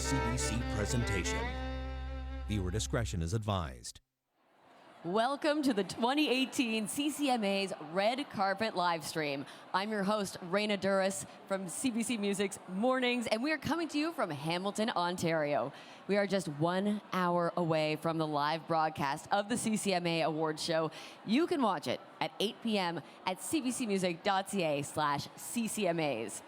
CBC presentation. Viewer discretion is advised. Welcome to the 2018 CCMA's Red Carpet Livestream. I'm your host, Raina Duras from CBC Music's Mornings, and we are coming to you from Hamilton, Ontario. We are just 1 hour away from the live broadcast of the CCMA Awards show. You can watch it at 8 p.m. at cbcmusic.ca/CCMAs.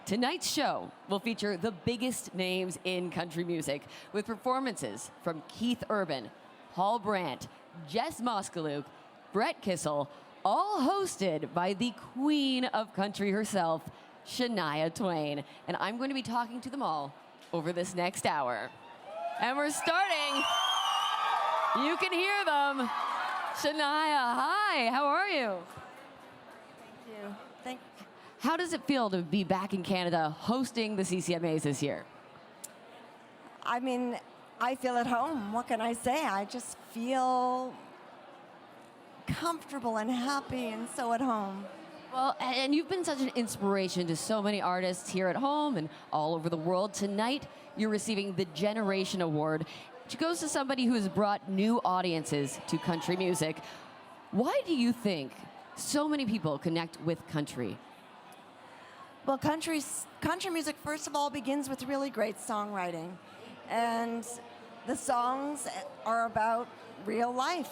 Tonight's show will feature the biggest names in country music with performances from Keith Urban, Paul Brandt, Jess Moskaluke, Brett Kissel, all hosted by the queen of country herself, Shania Twain. And I'm going to be talking to them all over this next hour. And we're starting. You can hear them. Shania, hi, how are you? Thank you. Thank you. How does it feel to be back in Canada hosting the CCMAs this year? I mean, I feel at home. What can I say? I just feel comfortable and happy and so at home. Well, and you've been such an inspiration to so many artists here at home and all over the world. Tonight, you're receiving the Generation Award, which goes to somebody who has brought new audiences to country music. Why do you think so many people connect with country? Well, country music, first of all, begins with really great songwriting. And the songs are about real life,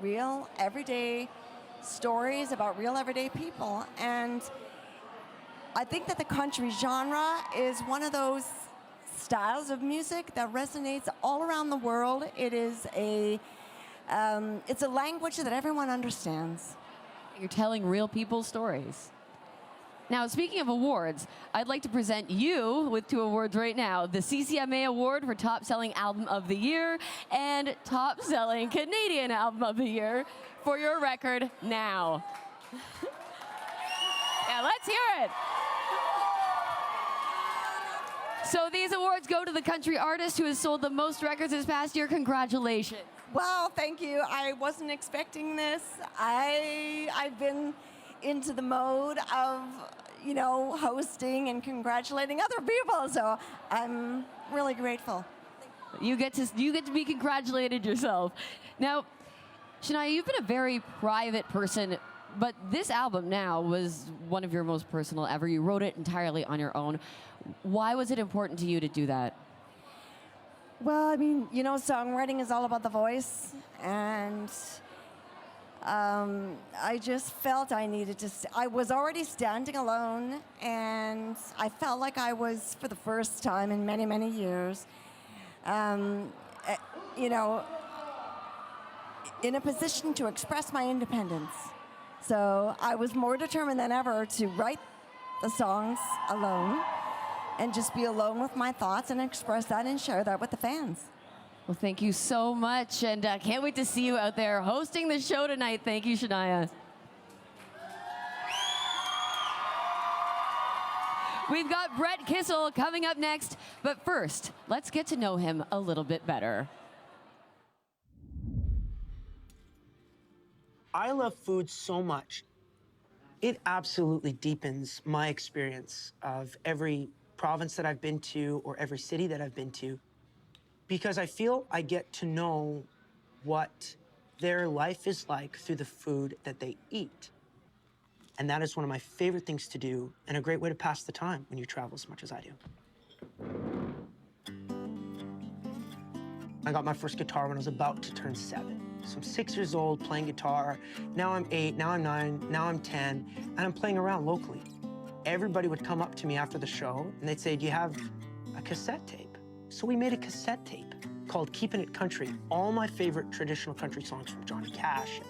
real everyday stories about real everyday people. And I think that the country genre is one of those styles of music that resonates all around the world. It is it's a language that everyone understands. You're telling real people's stories. Now, speaking of awards, I'd like to present you with two awards right now. The CCMA Award for Top Selling Album of the Year and Top Selling Canadian Album of the Year for your record, Now. Yeah, let's hear it. So these awards go to the country artist who has sold the most records this past year. Congratulations. Well, thank you. I wasn't expecting this. I've been into the mode of, hosting and congratulating other people, so I'm really grateful. You get to be congratulated yourself. Now, Shania, you've been a very private person, but this album Now was one of your most personal ever. You wrote it entirely on your own. Why was it important to you to do that? Well, I mean, songwriting is all about the voice, and I just felt I needed to. I was already standing alone, and I felt like I was, for the first time in many, many years, in a position to express my independence. So I was more determined than ever to write the songs alone and just be alone with my thoughts and express that and share that with the fans. Well, thank you so much, and can't wait to see you out there hosting the show tonight. Thank you, Shania. We've got Brett Kissel coming up next, but first, let's get to know him a little bit better. I love food so much. It absolutely deepens my experience of every province that I've been to or every city that I've been to, because I feel I get to know what their life is like through the food that they eat. And that is one of my favorite things to do and a great way to pass the time when you travel as much as I do. I got my first guitar when I was about to turn 7. So I'm 6 years old playing guitar. Now I'm 8, now I'm 9, now I'm 10, and I'm playing around locally. Everybody would come up to me after the show and they'd say, "Do you have a cassette tape?" So we made a cassette tape called Keepin' It Country. All my favorite traditional country songs from Johnny Cash,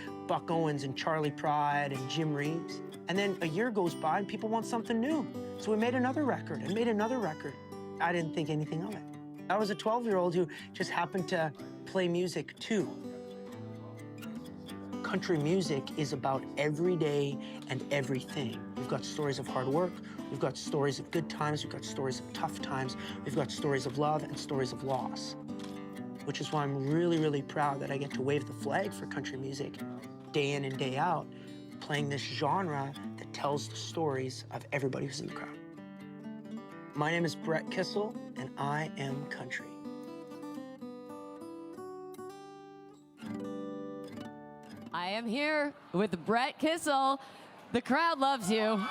and Buck Owens, and Charlie Pride, and Jim Reeves. And then a year goes by and people want something new. So we made another record and made another record. I didn't think anything of it. I was a 12-year-old who just happened to play music too. Country music is about every day and everything. We've got stories of hard work, we've got stories of good times, we've got stories of tough times, we've got stories of love and stories of loss. Which is why I'm really, really proud that I get to wave the flag for country music day in and day out, playing this genre that tells the stories of everybody who's in the crowd. My name is Brett Kissel, and I am country. I am here with Brett Kissel. The crowd loves you.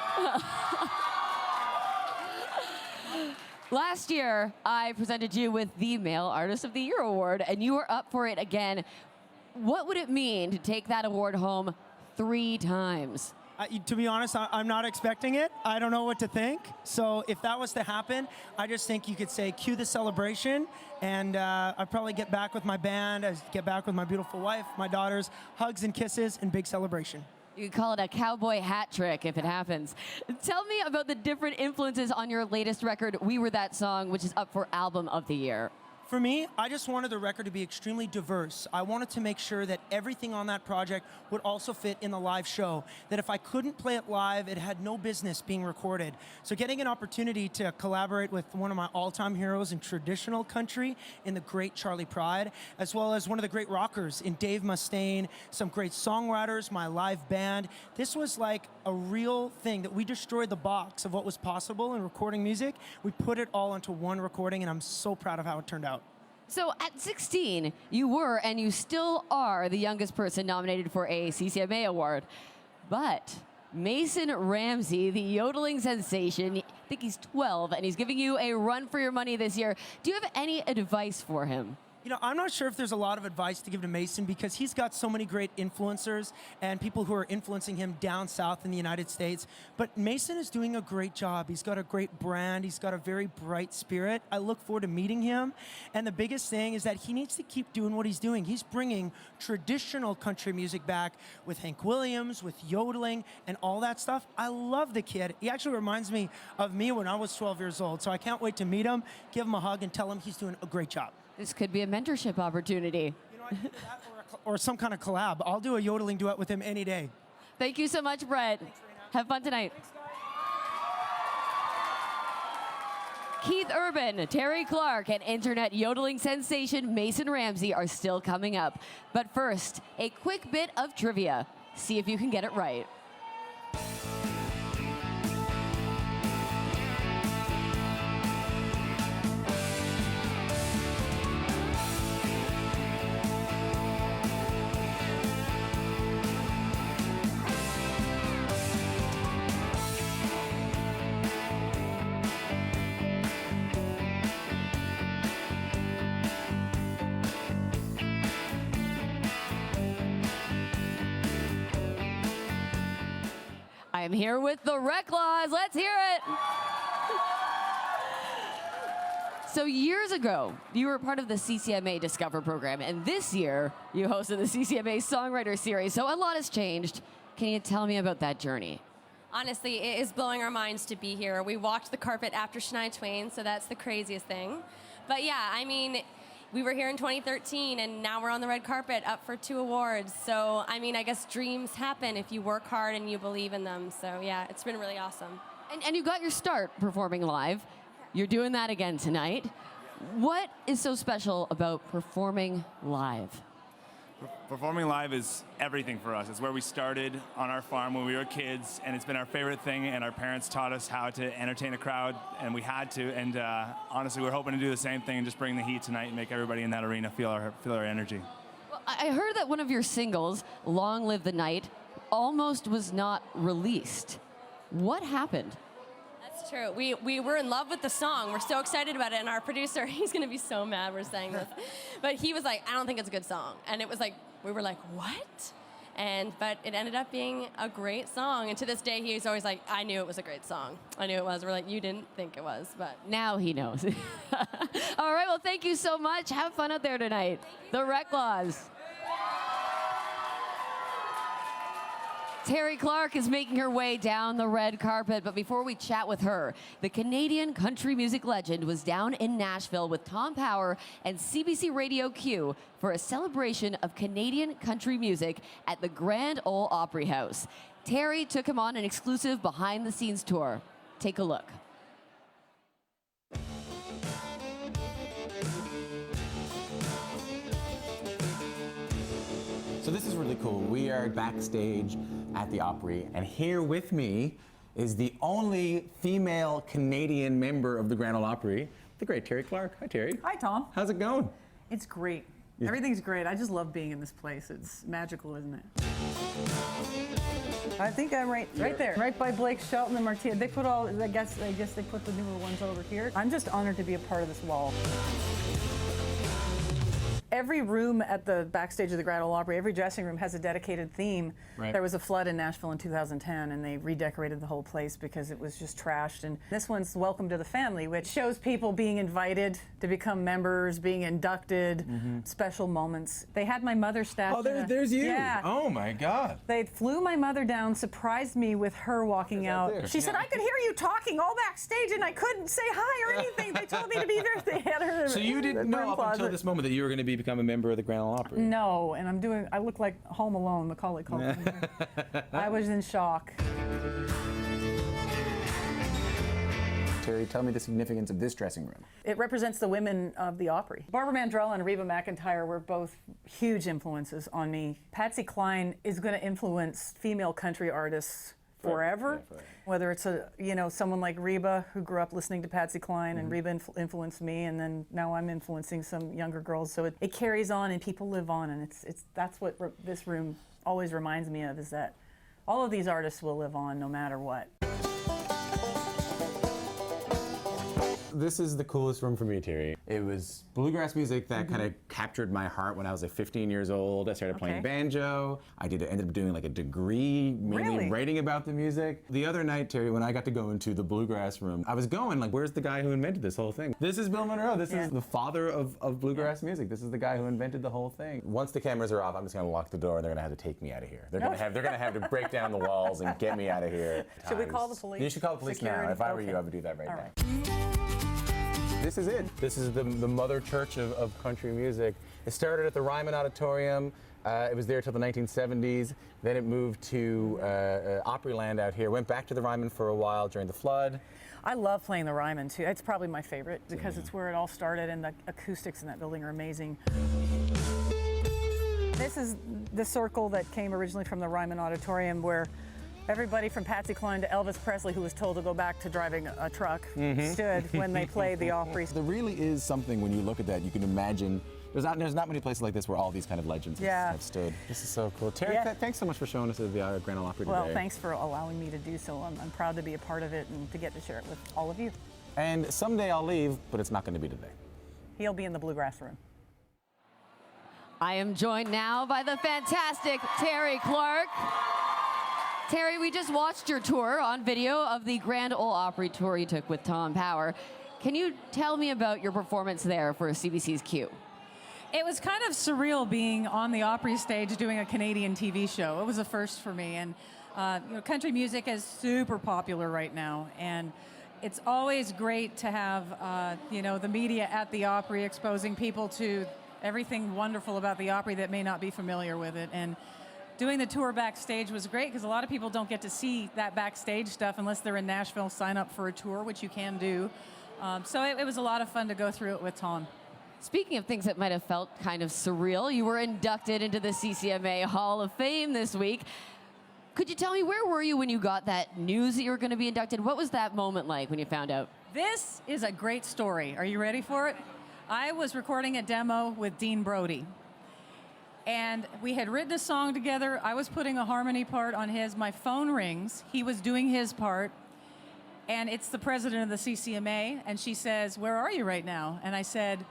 Last year, I presented you with the Male Artist of the Year award, and you are up for it again. What would it mean to take that award home 3 times? To be honest, I'm not expecting it. I don't know what to think. So if that was to happen, I just think you could say, cue the celebration, and I'd probably get back with my band, I'd get back with my beautiful wife, my daughters, hugs and kisses, and big celebration. You could call it a cowboy hat trick if it happens. Tell me about the different influences on your latest record, We Were That Song, which is up for Album of the Year. For me, I just wanted the record to be extremely diverse. I wanted to make sure that everything on that project would also fit in the live show, that if I couldn't play it live, it had no business being recorded. So getting an opportunity to collaborate with one of my all-time heroes in traditional country, in the great Charlie Pride, as well as one of the great rockers in Dave Mustaine, some great songwriters, my live band. This was like a real thing, that we destroyed the box of what was possible in recording music. We put it all into one recording, and I'm so proud of how it turned out. So at 16, you were and you still are the youngest person nominated for a CCMA award. But Mason Ramsey, the yodeling sensation, I think he's 12, and he's giving you a run for your money this year. Do you have any advice for him? You know, I'm not sure if there's a lot of advice to give to Mason, because he's got so many great influencers and people who are influencing him down south in the United States. But Mason is doing a great job. He's got a great brand. He's got a very bright spirit. I look forward to meeting him. And the biggest thing is that he needs to keep doing what he's doing. He's bringing traditional country music back with Hank Williams, with yodeling, and all that stuff. I love the kid. He actually reminds me of me when I was 12 years old. So I can't wait to meet him, give him a hug, and tell him he's doing a great job. This could be a mentorship opportunity. You know, I can do that or some kind of collab. I'll do a yodeling duet with him any day. Thank you so much, Brett. Thanks, Rena. Have fun tonight. Keith Urban, Terry Clark, and internet yodeling sensation Mason Ramsey are still coming up. But first, a quick bit of trivia. See if you can get it right. I am here with the Reclaws. Let's hear it. So years ago, you were part of the CCMA Discover program, and this year, you hosted the CCMA Songwriter Series, so a lot has changed. Can you tell me about that journey? Honestly, it is blowing our minds to be here. We walked the carpet after Shania Twain, so that's the craziest thing. But yeah, I mean, we were here in 2013, and now we're on the red carpet up for 2 awards. So, I mean, I guess dreams happen if you work hard and you believe in them. So, yeah, it's been really awesome. And you got your start performing live. You're doing that again tonight. What is so special about performing live? Performing live is everything for us. It's where we started on our farm when we were kids, and it's been our favorite thing, and our parents taught us how to entertain a crowd, and we had to, and honestly, we're hoping to do the same thing and just bring the heat tonight and make everybody in that arena feel our energy. Well, I heard that one of your singles, Long Live the Night, almost was not released. What happened? That's true. We were in love with the song. We're so excited about it, and our producer, he's going to be so mad we're saying this. But he was like, I don't think it's a good song. And it was like, we were like, what? But it ended up being a great song. And to this day, he's always like, I knew it was a great song. I knew it was. We're like, you didn't think it was, but. Now he knows. All right, well, thank you so much. Have fun out there tonight. The Reclaws. Terry Clark is making her way down the red carpet, but before we chat with her, the Canadian country music legend was down in Nashville with Tom Power and CBC Radio Q for a celebration of Canadian country music at the Grand Ole Opry House. Terry took him on an exclusive behind-the-scenes tour. Take a look. So this is really cool. We are backstage at the Opry, and here with me is the only female Canadian member of the Grand Ole Opry, the great Terry Clark. Hi, Terry. Hi, Tom. How's it going? It's great. Everything's great. I just love being in this place. It's magical, isn't it? I think I'm right there, right by Blake Shelton and Martina. They put all, I guess they put the newer ones over here. I'm just honored to be a part of this wall. Every room at the backstage of the Grand Ole Opry, every dressing room has a dedicated theme. Right. There was a flood in Nashville in 2010, and they redecorated the whole place because it was just trashed. And this one's Welcome to the Family, which shows people being invited to become members, being inducted, special moments. They had my mother stashed. Oh, there's you. Yeah. Oh, my God. They flew my mother down, surprised me with her walking out. there. She said, I could hear you talking all backstage, and I couldn't say hi or anything. They told me to be there. They had her. So you didn't know up until this moment that you were going to become a member of the Grand Ole Opry? No, and I look like Home Alone, Macaulay Culkin. I was in shock. Terry, tell me the significance of this dressing room. It represents the women of the Opry. Barbara Mandrell and Reba McEntire were both huge influences on me. Patsy Cline is going to influence female country artists forever. Yeah, Whether it's someone like Reba, who grew up listening to Patsy Cline, and Reba influenced me, and then now I'm influencing some younger girls. So it carries on, and people live on, and that's what this room always reminds me of, is that all of these artists will live on no matter what. This is the coolest room for me, Terry. It was bluegrass music that kind of captured my heart when I was like 15 years old. I started playing banjo. I ended up doing like a degree, mainly writing about the music. The other night, Terry, when I got to go into the bluegrass room, I was going like, where's the guy who invented this whole thing? This is Bill Monroe. This is the father of bluegrass music. This is the guy who invented the whole thing. Once the cameras are off, I'm just gonna lock the door and they're gonna have to take me out of here. They're gonna have to break down the walls and get me out of here. Should we call the police? You should call the police now. If I were you, I would do that right now. This is it. This is the mother church of country music. It started at the Ryman Auditorium. It was there till the 1970s. Then it moved to Opryland out here. Went back to the Ryman for a while during the flood. I love playing the Ryman too. It's probably my favorite because it's where it all started, and the acoustics in that building are amazing. This is the circle that came originally from the Ryman Auditorium, where everybody from Patsy Cline to Elvis Presley, who was told to go back to driving a truck, stood when they played the Opry. There really is something when you look at that. You can imagine. There's not many places like this where all these kind of legends have stood. This is so cool. Terry, thanks so much for showing us the Grand Ole Opry today. Well, thanks for allowing me to do so. I'm proud to be a part of it and to get to share it with all of you. And someday I'll leave, but it's not going to be today. He'll be in the bluegrass room. I am joined now by the fantastic Terry Clark. Terry, we just watched your tour on video of the Grand Ole Opry tour you took with Tom Power. Can you tell me about your performance there for CBC's Q? It was kind of surreal being on the Opry stage doing a Canadian TV show. It was a first for me, and country music is super popular right now, and it's always great to have the media at the Opry exposing people to everything wonderful about the Opry that may not be familiar with it. And doing the tour backstage was great because a lot of people don't get to see that backstage stuff unless they're in Nashville, sign up for a tour, which you can do. So it was a lot of fun to go through it with Tom. Speaking of things that might have felt kind of surreal, you were inducted into the CCMA Hall of Fame this week. Could you tell me, where were you when you got that news that you were going to be inducted? What was that moment like when you found out? This is a great story. Are you ready for it? I was recording a demo with Dean Brody. And we had written a song together. I was putting a harmony part on his. My phone rings. He was doing his part. And it's the president of the CCMA. And she says, "Where are you right now?" And I said,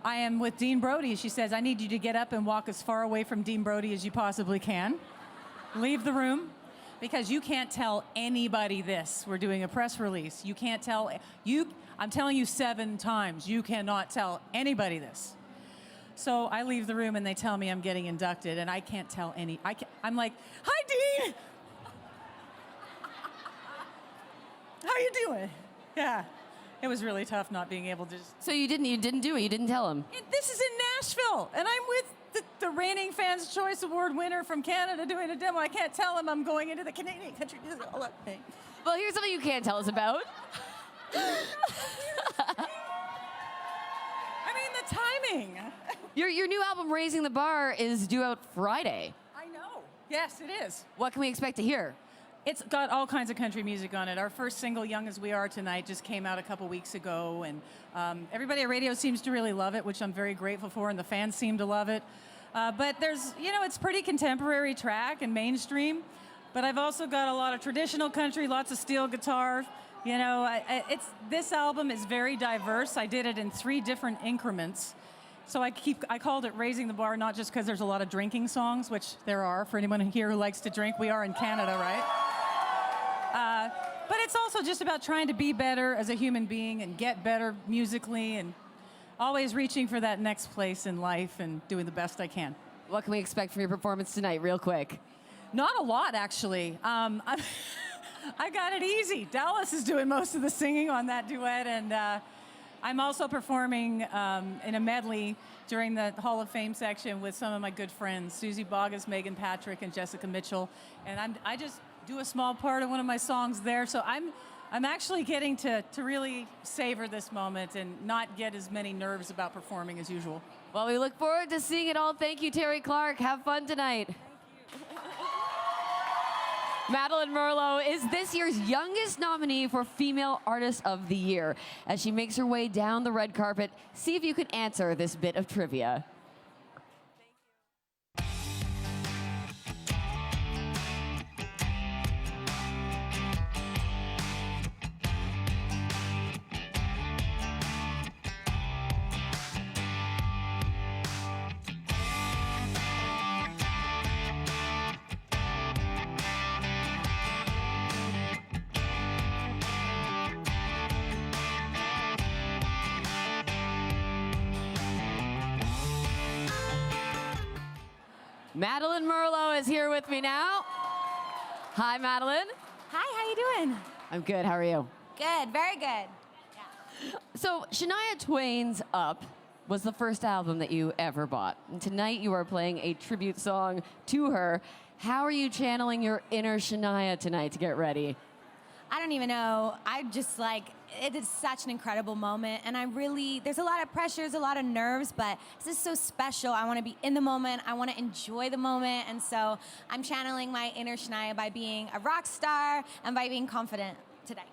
"I am with Dean Brody." She says, "I need you to get up and walk as far away from Dean Brody as you possibly can. Leave the room, because you can't tell anybody this. We're doing a press release. You can't tell I'm telling you 7 times, you cannot tell anybody this." So I leave the room and they tell me I'm getting inducted, and I can't tell I'm like, "Hi, Dean. How you doing?" Yeah. It was really tough not being able to just... So you didn't do it? You didn't tell him? This is in Nashville, and I'm with the reigning Fans' Choice Award winner from Canada doing a demo. I can't tell him I'm going into the Canadian Country Music Hall of Fame. Well, here's something you can tell us about. I mean, the timing. Your new album, Raising the Bar, is due out Friday. I know. Yes, it is. What can we expect to hear? It's got all kinds of country music on it. Our first single, Young as We Are Tonight, just came out a couple weeks ago, and everybody at radio seems to really love it, which I'm very grateful for, and the fans seem to love it. But there's, it's pretty contemporary track and mainstream, but I've also got a lot of traditional country, lots of steel guitar. This album is very diverse. I did it in 3 different increments. So I called it Raising the Bar, not just because there's a lot of drinking songs, which there are for anyone here who likes to drink. We are in Canada, right? But it's also just about trying to be better as a human being and get better musically and always reaching for that next place in life and doing the best I can. What can we expect from your performance tonight, real quick? Not a lot, actually. I got it easy. Dallas is doing most of the singing on that duet, and I'm also performing in a medley during the Hall of Fame section with some of my good friends, Susie Boggess, Megan Patrick, and Jessica Mitchell. And I just do a small part of one of my songs there. So I'm actually getting to really savor this moment and not get as many nerves about performing as usual. Well, we look forward to seeing it all. Thank you, Terry Clark. Have fun tonight. Madeline Merlo is this year's youngest nominee for Female Artist of the Year. As she makes her way down the red carpet, see if you can answer this bit of trivia. Madeline Merlo is here with me now. Hi, Madeline. Hi, how you doing? I'm good. How are you? Good, very good. Yeah. So, Shania Twain's Up was the first album that you ever bought. And tonight you are playing a tribute song to her. How are you channeling your inner Shania tonight to get ready? I don't even know. I just it is such an incredible moment, and there's a lot of pressures, a lot of nerves, but this is so special. I want to be in the moment. I want to enjoy the moment, and so I'm channeling my inner Shania by being a rock star and by being confident tonight.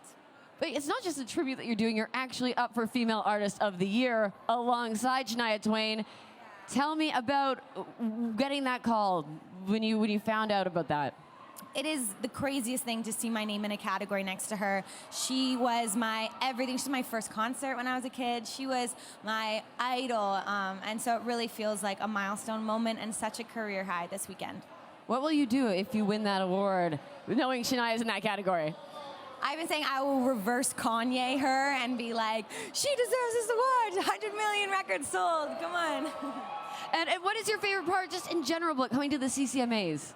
But it's not just a tribute that you're doing. You're actually up for Female Artist of the Year alongside Shania Twain. Tell me about getting that call when you found out about that. It is the craziest thing to see my name in a category next to her. She was my everything. She was my first concert when I was a kid. She was my idol. And so it really feels like a milestone moment and such a career high this weekend. What will you do if you win that award, knowing Shania's in that category? I've been saying I will reverse Kanye her and be like, she deserves this award. 100 million records sold. Come on. And what is your favorite part just in general about coming to the CCMAs?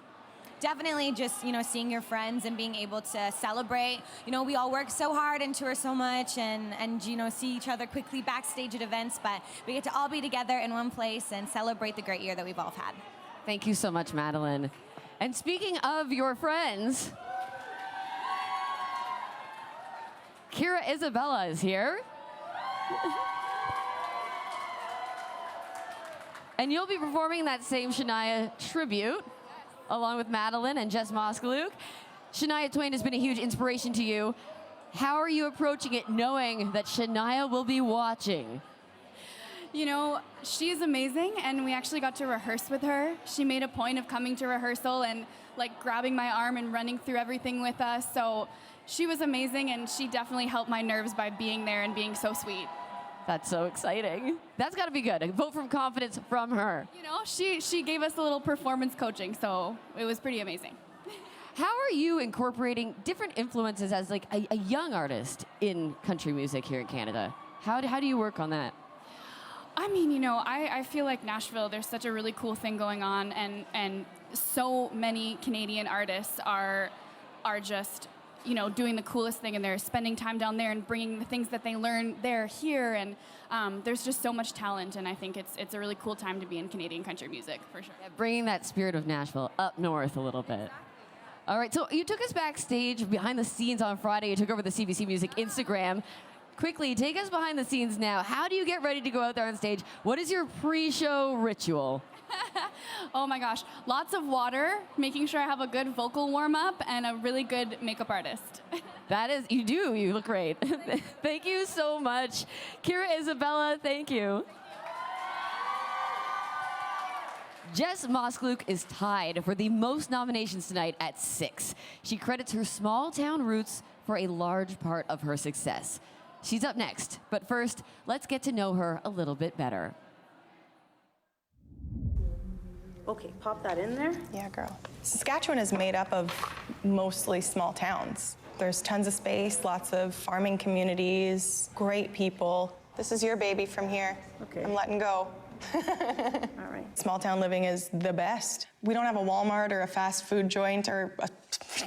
Definitely just, seeing your friends and being able to celebrate. We all work so hard and tour so much and see each other quickly backstage at events, but we get to all be together in one place and celebrate the great year that we've all had. Thank you so much, Madeline. And speaking of your friends, Kira Isabella is here. And you'll be performing that same Shania tribute along with Madeline and Jess Moskaluk. Shania Twain has been a huge inspiration to you. How are you approaching it knowing that Shania will be watching? She's amazing, and we actually got to rehearse with her. She made a point of coming to rehearsal and grabbing my arm and running through everything with us. So she was amazing, and she definitely helped my nerves by being there and being so sweet. That's so exciting. That's got to be good. A vote from confidence from her. She gave us a little performance coaching, so it was pretty amazing. How are you incorporating different influences as a young artist in country music here in Canada? How do you work on that? I mean, I feel like Nashville, there's such a really cool thing going on, and so many Canadian artists are just doing the coolest thing, and they're spending time down there and bringing the things that they learn there here, and there's just so much talent, and I think it's a really cool time to be in Canadian country music, for sure. Yeah, bringing that spirit of Nashville up north a little bit. All right, so you took us backstage behind the scenes on Friday. You took over the CBC Music Instagram. quickly, take us behind the scenes now. How do you get ready to go out there on stage? What is your pre-show ritual? Oh my gosh, lots of water, making sure I have a good vocal warm-up, and a really good makeup artist. That is, you look great. Thank you so much. Kira Isabella, thank you. Jess Moskaluk is tied for the most nominations tonight at 6. She credits her small town roots for a large part of her success. She's up next, but first, let's get to know her a little bit better. Okay, pop that in there. Yeah, girl. Saskatchewan is made up of mostly small towns. There's tons of space, lots of farming communities, great people. This is your baby from here. Okay. I'm letting go. All right. Small town living is the best. We don't have a Walmart or a fast food joint or a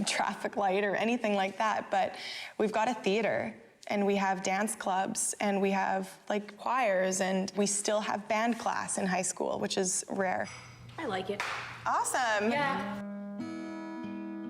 traffic light or anything like that, but we've got a theater and we have dance clubs and we have like choirs and we still have band class in high school, which is rare. I like it. Awesome. Yeah.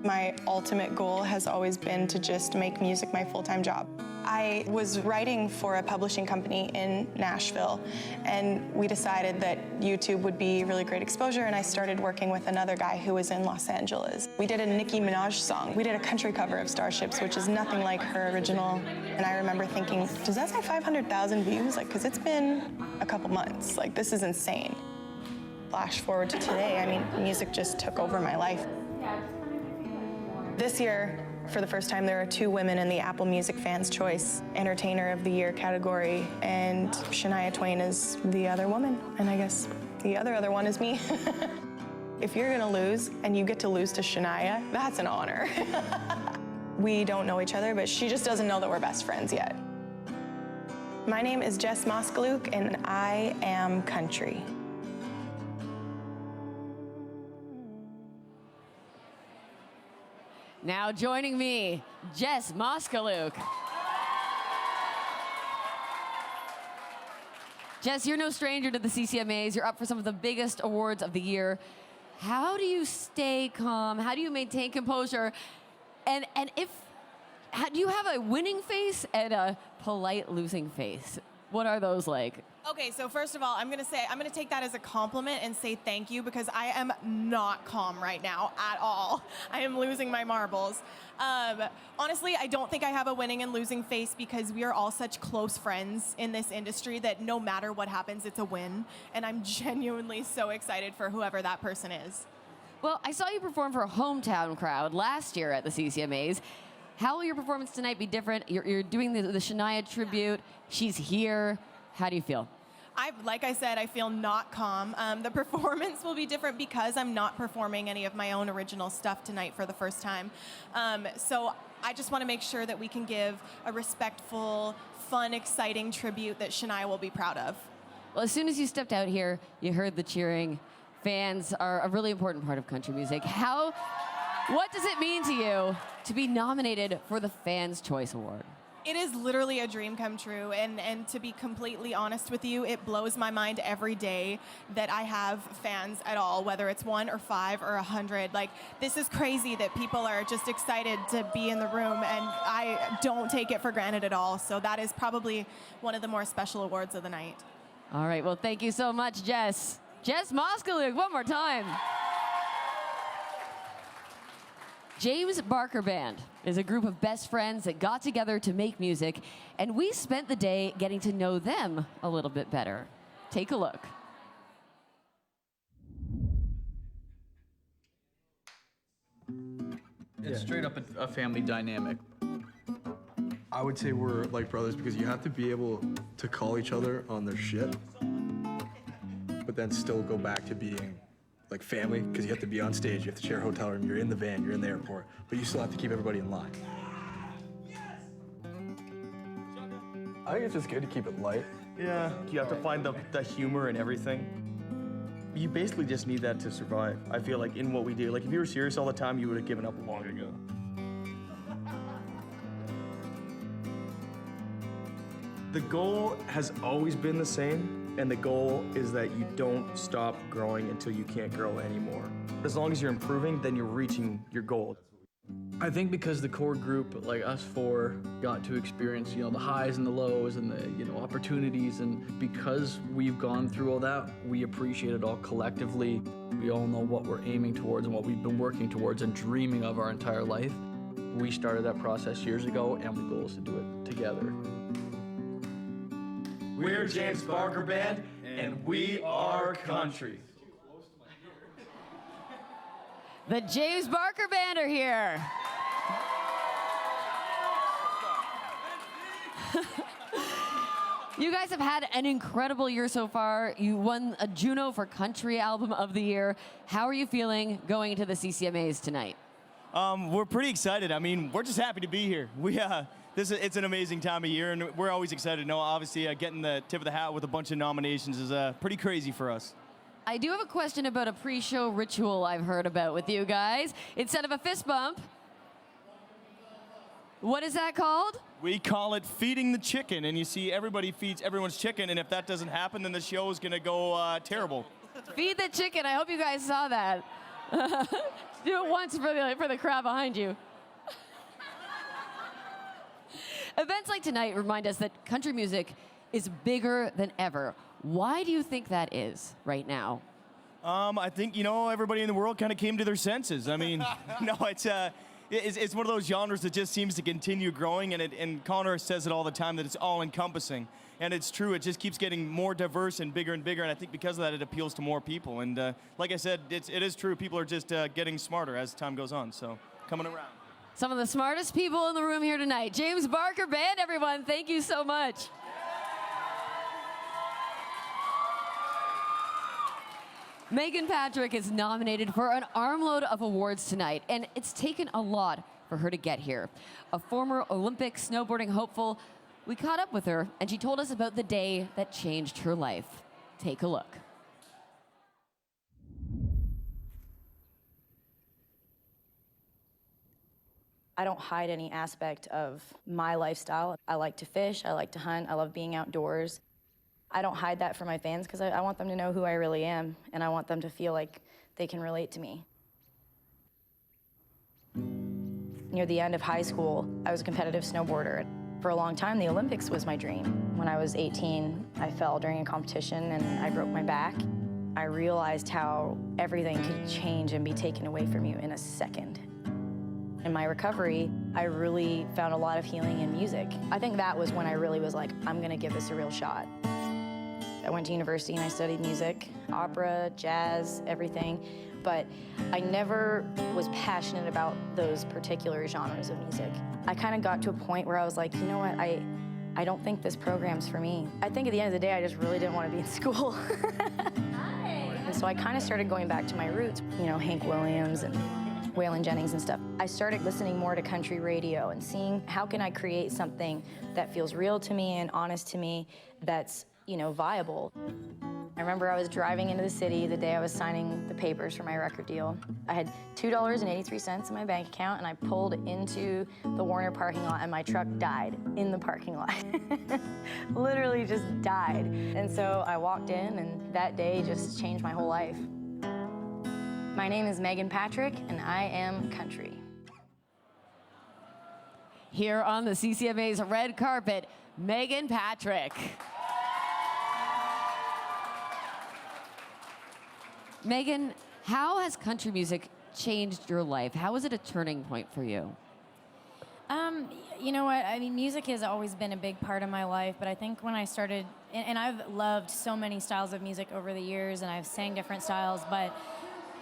My ultimate goal has always been to just make music my full-time job. I was writing for a publishing company in Nashville, and we decided that YouTube would be really great exposure, and I started working with another guy who was in Los Angeles. We did a Nicki Minaj song. We did a country cover of Starships, which is nothing like her original. And I remember thinking, does that say 500,000 views? Like, because it's been a couple months. Like, this is insane. Flash forward to today, I mean, music just took over my life. This year, for the first time, there are 2 women in the Apple Music Fans' Choice Entertainer of the Year category, and Shania Twain is the other woman, and I guess the other one is me. If you're gonna lose, and you get to lose to Shania, that's an honor. We don't know each other, but she just doesn't know that we're best friends yet. My name is Jess Moskaluk, and I am country. Now joining me, Jess Moskaluk. Jess, you're no stranger to the CCMAs. You're up for some of the biggest awards of the year. How do you stay calm? How do you maintain composure? And do you have a winning face and a polite losing face? What are those like? Okay, so first of all, I'm gonna take that as a compliment and say thank you, because I am not calm right now at all. I am losing my marbles. Honestly, I don't think I have a winning and losing face, because we are all such close friends in this industry that no matter what happens, it's a win. And I'm genuinely so excited for whoever that person is. Well, I saw you perform for a hometown crowd last year at the CCMAs. How will your performance tonight be different? You're doing the Shania tribute. She's here. How do you feel? Like I said, I feel not calm. The performance will be different because I'm not performing any of my own original stuff tonight for the first time. So I just want to make sure that we can give a respectful, fun, exciting tribute that Shania will be proud of. Well, as soon as you stepped out here, you heard the cheering. Fans are a really important part of country music. What does it mean to you to be nominated for the Fans' Choice Award? It is literally a dream come true, and to be completely honest with you, it blows my mind every day that I have fans at all, whether it's 1 or 5 or 100. Like, this is crazy that people are just excited to be in the room, and I don't take it for granted at all. So that is probably one of the more special awards of the night. All right, well, thank you so much, Jess. Jess Moskaluk, one more time. James Barker Band is a group of best friends that got together to make music, and we spent the day getting to know them a little bit better. Take a look. It's straight up a family dynamic. I would say we're like brothers because you have to be able to call each other on their shit, but then still go back to being like family, because you have to be on stage, you have to share a hotel room, you're in the van, you're in the airport, but you still have to keep everybody in line. I think it's just good to keep it light. Yeah, you have to find the humor in everything. You basically just need that to survive, I feel like, in what we do. Like, if you were serious all the time, you would have given up long ago. The goal has always been the same. And the goal is that you don't stop growing until you can't grow anymore. As long as you're improving, then you're reaching your goal. I think because the core group, like us four, got to experience, the highs and the lows and the, opportunities, and because we've gone through all that, we appreciate it all collectively. We all know what we're aiming towards and what we've been working towards and dreaming of our entire life. We started that process years ago, and the goal is to do it together. We're James Barker Band, and we are country. The James Barker Band are here. You guys have had an incredible year so far. You won a Juno for Country Album of the Year. How are you feeling going into the CCMAs tonight? We're pretty excited. I mean, we're just happy to be here. It's an amazing time of year, and we're always excited. Obviously, getting the tip of the hat with a bunch of nominations is pretty crazy for us. I do have a question about a pre-show ritual I've heard about with you guys. Instead of a fist bump, what is that called? We call it feeding the chicken, and you see everybody feeds everyone's chicken, and if that doesn't happen, then the show is gonna go terrible. Feed the chicken. I hope you guys saw that. Do it once for the crowd behind you. Events like tonight remind us that country music is bigger than ever. Why do you think that is right now? I think, everybody in the world kind of came to their senses. I mean, no, it's one of those genres that just seems to continue growing, and Connor says it all the time that it's all-encompassing. And it's true, it just keeps getting more diverse and bigger, and I think because of that, it appeals to more people. And like I said, it is true, people are just getting smarter as time goes on, so coming around. Some of the smartest people in the room here tonight. James Barker Band, everyone, thank you so much. Megan Patrick is nominated for an armload of awards tonight, and it's taken a lot for her to get here. A former Olympic snowboarding hopeful, we caught up with her, and she told us about the day that changed her life. Take a look. I don't hide any aspect of my lifestyle. I like to fish, I like to hunt, I love being outdoors. I don't hide that from my fans because I want them to know who I really am, and I want them to feel like they can relate to me. Near the end of high school, I was a competitive snowboarder. For a long time, the Olympics was my dream. When I was 18, I fell during a competition and I broke my back. I realized how everything could change and be taken away from you in a second. In my recovery, I really found a lot of healing in music. I think that was when I really was like, I'm gonna give this a real shot. I went to university and I studied music, opera, jazz, everything, but I never was passionate about those particular genres of music. I kind of got to a point where I was like, you know what, I don't think this program's for me. I think at the end of the day, I just really didn't want to be in school. And so I kind of started going back to my roots, Hank Williams and Waylon Jennings and stuff. I started listening more to country radio and seeing how can I create something that feels real to me and honest to me that's viable. I remember I was driving into the city the day I was signing the papers for my record deal. I had $2.83 in my bank account, and I pulled into the Warner parking lot, and my truck died in the parking lot. Literally just died. And so I walked in, and that day just changed my whole life. My name is Megan Patrick, and I am country. Here on the CCMA's red carpet, Megan Patrick. Megan, how has country music changed your life? How was it a turning point for you? You know what? I mean, music has always been a big part of my life, but I think when I started, and I've loved so many styles of music over the years, and I've sang different styles, but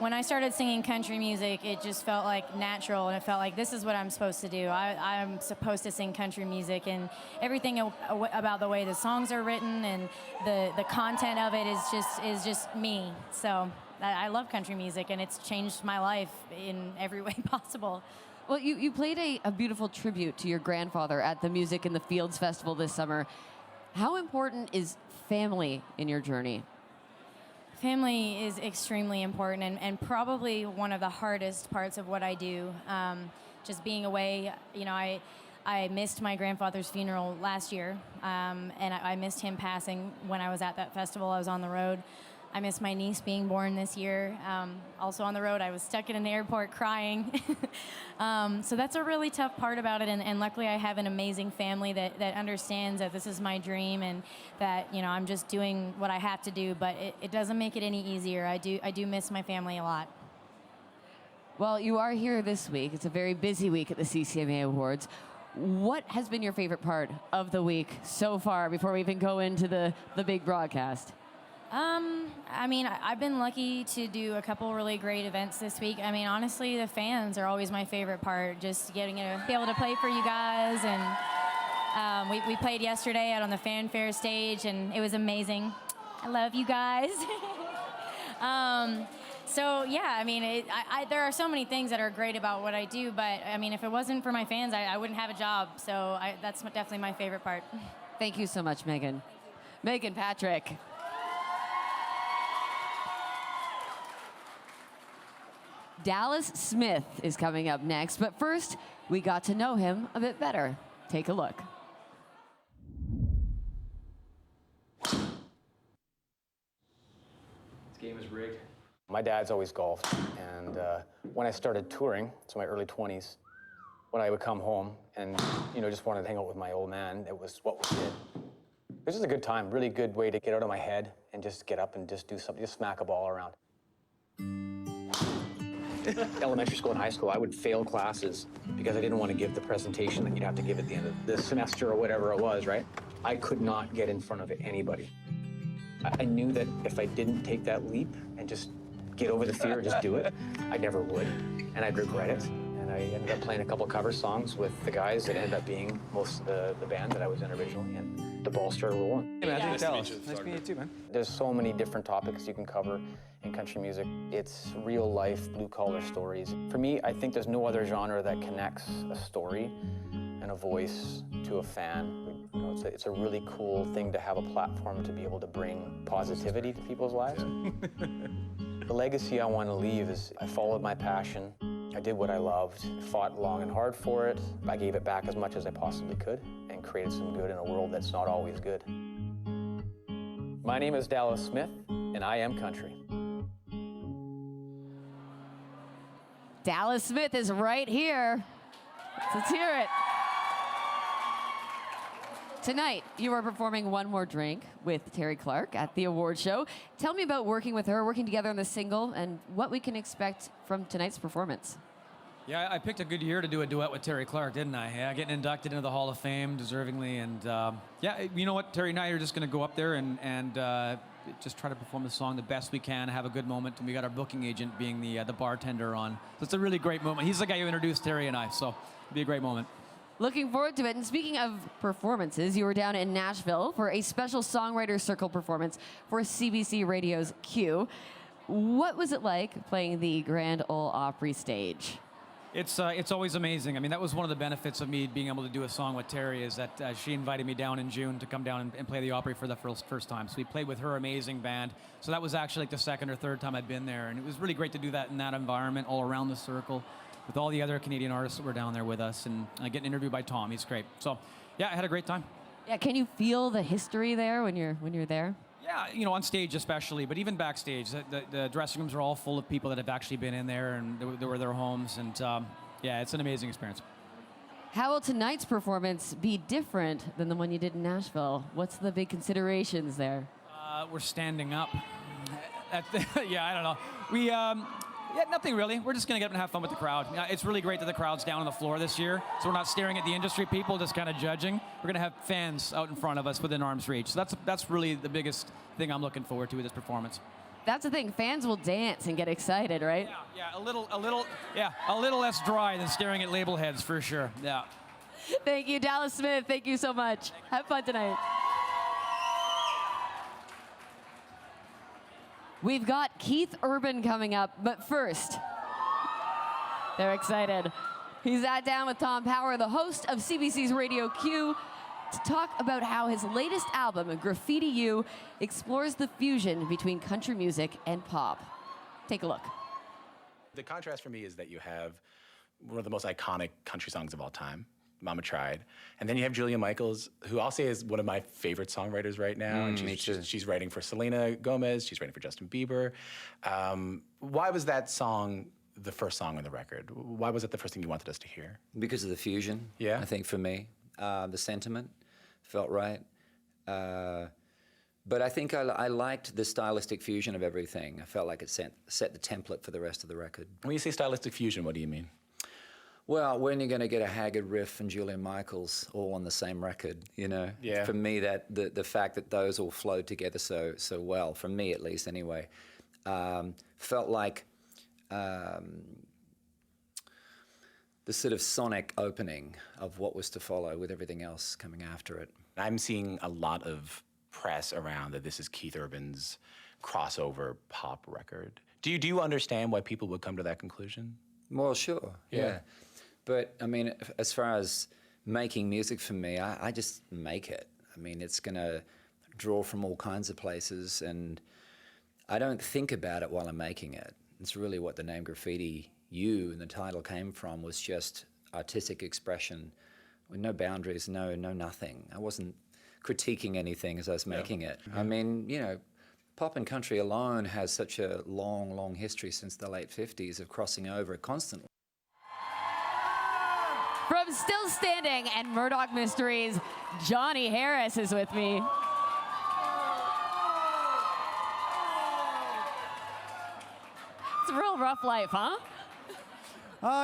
when I started singing country music, it just felt like natural, and it felt like this is what I'm supposed to do. I'm supposed to sing country music, and everything about the way the songs are written and the content of it is just me. So I love country music, and it's changed my life in every way possible. Well, you played a beautiful tribute to your grandfather at the Music in the Fields Festival this summer. How important is family in your journey? Family is extremely important and probably one of the hardest parts of what I do. Just being away, I missed my grandfather's funeral last year, and I missed him passing when I was at that festival. I was on the road. I miss my niece being born this year. Also on the road, I was stuck in an airport crying. So that's a really tough part about it, and luckily I have an amazing family that understands that this is my dream and that, you know, I'm just doing what I have to do, but it doesn't make it any easier. I do miss my family a lot. Well, you are here this week. It's a very busy week at the CCMA Awards. What has been your favorite part of the week so far before we even go into the big broadcast? I mean, I've been lucky to do a couple really great events this week. I mean, honestly, the fans are always my favorite part, just getting to be able to play for you guys. And we played yesterday out on the fanfare stage, and it was amazing. I love you guys. So, yeah, I mean, there are so many things that are great about what I do, but, I mean, if it wasn't for my fans, I wouldn't have a job. So that's definitely my favorite part. Thank you so much, Megan. Megan Patrick. Dallas Smith is coming up next, but first, we got to know him a bit better. Take a look. This game is rigged. My dad's always golfed, and when I started touring, so my early 20s, when I would come home and, you know, just wanted to hang out with my old man, it was what we did. It was just a good time, really good way to get out of my head and just get up and just do something, just smack a ball around. Elementary school and high school, I would fail classes because I didn't want to give the presentation that you'd have to give at the end of the semester or whatever it was, right? I could not get in front of anybody. I knew that if I didn't take that leap and just get over the fear and just do it, I never would, and I'd regret it. And I ended up playing a couple cover songs with the guys that ended up being most of the band that I was in originally, and the ball started rolling. Hey, man, nice to meet you. Nice to meet you too, man. There's so many different topics you can cover in country music. It's real life, blue-collar stories. For me, I think there's no other genre that connects a story and a voice to a fan. You know, it's a really cool thing to have a platform to be able to bring positivity to people's lives. The legacy I want to leave is I followed my passion. I did what I loved, fought long and hard for it. I gave it back as much as I possibly could and created some good in a world that's not always good. My name is Dallas Smith, and I am country. Dallas Smith is right here. Let's hear it. Tonight, you are performing One More Drink with Terry Clark at the award show. Tell me about working with her, working together on the single, and what we can expect from tonight's performance. Yeah, I picked a good year to do a duet with Terry Clark, didn't I? Yeah, getting inducted into the Hall of Fame deservingly, and yeah, you know what? Terry and I are just going to go up there and just try to perform the song the best we can, have a good moment, and we got our booking agent being the bartender on. So it's a really great moment. He's the guy who introduced Terry and I, so it'll be a great moment. Looking forward to it. And speaking of performances, you were down in Nashville for a special Songwriters Circle performance for CBC Radio's Q. What was it like playing the Grand Ole Opry stage? It's always amazing. I mean, that was one of the benefits of me being able to do a song with Terry is that she invited me down in June to come down and play the Opry for the first time. So we played with her amazing band. So that was actually like the second or third time I'd been there. And it was really great to do that in that environment all around the circle with all the other Canadian artists that were down there with us, and getting interviewed by Tom. He's great. So yeah, I had a great time. Yeah, can you feel the history there when you're there? Yeah, you know, on stage especially, but even backstage, the dressing rooms are all full of people that have actually been in there, and they were their homes, and yeah, it's an amazing experience. How will tonight's performance be different than the one you did in Nashville? What's the big considerations there? We're standing up. Yeah, I don't know. Yeah, nothing really. We're just going to get up and have fun with the crowd. It's really great that the crowd's down on the floor this year, so we're not staring at the industry people, just kind of judging. We're going to have fans out in front of us within arm's reach. So that's really the biggest thing I'm looking forward to with this performance. That's the thing. Fans will dance and get excited, right? Yeah, a little less dry than staring at label heads for sure. Yeah. Thank you, Dallas Smith. Thank you so much. Have fun tonight. We've got Keith Urban coming up, but first, they're excited. He sat down with Tom Power, the host of CBC's Radio Q, to talk about how his latest album, Graffiti You, explores the fusion between country music and pop. Take a look. The contrast for me is that you have one of the most iconic country songs of all time, Mama Tried. And then you have Julia Michaels, who I'll say is one of my favorite songwriters right now. And she's writing for Selena Gomez, she's writing for Justin Bieber. Why was that song the first song on the record? Why was it the first thing you wanted us to hear? Because of the fusion, I think, for me. The sentiment felt right. But I think I liked the stylistic fusion of everything. I felt like it set the template for the rest of the record. When you say stylistic fusion, what do you mean? Well, when you're going to get a Haggard riff and Julia Michaels all on the same record, you know? Yeah. For me, that the fact that those all flowed together so well, for me at least anyway, felt like the sort of sonic opening of what was to follow with everything else coming after it. I'm seeing a lot of press around that this is Keith Urban's crossover pop record. Do you understand why people would come to that conclusion? Well, sure, yeah. But, I mean, as far as making music for me, I just make it. I mean, it's going to draw from all kinds of places, and I don't think about it while I'm making it. It's really what the name Graffiti U and the title came from, was just artistic expression with no boundaries, no nothing. I wasn't critiquing anything as I was making it. I mean, you know, pop and country alone has such a long, long history since the late 50s of crossing over constantly. From Still Standing and Murdoch Mysteries, Johnny Harris is with me. It's a real rough life, huh?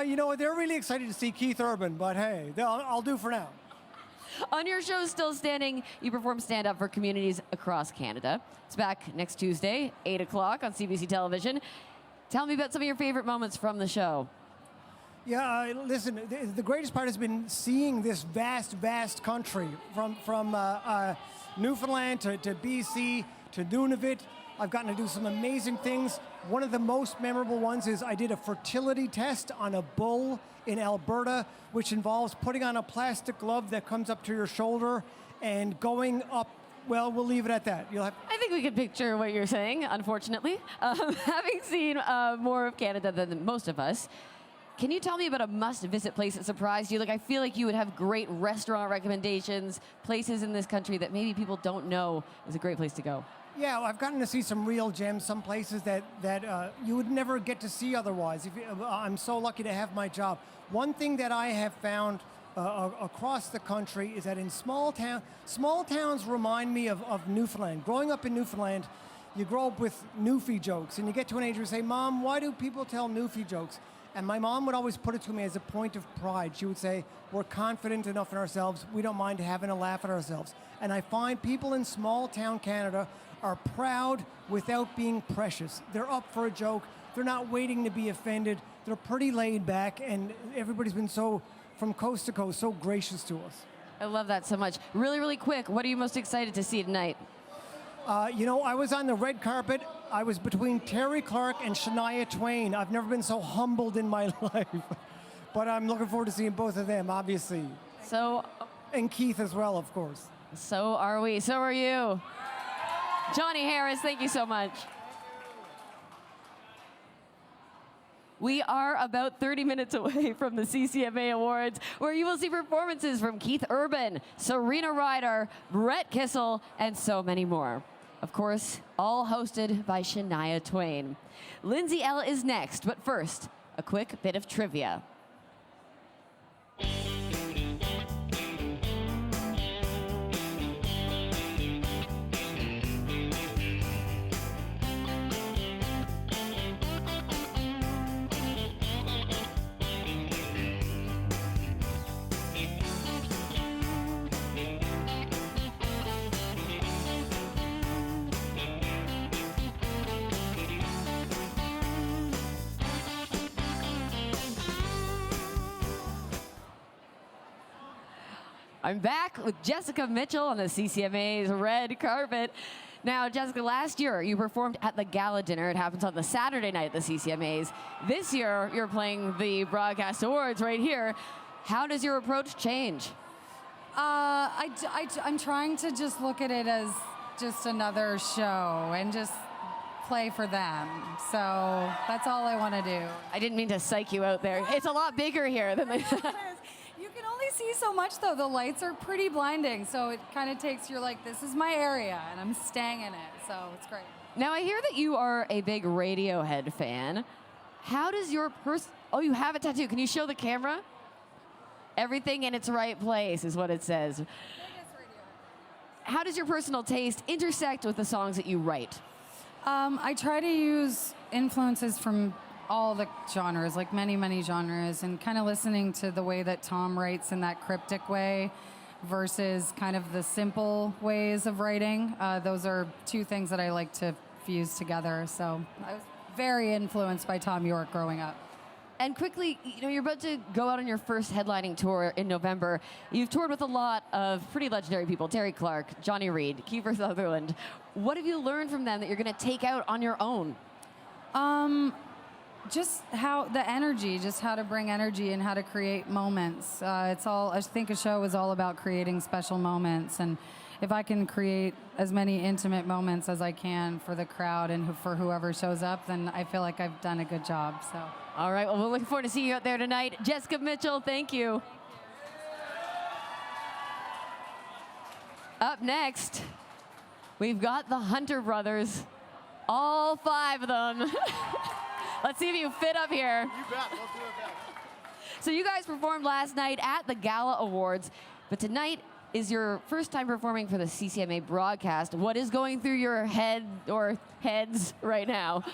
You know what? They're really excited to see Keith Urban, but hey, I'll do for now. On your show, Still Standing, you perform stand-up for communities across Canada. It's back next Tuesday, 8 o'clock on CBC Television. Tell me about some of your favorite moments from the show. Yeah, listen, the greatest part has been seeing this vast, vast country from Newfoundland to BC to Nunavut. I've gotten to do some amazing things. One of the most memorable ones is I did a fertility test on a bull in Alberta, which involves putting on a plastic glove that comes up to your shoulder and going up. Well, we'll leave it at that. I think we can picture what you're saying, unfortunately. Having seen more of Canada than most of us, can you tell me about a must-visit place that surprised you? Like, I feel like you would have great restaurant recommendations, places in this country that maybe people don't know is a great place to go. Yeah, I've gotten to see some real gems, some places that you would never get to see otherwise. I'm so lucky to have my job. One thing that I have found across the country is that in small towns remind me of Newfoundland. Growing up in Newfoundland, you grow up with Newfie jokes, and you get to an age where you say, Mom, why do people tell Newfie jokes? And my mom would always put it to me as a point of pride. She would say, we're confident enough in ourselves, we don't mind having a laugh at ourselves. And I find people in small town Canada are proud without being precious. They're up for a joke, they're not waiting to be offended, they're pretty laid back, and everybody's been so, from coast to coast, so gracious to us. I love that so much. Really, really quick, what are you most excited to see tonight? You know, I was on the red carpet. I was between Terry Clark and Shania Twain. I've never been so humbled in my life. But I'm looking forward to seeing both of them, obviously. And Keith as well, of course. So are we. So are you. Johnny Harris, thank you so much. We are about 30 minutes away from the CCMA Awards, where you will see performances from Keith Urban, Serena Ryder, Brett Kissel, and so many more. Of course, all hosted by Shania Twain. Lindsay L. is next, but first, a quick bit of trivia. I'm back with Jessica Mitchell on the CCMA's red carpet. Now, Jessica, last year you performed at the gala dinner. It happens on the Saturday night at the CCMAs. This year you're playing the Broadcast Awards right here. How does your approach change? I'm trying to just look at it as just another show and just play for them. So that's all I want to do. I didn't mean to psych you out there. It's a lot bigger here than they... can only see so much, though. The lights are pretty blinding, so it kind of takes, you're like, this is my area, and I'm staying in it, so it's great. Now, I hear that you are a big Radiohead fan. How does your oh, you have a tattoo. Can you show the camera? Everything in its right place is what it says. How does your personal taste intersect with the songs that you write? I try to use influences from all the genres, like many, many genres, and kind of listening to the way that Tom writes in that cryptic way versus kind of the simple ways of writing. Those are two things that I like to fuse together. So I was very influenced by Tom York growing up. And quickly, you know, you're about to go out on your first headlining tour in November. You've toured with a lot of pretty legendary people, Terry Clark, Johnny Reed, Kiefer Sutherland. What have you learned from them that you're going to take out on your own? Just how the energy, just how to bring energy and how to create moments. It's all, I think a show is all about creating special moments. And if I can create as many intimate moments as I can for the crowd and for whoever shows up, then I feel like I've done a good job. So. All right, well, we're looking forward to seeing you out there tonight. Jessica Mitchell, thank you. Up next, we've got the Hunter brothers, all 5 of them. Let's see if you fit up here. You bet. Let's do it back. So you guys performed last night at the Gala Awards, but tonight is your first time performing for the CCMA broadcast. What is going through your head or heads right now?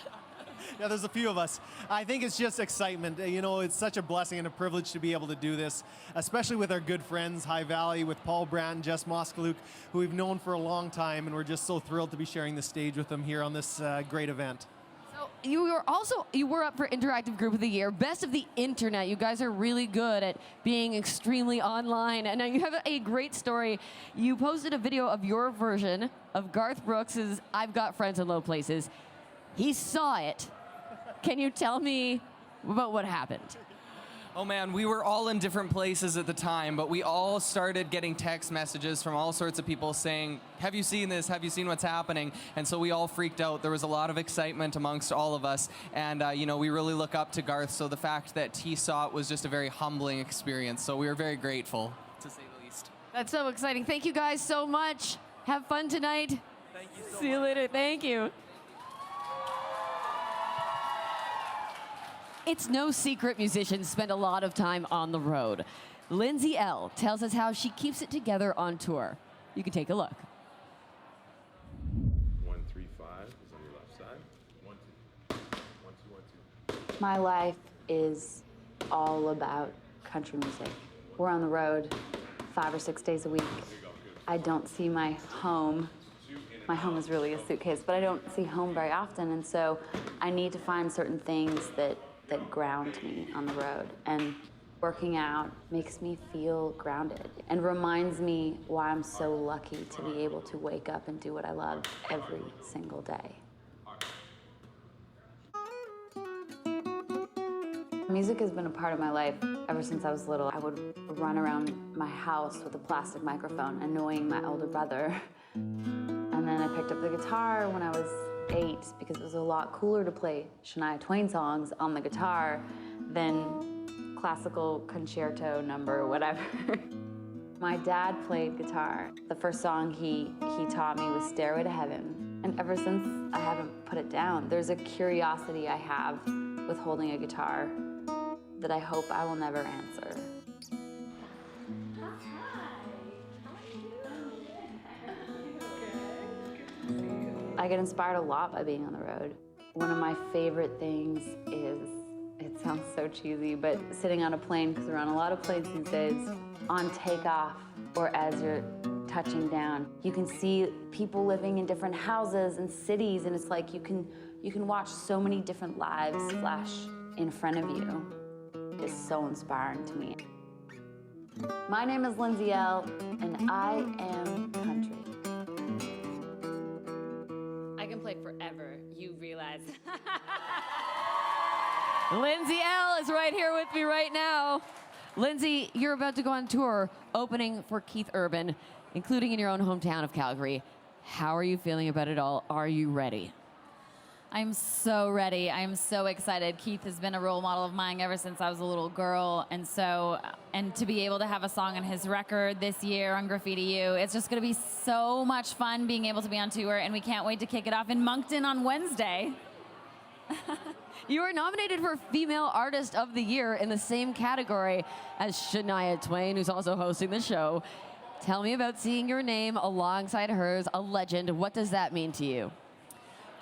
Yeah, there's a few of us. I think it's just excitement. You know, it's such a blessing and a privilege to be able to do this, especially with our good friends, High Valley, with Paul Brandt and Jess Moskaluk, who we've known for a long time, and we're just so thrilled to be sharing the stage with them here on this great event. So you were up for Interactive Group of the Year, Best of the Internet. You guys are really good at being extremely online. And now you have a great story. You posted a video of your version of Garth Brooks's I've Got Friends in Low Places. He saw it. Can you tell me about what happened? Oh man, we were all in different places at the time, but we all started getting text messages from all sorts of people saying, have you seen this? Have you seen what's happening? And so we all freaked out. There was a lot of excitement amongst all of us. And, you know, we really look up to Garth. So the fact that he saw it was just a very humbling experience. So we were very grateful, to say the least. That's so exciting. Thank you guys so much. Have fun tonight. Thank you so much. See you later. Thank you. It's no secret musicians spend a lot of time on the road. Lindsay L. tells us how she keeps it together on tour. You can take a look. 1, 3, 5 is on your left side. 1, 2, 1, 2, 1, 2. My life is all about country music. We're on the road 5 or 6 days a week. I don't see my home. My home is really a suitcase, but I don't see home very often, and so I need to find certain things that ground me on the road. And working out makes me feel grounded and reminds me why I'm so lucky to be able to wake up and do what I love every single day. Music has been a part of my life ever since I was little. I would run around my house with a plastic microphone, annoying my older brother. And then I picked up the guitar when I was 8 because it was a lot cooler to play Shania Twain songs on the guitar than classical concerto number, whatever. My dad played guitar. The first song he taught me was Stairway to Heaven. And ever since, I haven't put it down. There's a curiosity I have with holding a guitar that I hope I will never answer. I get inspired a lot by being on the road. One of my favorite things is, it sounds so cheesy, but sitting on a plane, because we're on a lot of planes these days, on takeoff or as you're touching down. You can see people living in different houses and cities, and it's like you can watch so many different lives flash in front of you. It's so inspiring to me. My name is Lindsay L., and I am country. I can play forever, you realize. Lindsay L. is right here with me right now. Lindsay, you're about to go on tour opening for Keith Urban, including in your own hometown of Calgary. How are you feeling about it all? Are you ready? I'm so ready. I'm so excited. Keith has been a role model of mine ever since I was a little girl. And to be able to have a song on his record this year on Graffiti You, it's just going to be so much fun being able to be on tour. And we can't wait to kick it off in Moncton on Wednesday. You are nominated for Female Artist of the Year in the same category as Shania Twain, who's also hosting the show. Tell me about seeing your name alongside hers, a legend. What does that mean to you?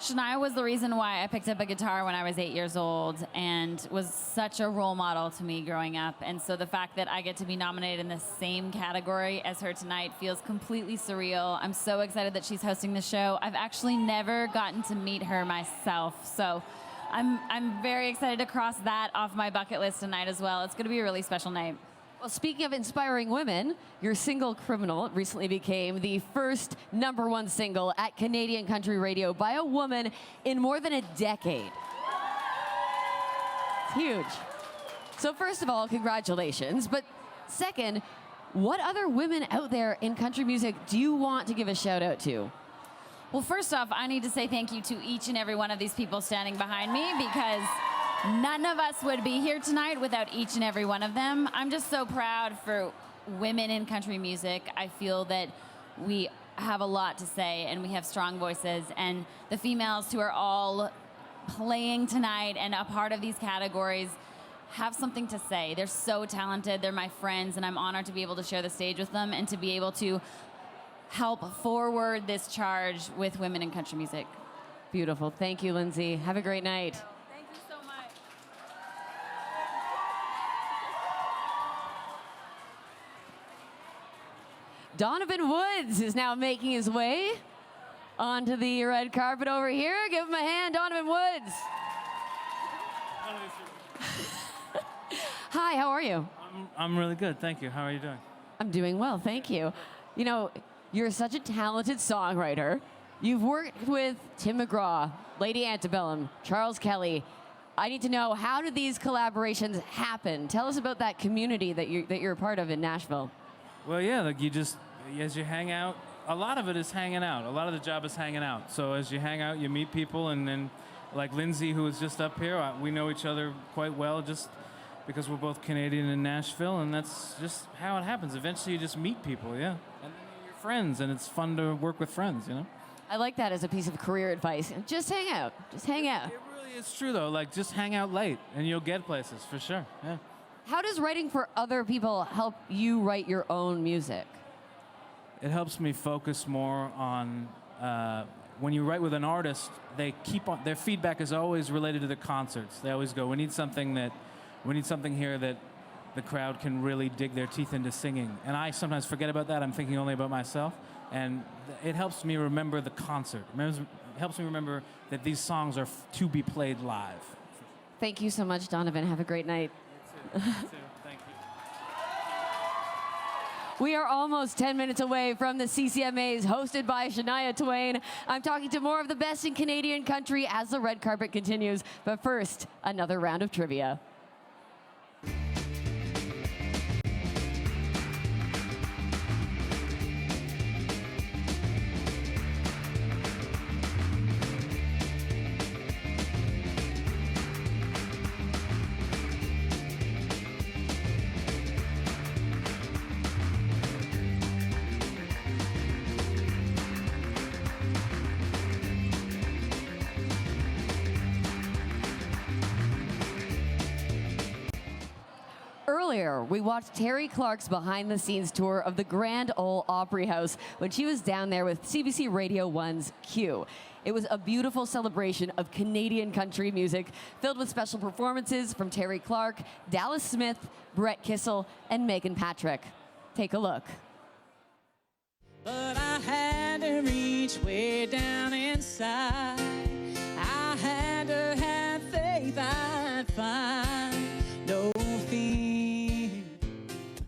Shania was the reason why I picked up a guitar when I was 8 years old and was such a role model to me growing up. And so the fact that I get to be nominated in the same category as her tonight feels completely surreal. I'm so excited that she's hosting the show. I've actually never gotten to meet her myself. So I'm very excited to cross that off my bucket list tonight as well. It's going to be a really special night. Well, speaking of inspiring women, your single Criminal recently became the first #1 single at Canadian country radio by a woman in more than a decade. It's huge. So first of all, congratulations. But second, what other women out there in country music do you want to give a shout out to? Well, first off, I need to say thank you to each and every one of these people standing behind me, because none of us would be here tonight without each and every one of them. I'm just so proud for women in country music. I feel that we have a lot to say and we have strong voices, and the females who are all playing tonight and a part of these categories have something to say. They're so talented. They're my friends, and I'm honored to be able to share the stage with them and to be able to help forward this charge with women in country music. Beautiful. Thank you, Lindsay. Have a great night. Thank you so much. Donovan Woods is now making his way onto the red carpet over here. Give him a hand, Donovan Woods. Hi, how are you? I'm really good, thank you. How are you doing? I'm doing well, thank you. You know, you're such a talented songwriter. You've worked with Tim McGraw, Lady Antebellum, Charles Kelly. I need to know, how do these collaborations happen? Tell us about that community that you're a part of in Nashville. Well, yeah, like as you hang out, a lot of it is hanging out. A lot of the job is hanging out. So as you hang out, you meet people, and then like Lindsay, who was just up here, we know each other quite well just because we're both Canadian in Nashville, and that's just how it happens. Eventually you just meet people, yeah. And then you're friends, and it's fun to work with friends, you know? I like that as a piece of career advice. Just hang out. Just hang out. It really is true, though. Like, just hang out late, and you'll get places, for sure, yeah. How does writing for other people help you write your own music? It helps me focus more on, when you write with an artist, they keep on, their feedback is always related to the concerts. They always go, we need something here that the crowd can really dig their teeth into singing. And I sometimes forget about that. I'm thinking only about myself. And it helps me remember the concert. It helps me remember that these songs are to be played live. Thank you so much, Donovan. Have a great night. You too. Thank you. We are almost 10 minutes away from the CCMAs hosted by Shania Twain. I'm talking to more of the best in Canadian country as the red carpet continues. But first, another round of trivia. Earlier, we watched Terry Clark's behind-the-scenes tour of the Grand Ole Opry House when she was down there with CBC Radio 1's Q. It was a beautiful celebration of Canadian country music, filled with special performances from Terry Clark, Dallas Smith, Brett Kissel, and Megan Patrick. Take a look. But I had to reach way down inside. I had to have faith I'd find no fear.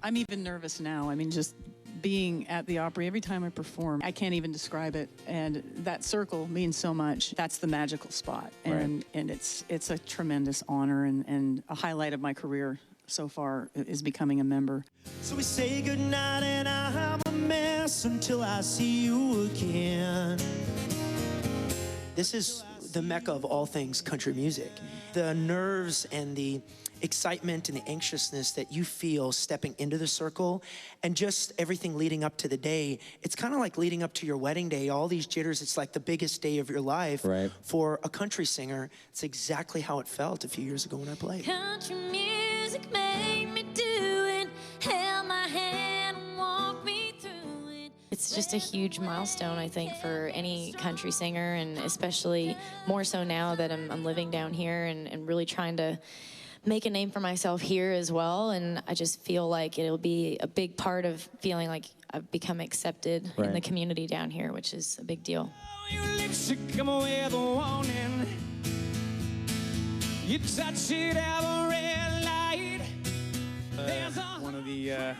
I'm even nervous now. I mean, just being at the Opry, every time I perform, I can't even describe it. And that circle means so much. That's the magical spot. And it's a tremendous honor and a highlight of my career so far is becoming a member. So we say goodnight and I'm a mess until I see you again. This is the mecca of all things country music. The nerves and the excitement and the anxiousness that you feel stepping into the circle, and just everything leading up to the day, it's kind of like leading up to your wedding day, all these jitters. It's like the biggest day of your life. Right. For a country singer. It's exactly how it felt a few years ago when I played. Country music made me do it, held my hand and walked me through it. It's just a huge milestone, I think, for any country singer, and especially more so now that I'm living down here and really trying to make a name for myself here as well. And I just feel like it'll be a big part of feeling like I've become accepted in the community down here, which is a big deal. Your lips come with a warning. You touch it at a red light.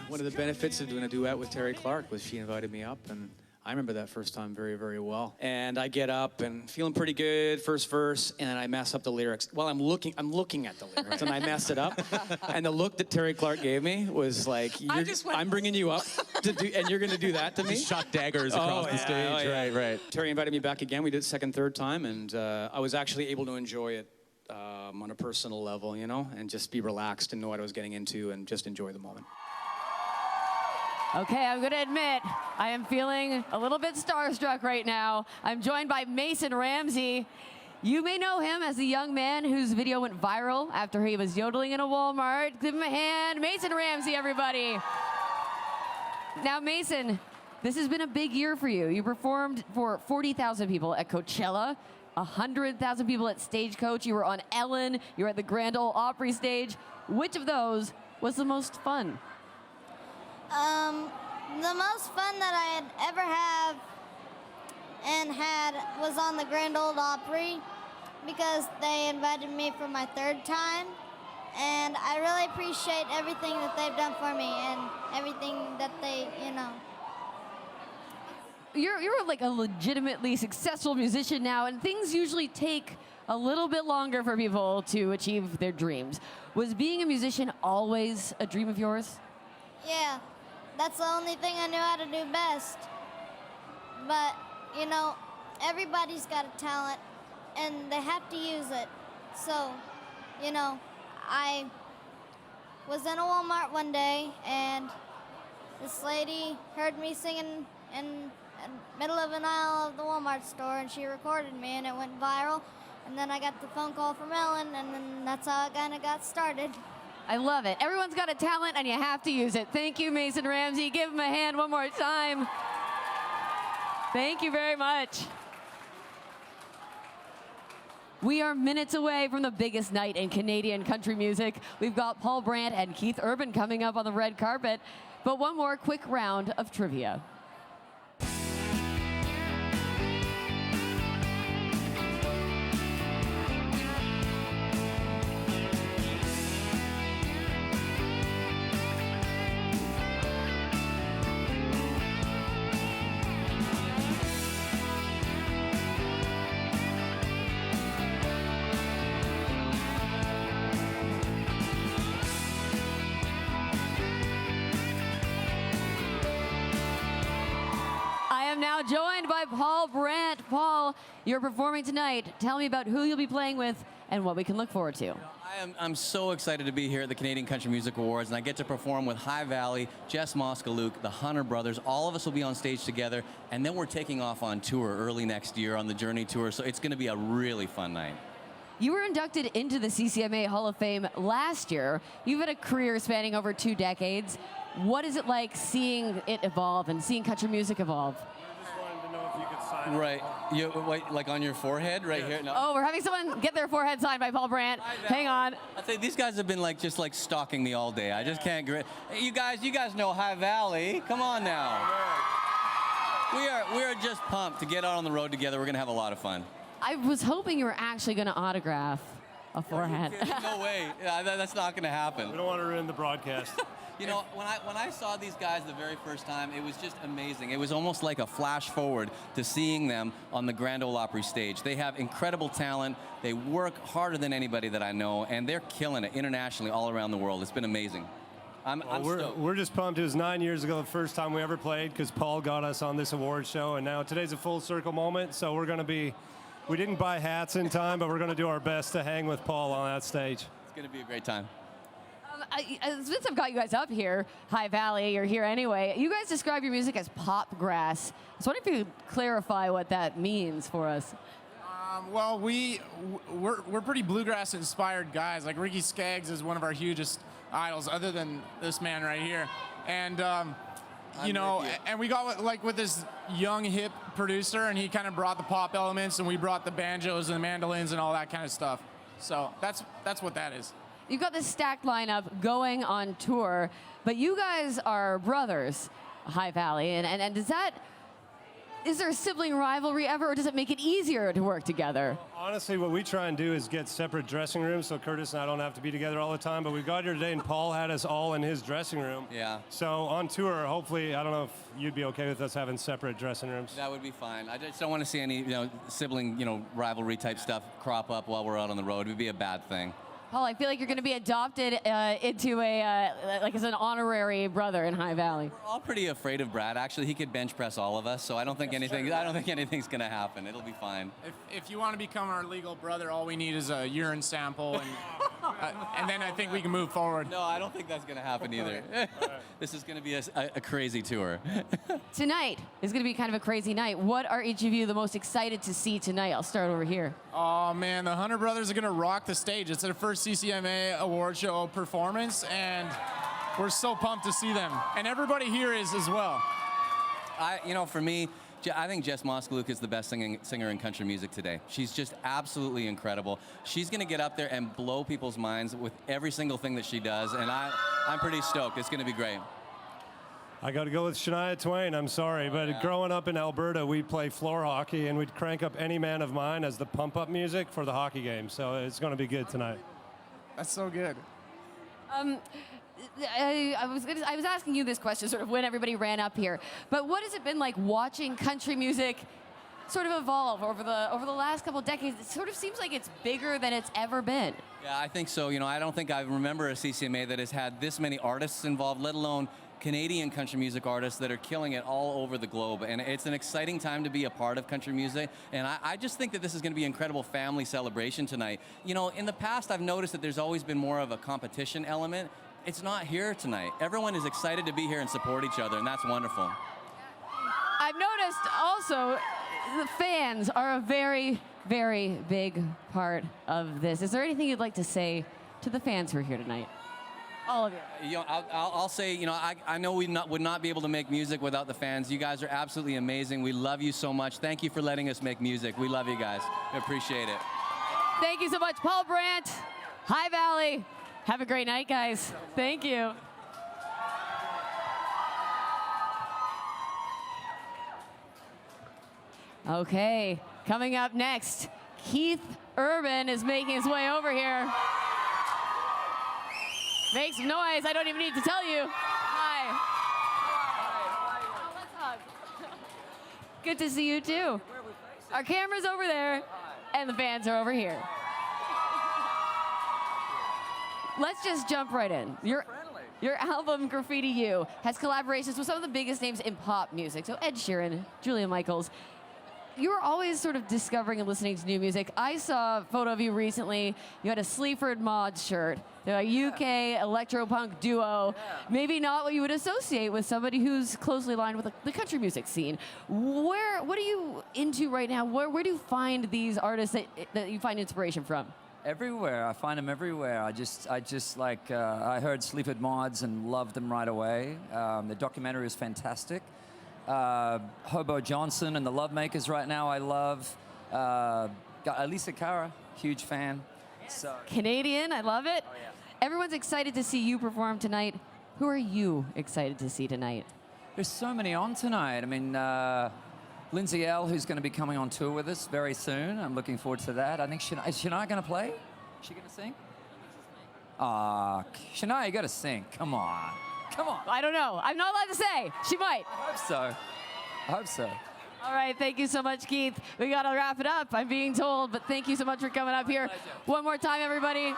One of the benefits of doing a duet with Terry Clark was she invited me up, and I remember that first time very, very well. And I get up and feeling pretty good, first verse, and then I mess up the lyrics. Well, I'm looking at the lyrics, and I messed it up. And the look that Terry Clark gave me was like, I'm bringing you up, and you're going to do that to me? Just shot daggers across the stage. Right. Terry invited me back again. We did it second, third time, and I was actually able to enjoy it on a personal level, you know, and just be relaxed and know what I was getting into and just enjoy the moment. Okay, I'm gonna admit, I am feeling a little bit starstruck right now. I'm joined by Mason Ramsey. You may know him as the young man whose video went viral after he was yodeling in a Walmart. Give him a hand. Mason Ramsey, everybody. Now, Mason, this has been a big year for you. You performed for 40,000 people at Coachella, 100,000 people at Stagecoach. You were on Ellen. You were at the Grand Ole Opry stage. Which of those was the most fun? The most fun that I had ever had was on the Grand Ole Opry, because they invited me for my third time, and I really appreciate everything that they've done for me and everything that they, you know. You're like a legitimately successful musician now, and things usually take a little bit longer for people to achieve their dreams. Was being a musician always a dream of yours? Yeah, that's the only thing I knew how to do best. But, you know, everybody's got a talent, and they have to use it. So, you know, I was in a Walmart one day, and this lady heard me singing in the middle of an aisle of the Walmart store, and she recorded me, and it went viral. And then I got the phone call from Ellen, and then that's how it kind of got started. I love it. Everyone's got a talent, and you have to use it. Thank you, Mason Ramsey. Give him a hand one more time. Thank you very much. We are minutes away from the biggest night in Canadian country music. We've got Paul Brandt and Keith Urban coming up on the red carpet. But one more quick round of trivia. Now joined by Paul Brandt. Paul, you're performing tonight. Tell me about who you'll be playing with and what we can look forward to. I'm so excited to be here at the Canadian Country Music Awards, and I get to perform with High Valley, Jess Moskaluk, the Hunter Brothers. All of us will be on stage together, and then we're taking off on tour early next year on the Journey Tour, so it's going to be a really fun night. You were inducted into the CCMA Hall of Fame last year. You've had a career spanning over 2 decades. What is it like seeing it evolve and seeing country music evolve? Right, like on your forehead, right here. No. Oh, we're having someone get their forehead signed by Paul Brandt. Hang on. I think these guys have been just stalking me all day. I just can't get. You guys know High Valley. Come on now. We are just pumped to get out on the road together. We're gonna have a lot of fun. I was hoping you were actually gonna autograph a forehead. No way. That's not gonna happen. We don't want to ruin the broadcast. You know, when I saw these guys the very first time, it was just amazing. It was almost like a flash forward to seeing them on the Grand Ole Opry stage. They have incredible talent. They work harder than anybody that I know, and they're killing it internationally all around the world. It's been amazing. I'm stoked. We're just pumped. It was 9 years ago the first time we ever played, because Paul got us on this award show, and now today's a full circle moment, so we're going to be We didn't buy hats in time, but we're going to do our best to hang with Paul on that stage. It's going to be a great time. Since I've got you guys up here, High Valley, you're here anyway. You guys describe your music as pop grass. I was wondering if you could clarify what that means for us. Well, we're pretty bluegrass inspired guys. Like Ricky Skaggs is one of our hugest idols, other than this man right here. And and we got with this young hip producer, and he kind of brought the pop elements, and we brought the banjos and the mandolins and all that kind of stuff. So that's what that is. You've got this stacked lineup going on tour, but you guys are brothers, High Valley, and is there a sibling rivalry ever, or does it make it easier to work together? Honestly, what we try and do is get separate dressing rooms so Curtis and I don't have to be together all the time, but we got here today and Paul had us all in his dressing room. Yeah. So on tour, hopefully, I don't know if you'd be okay with us having separate dressing rooms. That would be fine. I just don't want to see any sibling rivalry type stuff crop up while we're out on the road. It would be a bad thing. Paul, I feel like you're going to be adopted into as an honorary brother in High Valley. We're all pretty afraid of Brad. Actually, he could bench press all of us, so I don't think anything's going to happen. It'll be fine. If you want to become our legal brother, all we need is a urine sample, and then I think we can move forward. No, I don't think that's going to happen either. This is going to be a crazy tour. Tonight is going to be kind of a crazy night. What are each of you the most excited to see tonight? I'll start over here. Oh man, the Hunter brothers are going to rock the stage. It's their first CCMA Awards show performance, and we're so pumped to see them. And everybody here is as well. For me, I think Jess Moskaluk is the best singer in country music today. She's just absolutely incredible. She's going to get up there and blow people's minds with every single thing that she does, and I'm pretty stoked. It's going to be great. I got to go with Shania Twain, I'm sorry, but growing up in Alberta, we'd play floor hockey, and we'd crank up Any Man of Mine as the pump-up music for the hockey game, so it's going to be good tonight. That's so good. I was asking you this question sort of when everybody ran up here, but what has it been like watching country music sort of evolve over the last couple of decades? It sort of seems like it's bigger than it's ever been. Yeah, I think so. I don't think I remember a CCMA that has had this many artists involved, let alone Canadian country music artists that are killing it all over the globe. And it's an exciting time to be a part of country music. And I just think that this is going to be an incredible family celebration tonight. In the past, I've noticed that there's always been more of a competition element. It's not here tonight. Everyone is excited to be here and support each other, and that's wonderful. I've noticed also the fans are a very, very big part of this. Is there anything you'd like to say to the fans who are here tonight? All of you. I'll say, I know we would not be able to make music without the fans. You guys are absolutely amazing. We love you so much. Thank you for letting us make music. We love you guys. We appreciate it. Thank you so much, Paul Brandt, High Valley. Have a great night, guys. Thank you. Okay, coming up next, Keith Urban is making his way over here. Make some noise. I don't even need to tell you. Hi. Oh, let's hug. Good to see you, too. Our camera's over there, and the fans are over here. Let's just jump right in. Your album, Graffiti You, has collaborations with some of the biggest names in pop music. So Ed Sheeran, Julia Michaels. You're always sort of discovering and listening to new music. I saw a photo of you recently. You had a Sleaford Mods shirt. They're a UK electro-punk duo. Maybe not what you would associate with somebody who's closely aligned with the country music scene. What are you into right now? Where do you find these artists that you find inspiration from? Everywhere. I find them everywhere. I heard Sleaford Mods and loved them right away. The documentary is fantastic. Hobo Johnson and the Lovemakers right now I love. Got Elisa Cara, huge fan. So. Canadian, I love it. Oh, yeah. Everyone's excited to see you perform tonight. Who are you excited to see tonight? There's so many on tonight. I mean, Lindsay L, who's going to be coming on tour with us very soon. I'm looking forward to that. I think is Shania going to play? Is she going to sing? Shania, you got to sing. Come on. Come on. I don't know. I'm not allowed to say. She might. I hope so. All right, thank you so much, Keith. We got to wrap it up, I'm being told, but thank you so much for coming up here. One more time, everybody.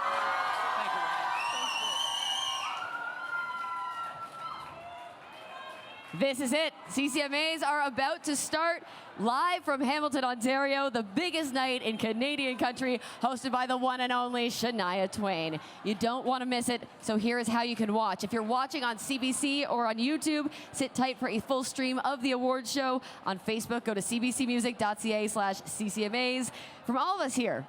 This is it. CCMAs are about to start live from Hamilton, Ontario, the biggest night in Canadian country, hosted by the one and only Shania Twain. You don't want to miss it, so here is how you can watch. If you're watching on CBC or on YouTube, sit tight for a full stream of the awards show. On Facebook, go to cbcmusic.ca/CCMAs. From all of us here,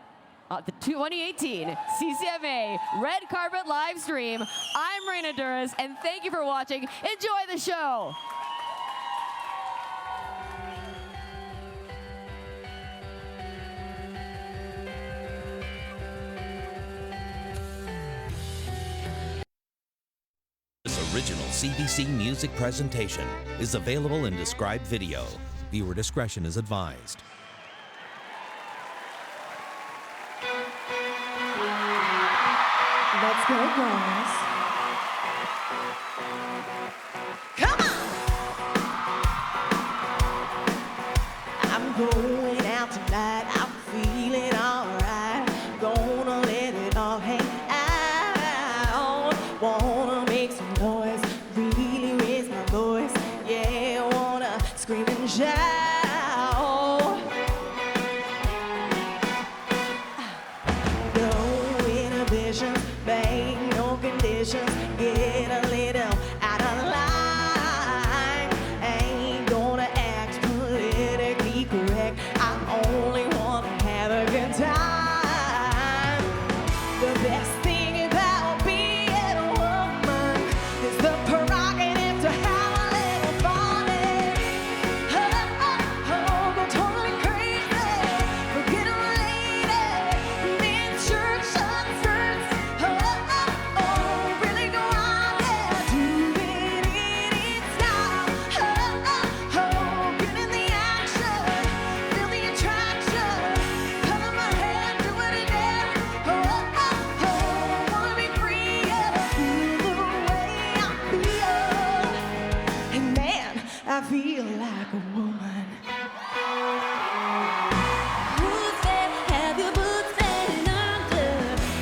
the 2018 CCMA Red Carpet live stream. I'm Reina Duras, and thank you for watching. Enjoy the show. This original CBC music presentation is available in described video. Viewer discretion is advised. Let's go, girls. Come on! I'm going out tonight. I'm feeling alright. Gonna let it all hang out. Wanna make some noise. Really raise my voice. Yeah, wanna scream and shout. Get a little out of line. Ain't gonna act politically correct. I only wanna have a good time. The best thing about being a woman is the prerogative to have a little fun. Go totally crazy, forget a lady, men church skirts. I feel like a woman. Who's there? Have your boots been under?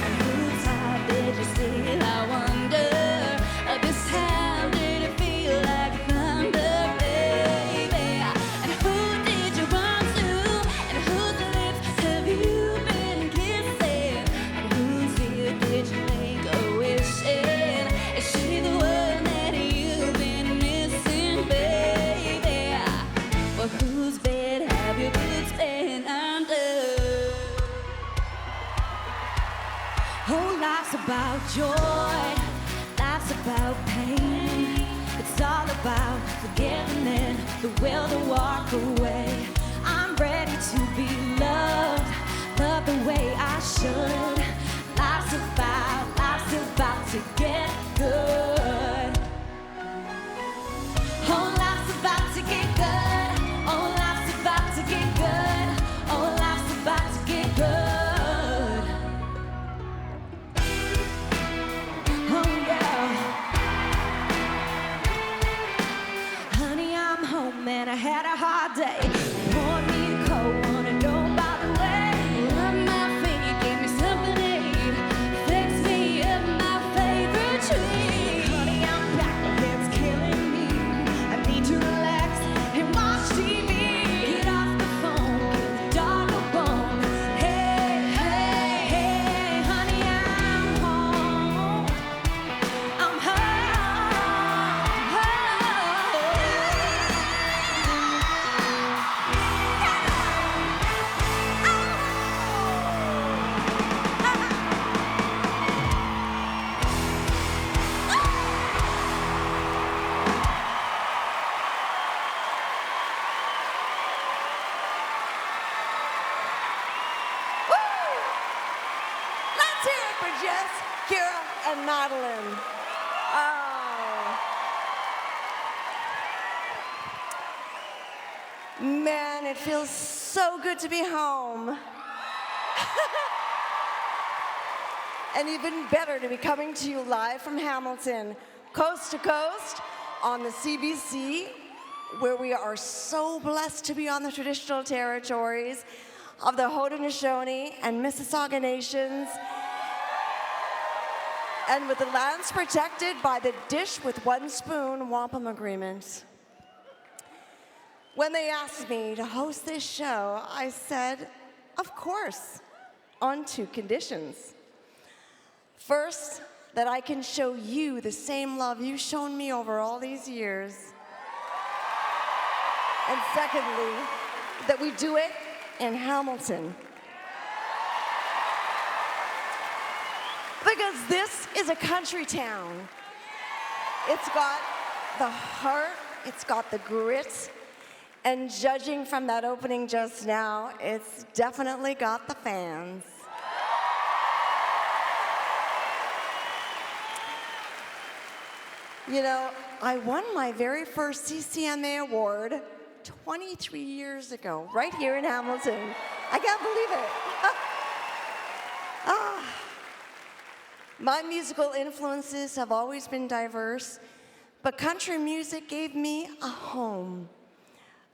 And whose side did you steal? I wonder. This time did it feel like thunder, baby? And who did you run to? And whose lips have you been kissing? And whose ear did you make a wish in? Is she the one that you've been missing, baby? Well, whose bed have your boots been under? Oh, life's about joy, life's about pain. It's all about forgiving and the will to walk away. I'm ready to be loved, loved the way I should. Life's about to get good. Oh, life's about to get good. Oh, life's about to get good. Oh, life's about to get good. Oh, yeah. Honey, I'm home and I had a hard day. Poured me a cold one and know by the way. Rub my feet, gave me something to eat. Fix me up my favorite treat. Honey, I'm back, my head's killing me. I need to relax and watch TV. Get off the phone, give the dog a bone. Hey, hey, hey, honey, I'm home. I'm Let's hear it for Jess, Kira, and Madeline. Oh. Man, it feels so good to be home. And even better to be coming to you live from Hamilton, coast to coast, on the CBC, where we are so blessed to be on the traditional territories of the Haudenosaunee and Mississauga nations, and with the lands protected by the dish with one spoon wampum agreement. When they asked me to host this show, I said, of course, on two conditions. First, that I can show you the same love you've shown me over all these years. And secondly, that we do it in Hamilton. Because this is a country town. It's got the heart, it's got the grit, and judging from that opening just now, it's definitely got the fans. You know, I won my very first CCMA Award 23 years ago, right here in Hamilton. I can't believe it. My musical influences have always been diverse, but country music gave me a home,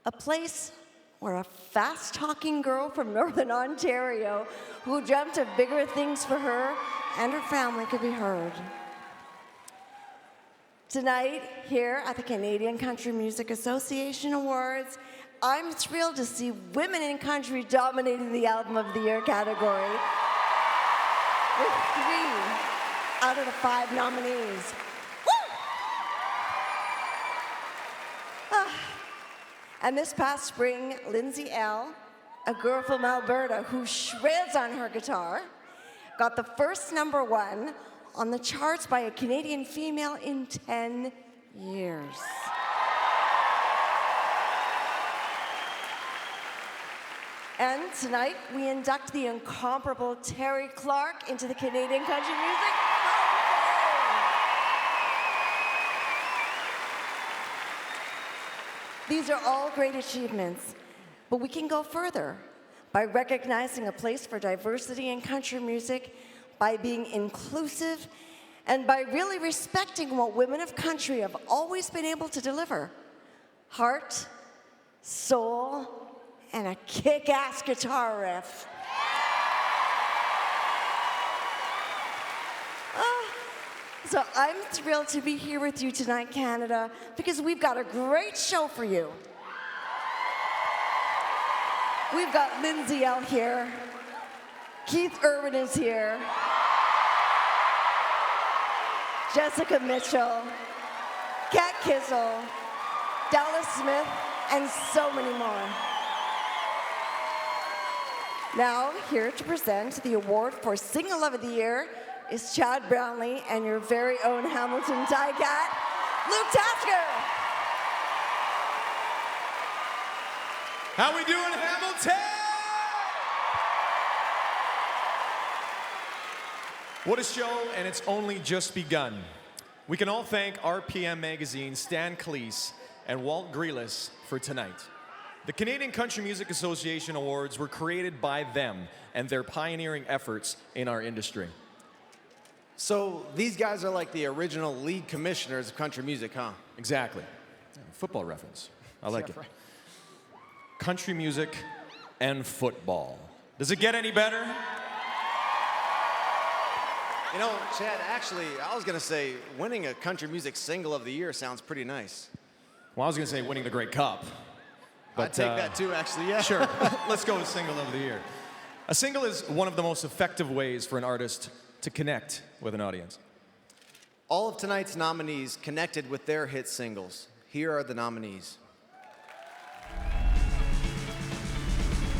a place where a fast-talking girl from Northern Ontario who dreamt of bigger things for her and her family could be heard. Tonight, here at the Canadian Country Music Association Awards, I'm thrilled to see women in country dominating the Album of the Year category, with 3 out of the 5 nominees. And this past spring, Lindsay L., a girl from Alberta who shreds on her guitar, got the first #1 on the charts by a Canadian female in 10 years. And tonight, we induct the incomparable Terry Clark into the Canadian Country Music Hall of Fame. These are all great achievements, but we can go further by recognizing a place for diversity in country music, by being inclusive, and by really respecting what women of country have always been able to deliver: heart, soul, and a kick-ass guitar riff. So I'm thrilled to be here with you tonight, Canada, because we've got a great show for you. We've got Lindsay L. here. Keith Urban is here. Jessica Mitchell, Kat Kissel, Dallas Smith, and so many more. Now, here to present the award for Single of the Year is Chad Brownlee and your very own Hamilton Tie-Cat, Luke Tasker. How we doing, Hamilton? What a show, and it's only just begun. We can all thank RPM Magazine, Stan Cleese, and Walt Grealis for tonight. The Canadian Country Music Association Awards were created by them and their pioneering efforts in our industry. So these guys are like the original league commissioners of country music, huh? Exactly. Football reference. I like it. Country music and football. Does it get any better? You know, Chad, actually, I was going to say winning a country music single of the year sounds pretty nice. Well, I was going to say winning the Grey Cup. But, I'd take that too, actually, yeah. Sure. Let's go with single of the year. A single is one of the most effective ways for an artist to connect with an audience. All of tonight's nominees connected with their hit singles. Here are the nominees.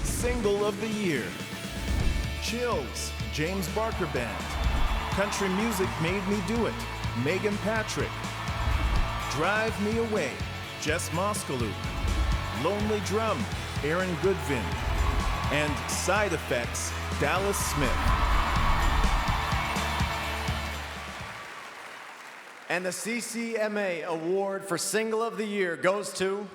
Single of the Year. Chills, James Barker Band. Country Music Made Me Do It, Megan Patrick. Drive Me Away, Jess Moskaluke. Lonely Drum, Aaron Goodvin. And Side Effects, Dallas Smith. And the CCMA Award for Single of the Year goes to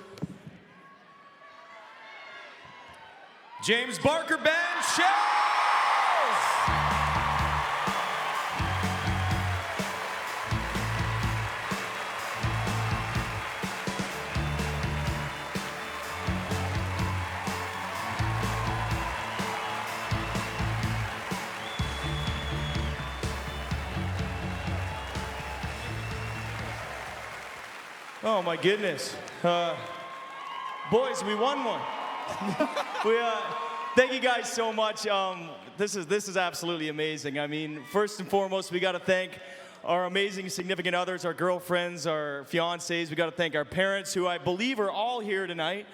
James Barker Band Chills! Oh my goodness. Boys, we won one. Thank you guys so much. This is absolutely amazing. I mean, first and foremost, we got to thank our amazing significant others, our girlfriends, our fiancés. We got to thank our parents, who I believe are all here tonight.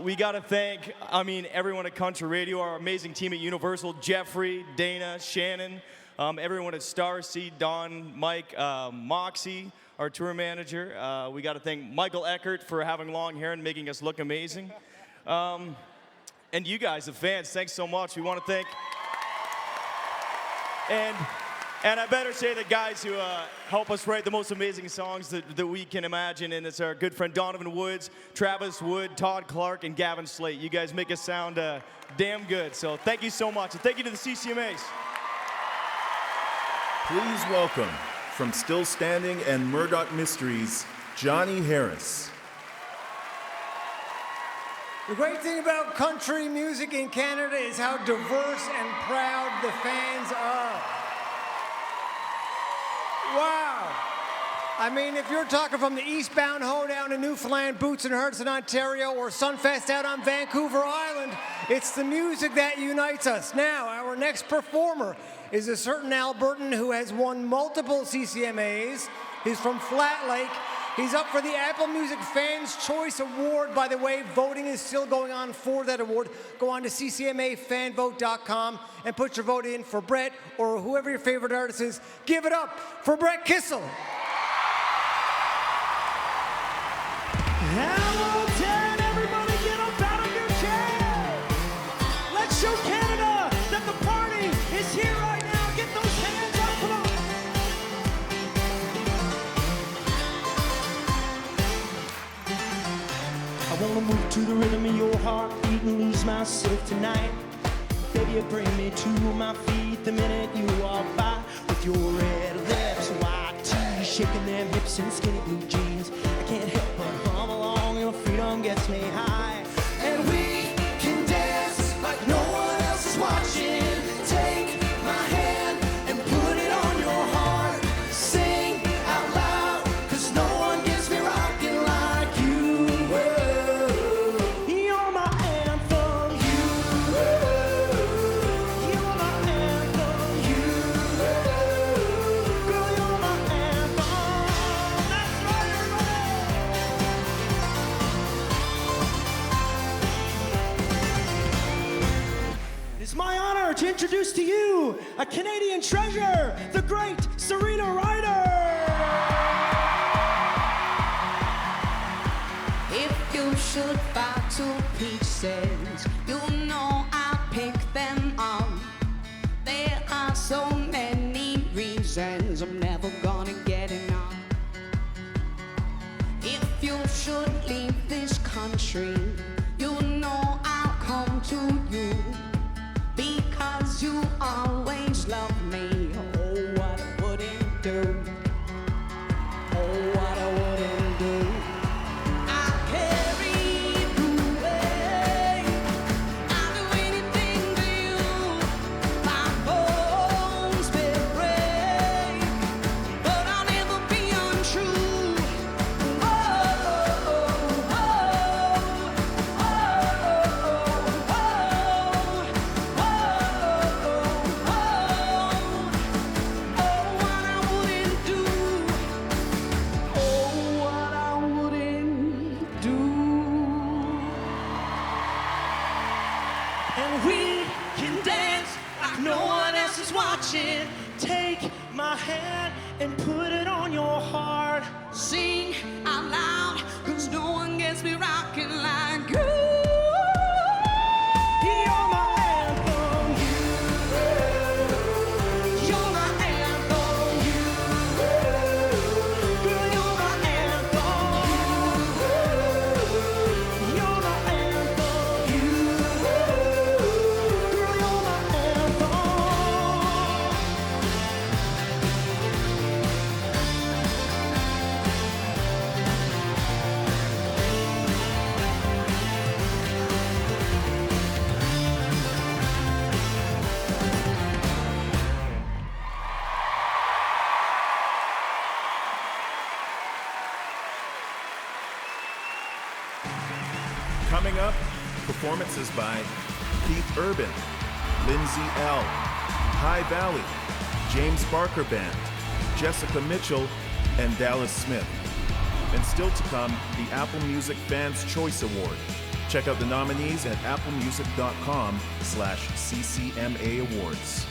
We got to thank, everyone at Country Radio, our amazing team at Universal, Jeffrey, Dana, Shannon, everyone at Starseed, Don, Mike, Moxie, our tour manager. We got to thank Michael Eckert for having long hair and making us look amazing. And you guys, the fans, thanks so much. We want to thank... And I better say the guys who help us write the most amazing songs that we can imagine, and it's our good friend Donovan Woods, Travis Wood, Todd Clark, and Gavin Slate. You guys make us sound damn good, so thank you so much. And thank you to the CCMAs. Please welcome, from Still Standing and Murdoch Mysteries, Johnny Harris. The great thing about country music in Canada is how diverse and proud the fans are. Wow. I mean, if you're talking from the Eastbound Hoedown in Newfoundland, Boots and Hearts in Ontario, or Sunfest out on Vancouver Island, it's the music that unites us. Now, our next performer is a certain Albertan who has won multiple CCMAs. He's from Flat Lake. He's up for the Apple Music Fans' Choice Award. By the way, voting is still going on for that award. Go on to ccmafanvote.com and put your vote in for Brett or whoever your favorite artist is. Give it up for Brett Kissel. Hamilton, everybody get up out of your chair. Let's show Canada that the party is here right now. Get those hands up, come on. I wanna move to the rhythm of your heartbeat and lose myself tonight. Baby, you bring me to my feet the minute you walk by with your red lips, white tees, shaking them hips and skinny blue jeans. I can't help but hum along, your freedom gets me high. And we can dance like no one else is watching. Take my hand and put it on your heart. Sing out loud, 'cause no one gets me rocking like you will. You're my anthem. You will. You're my anthem. You will. Girl, you're my anthem. That's right, everybody. It's my honor to introduce to you a Canadian treasure, the great Serena Ryder. If you should fall to pieces, you know I'll pick them up. There are so many reasons I'm never gonna get enough. If you should leave this country, you know I'll come to you, because you always love me. Oh, what I wouldn't do. Oh, what I wouldn't do. I'll carry you away. I'll do anything for you. My bones may break, but I'll never be untrue. Oh, oh, oh, oh, oh, what I wouldn't do. Oh, what I wouldn't do. And we can dance like no one else is watching. Take my hand and put it on your heart. Sing out loud, 'cause no one gets me rocking like you. You're my anthem. You're my anthem. Girl, you're my anthem. You're my anthem. Girl, you're my anthem. Coming up, performances by Keith Urban, Lindsay L., High Valley, James Barker Band, Jessica Mitchell, and Dallas Smith. And still to come, the Apple Music Fans' Choice Award. Check out the nominees at applemusic.com/CCMA Awards.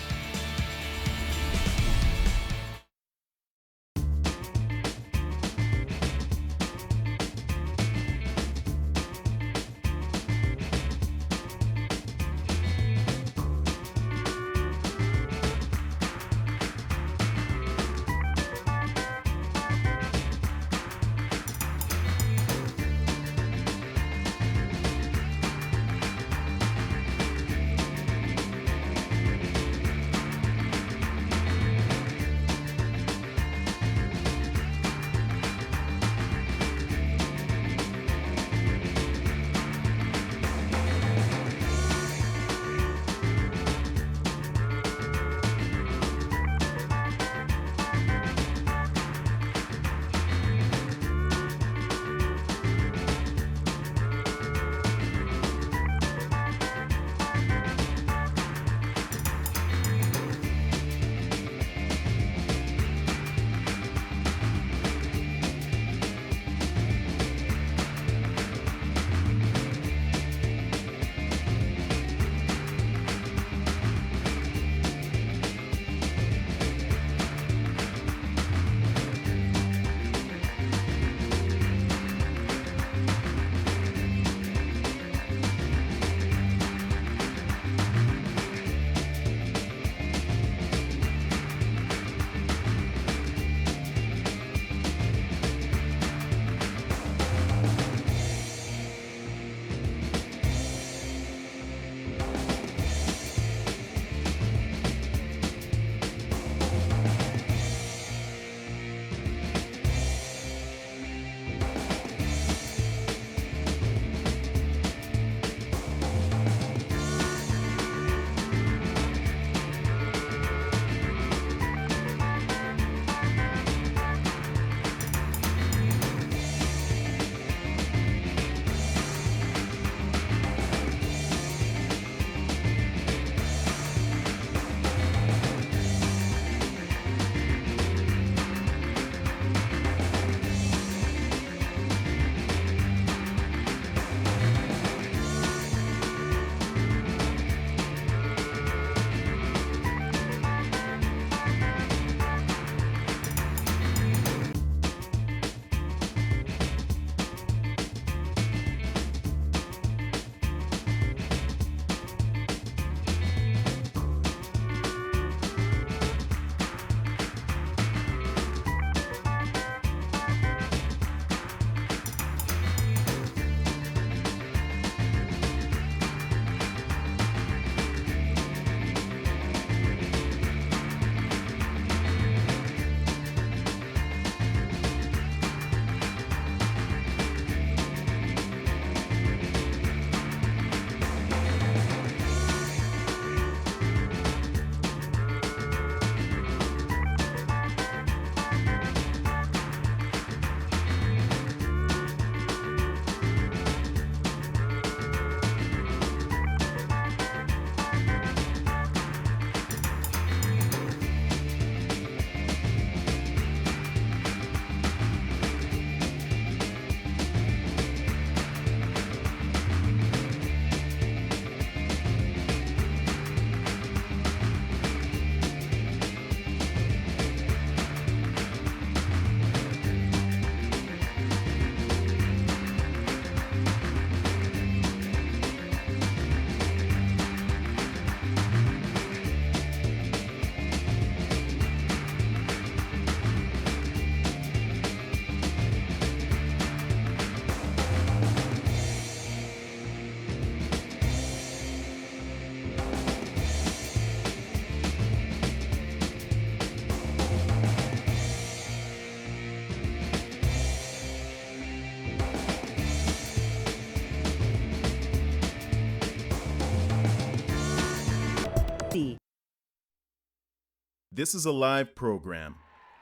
This is a live program.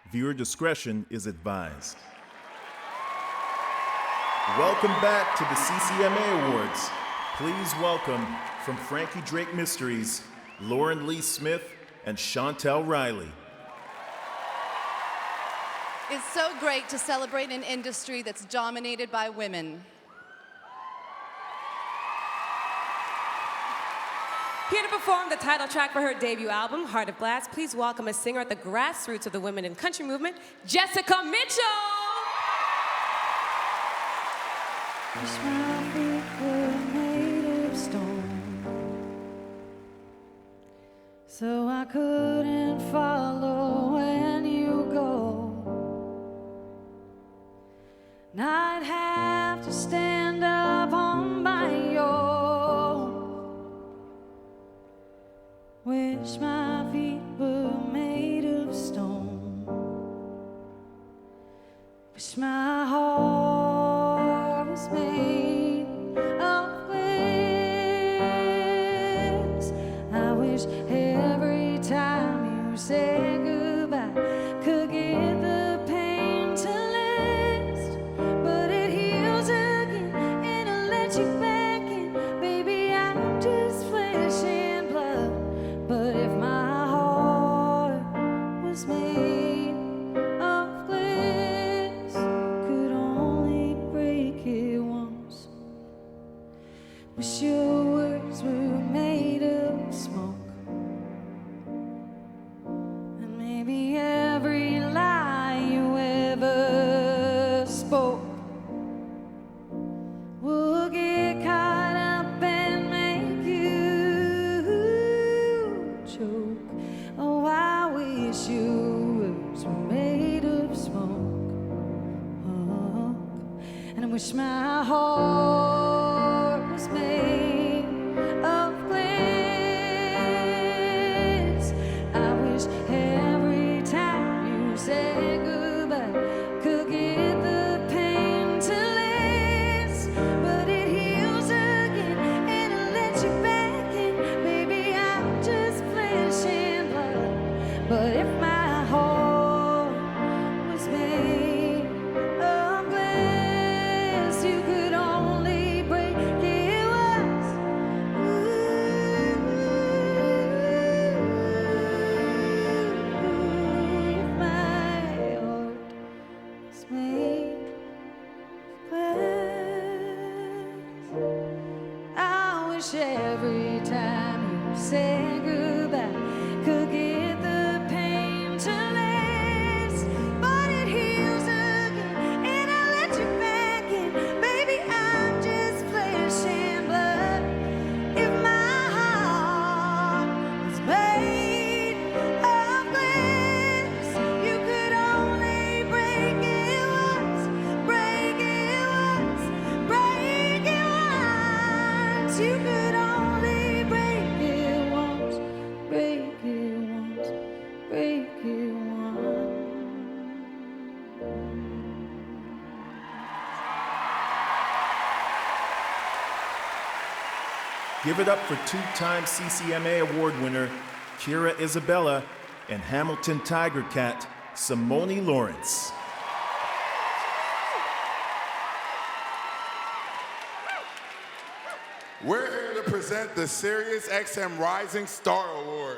Viewer discretion is advised. Welcome back to the CCMA Awards. Please welcome from Frankie Drake Mysteries, Lauren Lee Smith and Chantel Riley. It's so great to celebrate an industry that's dominated by women. Here to perform the title track for her debut album, Heart of Glass, please welcome a singer at the grassroots of the women in country movement, Jessica Mitchell. Wish my feet were made of stone, so I couldn't follow when you go. And I'd have to stand up on my own. Wish my feet were made of stone. Wish my heart was made of glass. I wish every time you say goodbye could get the pain to last, but it heals again and it lets you back in. Baby, I'm just flesh and blood, but if my heart was made of glass, could only break it once. Wish your words were made of smoke, and maybe every lie you ever spoke will get caught up and make you choke. Oh, I wish your words were made of smoke, and I wish my heart was made of glass. I wish every time you say goodbye could get the pain to last, but it heals again and it lets you back in. Baby, I'm just flesh and blood, but if my heart was made of glass, you could only break it once. If my heart was made of glass, I wish every time you say goodbye could get the pain to last, but it heals again and I let you back in. Baby, I'm just flesh and blood. If my heart was made of glass, you could only break it once, break it once, break it once. You could only break it once, break it once, break it once. Give it up for two-time CCMA Award winner Kira Isabella and Hamilton Tiger Cat Simone Lawrence. We're here to present the Sirius XM Rising Star Award.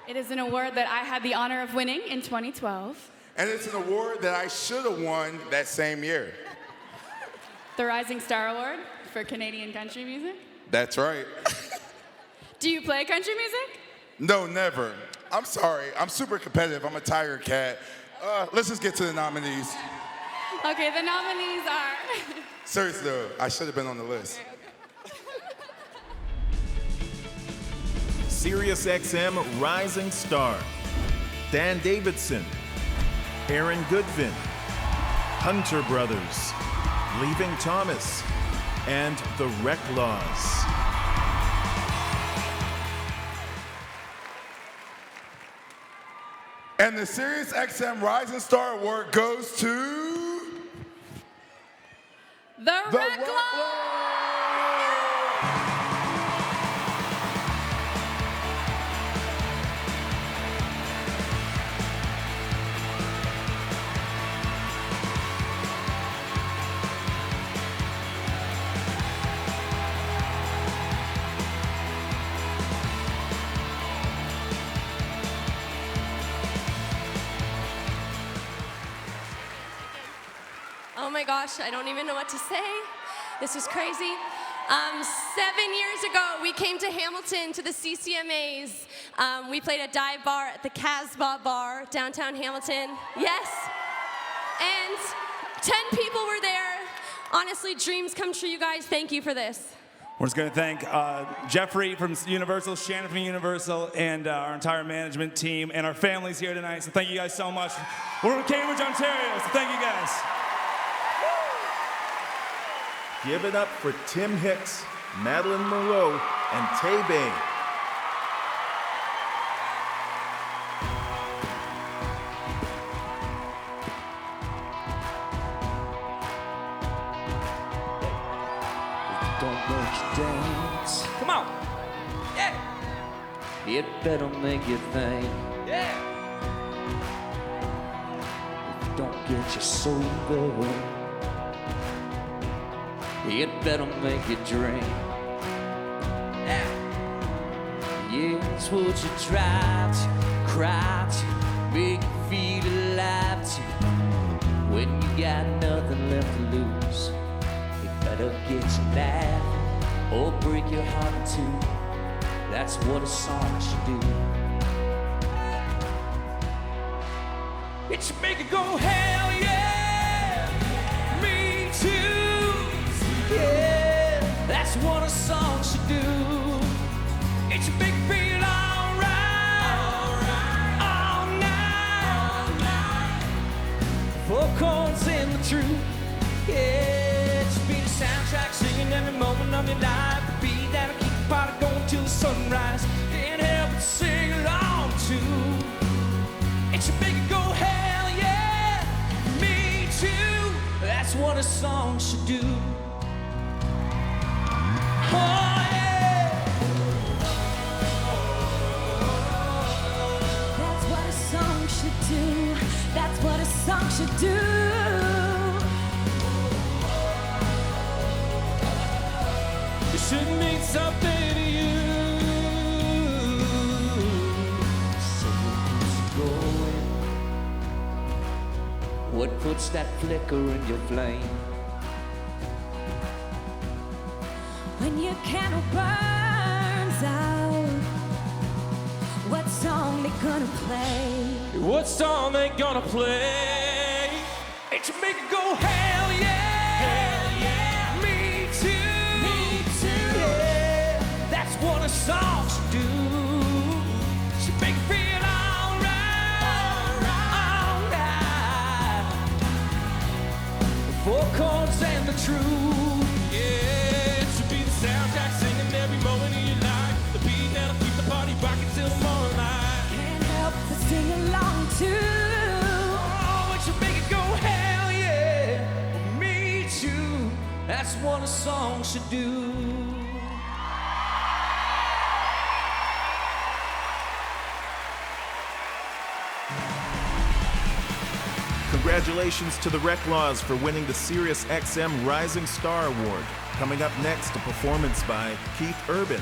It is an award that I had the honor of winning in 2012. And it's an award that I should have won that same year. The Rising Star Award for Canadian country music. That's right. Do you play country music? No, never. I'm sorry. I'm super competitive. I'm a Tiger Cat. Let's just get to the nominees. Okay, the nominees are... Seriously, though, I should have been on the list. Sirius XM Rising Star, Dan Davidson, Aaron Goodvin, Hunter Brothers, Leaving Thomas, and the Wreck Laws. And the Sirius XM Rising Star Award goes to... The Wreck Laws! my gosh, I don't even know what to say. This is crazy. 7 years ago, we came to Hamilton to the CCMAs. We played a dive bar at the Casbah Bar, downtown Hamilton. Yes. And 10 people were there. Honestly, dreams come true, you guys. Thank you for this. We're just going to thank Jeffrey from Universal, Shannon from Universal, and our entire management team and our families here tonight. So thank you guys so much. We're in Cambridge, Ontario, so thank you guys. Give it up for Tim Hicks, Madeline Moreau, and Tay Bain. Don't make you dance. Come on. Yeah. It better make you think. Yeah. If it don't get you sober, it better make you drink. Yeah. Yes, would you try to cry to make you feel alive to when you got nothing left to lose? It better get you laughing or break your heart in two. That's what a song should do. It should make it go hell yeah. Me too. Yeah, that's what a song should do. It should make me feel alright. All night. Four chords and the truth. Yeah, it should be the soundtrack singing every moment of your life. The beat that'll keep the party going till the sunrise. Can't help but sing along too. It should make it go hell yeah. Me too. That's what a song should do. Oh yeah. That's what a song should do. That's what a song should do. It should mean something to you. So who's going? What puts that flicker in your flame? When your candle burns out, what song they gonna play? What song they gonna play? It should make it go hell yeah. Hell yeah. Me too. Me too. Yeah, that's what a song should do. Should make it feel alright. All night. Four chords and the truth. Yeah, it should be the soundtrack singing every moment of your life. The beat that'll keep the party rocking till the morning light. Can't help but sing along too. Oh, it should make it go hell yeah. Me too. That's what a song should do. Congratulations to the Reclaws for winning the Sirius XM Rising Star Award. Coming up next, a performance by Keith Urban.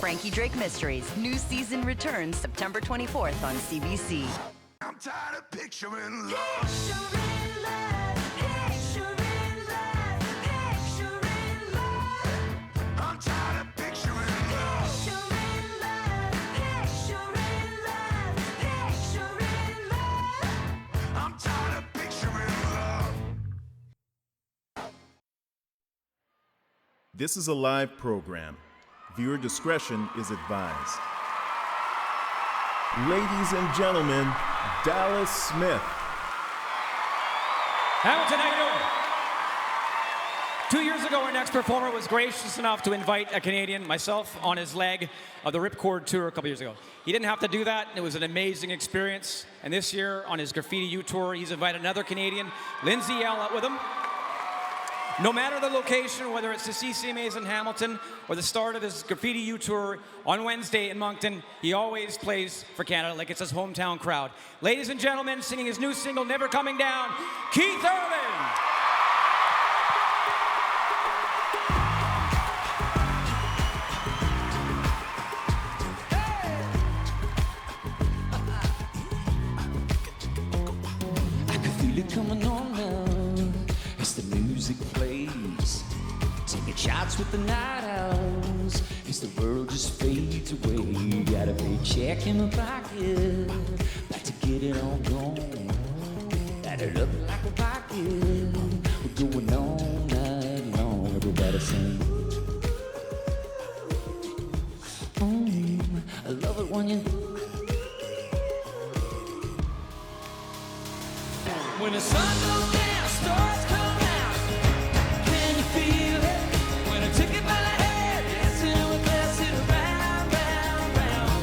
Frankie Drake Mysteries. New season returns September 24th on CBC. I'm tired of picturing love. I'm tired of picturing love. I'm tired of picturing love. This is a live program. Viewer discretion is advised. Ladies and gentlemen, Dallas Smith. Hamilton, how you doing? 2 years ago, our next performer was gracious enough to invite a Canadian, myself, on his leg of the Ripcord tour a couple years ago. He didn't have to do that. It was an amazing experience. And this year, on his Graffiti U tour, he's invited another Canadian, Lindsay Ell, out with him. No matter the location, whether it's the CCMAs in Hamilton or the start of his Graffiti U tour on Wednesday in Moncton, he always plays for Canada like it's his hometown crowd. Ladies and gentlemen, singing his new single, Never Coming Down, Keith Urban. Coming on now as the music plays, taking shots with the night owls as the world just fades away. Got a paycheck in my pocket, like to get it all gone. Got it up like a pocket, we're going all night long. Everybody sing. I love it when you. When the sun goes down, stars come out. Can you feel it? When I took it by the head, dancing with us, it round, round, round.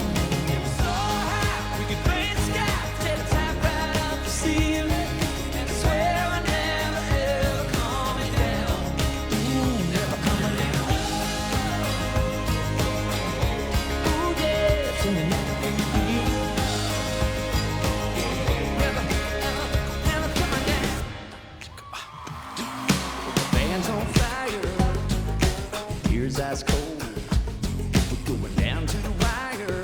It was so high, we could paint the sky, take the top right off the ceiling. And I swear I'm never, ever coming down. Never coming down. Ooh, yeah, it's in the night, can you feel it? Never, never coming down. Band's on fire, here's ice cold. We're going down to the wire,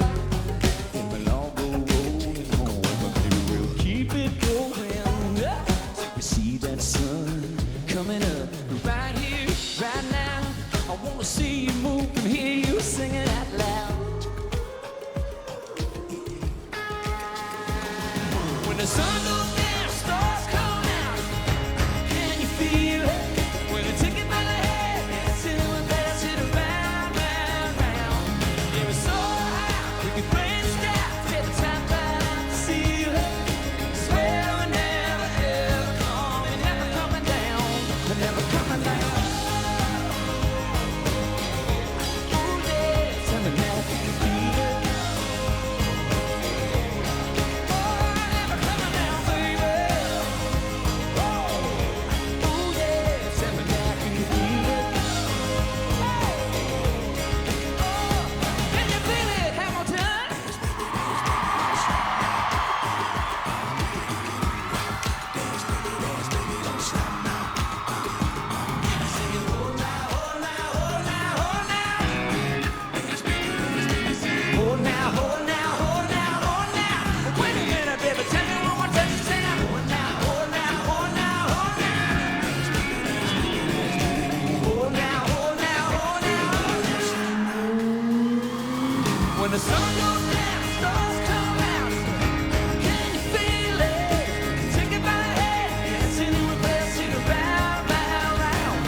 and we'll all go rolling home. But maybe we'll keep it going. We see that sun coming up right here, right now. I want to see you move and hear you sing it out loud. When the sun goes down, stars come out. Can you feel it? When I take it by the head, dancing with us, it around, round, round. It was so high, we could paint the sky, take the top right off the ceiling. Swear we're never, ever coming, never coming down, never coming down. Ooh, yeah, tell me now, can you feel it? When the sun goes down, stars come out. Can you feel it? Take it by the head, dancing with us, it around, round, round.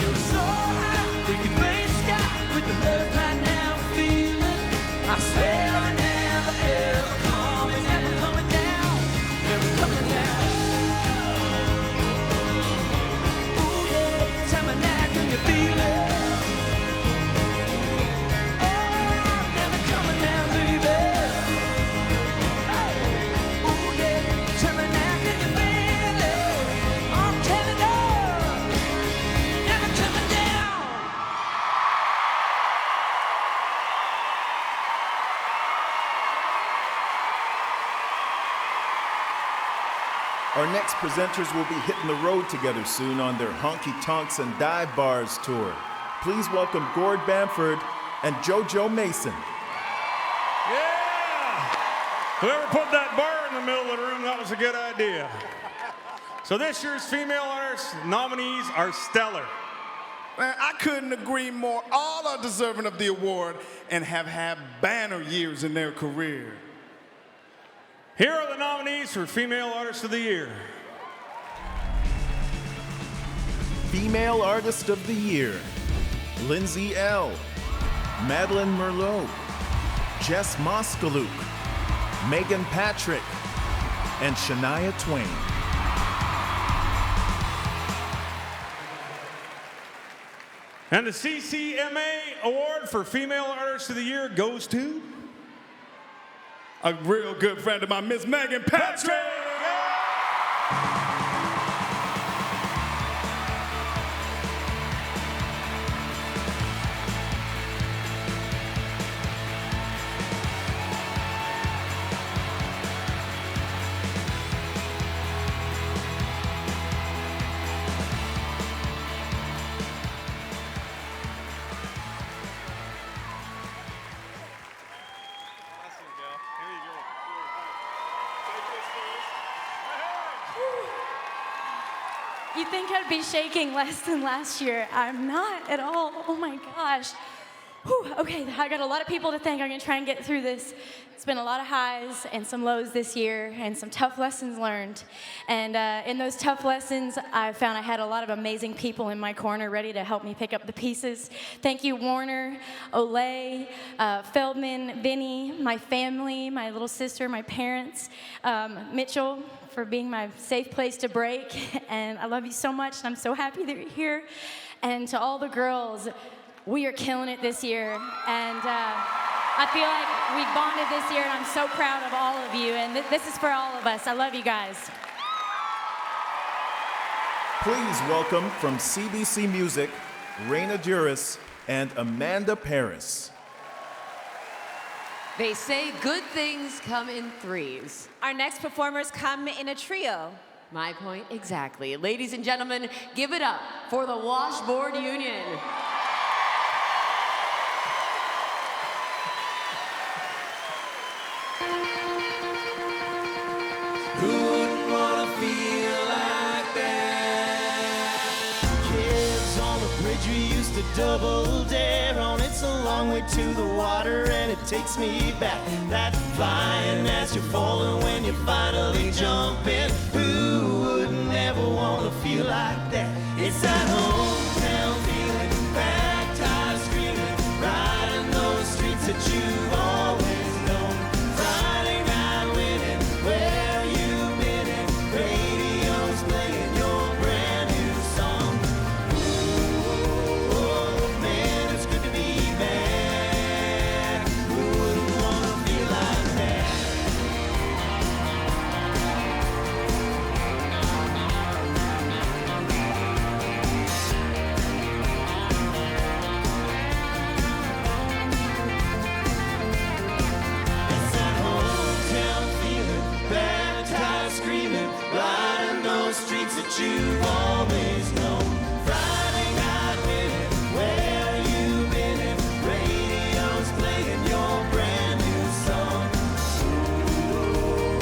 It was so high, we could paint the sky with the love right now, feel it. I swear I never, ever coming, never coming down, never coming down. Ooh yeah, tell me now, can you feel it? Our next presenters will be hitting the road together soon on their Honky Tonks and Dive Bars tour. Please welcome Gord Bamford and JoJo Mason. Yeah! Whoever put that bar in the middle of the room, that was a good idea. So this year's female artist nominees are stellar. Man, I couldn't agree more. All are deserving of the award and have had banner years in their career. Here are the nominees for Female Artist of the Year. Female Artist of the Year, Lindsay L., Madeline Merlot, Jess Moskaluk, Megan Patrick, and Shania Twain. And the CCMA Award for Female Artist of the Year goes to a real good friend of mine, Miss Megan Patrick. You think I'd be shaking less than last year. I'm not at all. Oh my gosh. Whew, okay, I got a lot of people to thank. I'm gonna try and get through this. It's been a lot of highs and some lows this year and some tough lessons learned. And in those tough lessons, I found I had a lot of amazing people in my corner ready to help me pick up the pieces. Thank you, Warner, Olay, Feldman, Vinny, my family, my little sister, my parents, Mitchell, for being my safe place to break. And I love you so much, and I'm so happy that you're here. And to all the girls, we are killing it this year. And I feel like we bonded this year, and I'm so proud of all of you. And this is for all of us. I love you guys. Please welcome from CBC Music, Raina Duras and Amanda Paris. They say good things come in threes. Our next performers come in a trio. My point exactly. Ladies and gentlemen, give it up for the Washboard Union. Who wouldn't wanna feel like that? Kids on the bridge we used to double dare on. It's a long way to the water and it takes me back. That flying as you're falling when you finally jump in. Who wouldn't ever wanna feel like that? It's that hometown feeling, baptized screaming, riding those streets that you've always known. Friday night winning, where you been at? Radio's playing your brand new song. Ooh, man, it's good to be back. Who wouldn't wanna feel like that? It's that hometown feeling, baptized screaming, riding those streets that you've always known. Friday night winning, where you been at? Radio's playing your brand new song.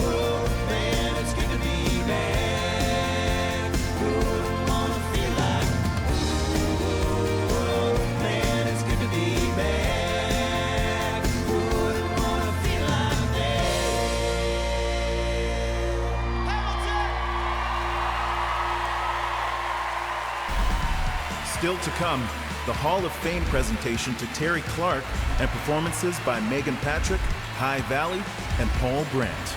Ooh, man, it's good to be back. Who wouldn't wanna feel like? Ooh, man, it's good to be back. Who wouldn't wanna feel like that? Still to come, the Hall of Fame presentation to Terry Clark and performances by Megan Patrick, High Valley, and Paul Brandt.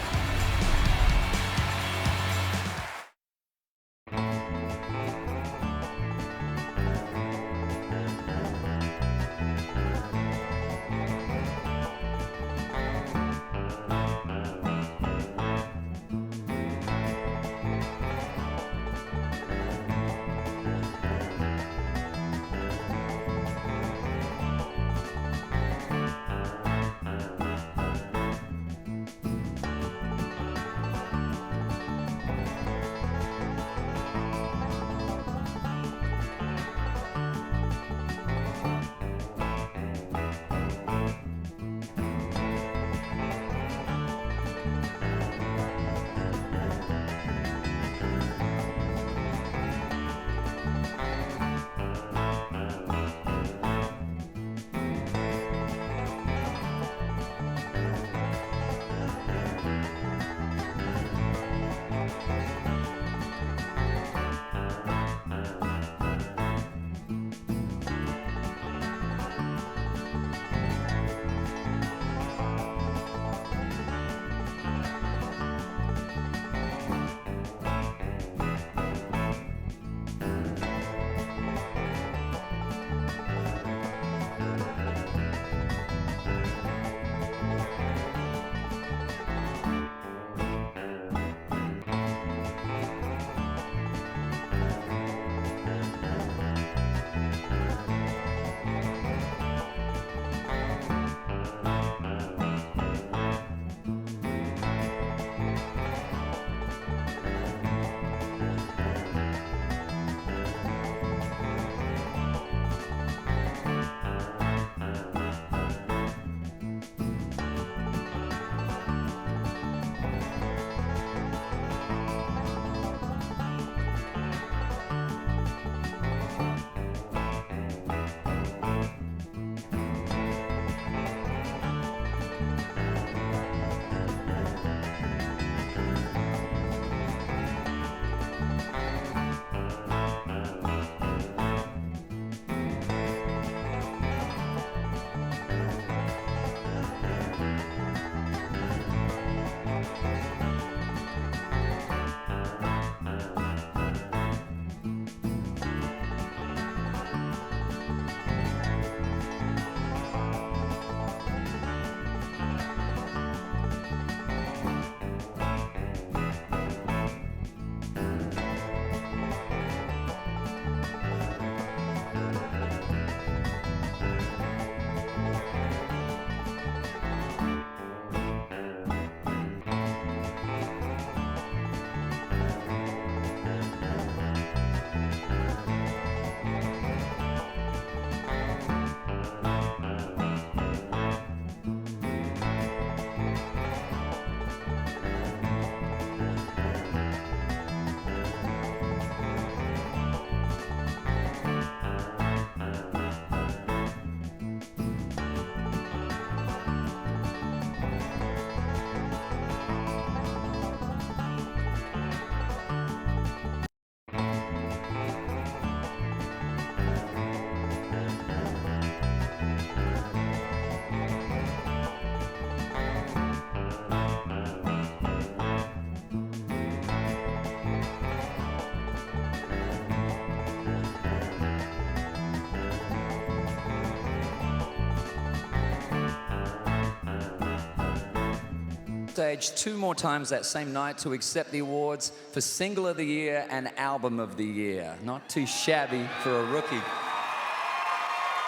stage 2 more times that same night to accept the awards for Single of the Year and Album of the Year. Not too shabby for a rookie.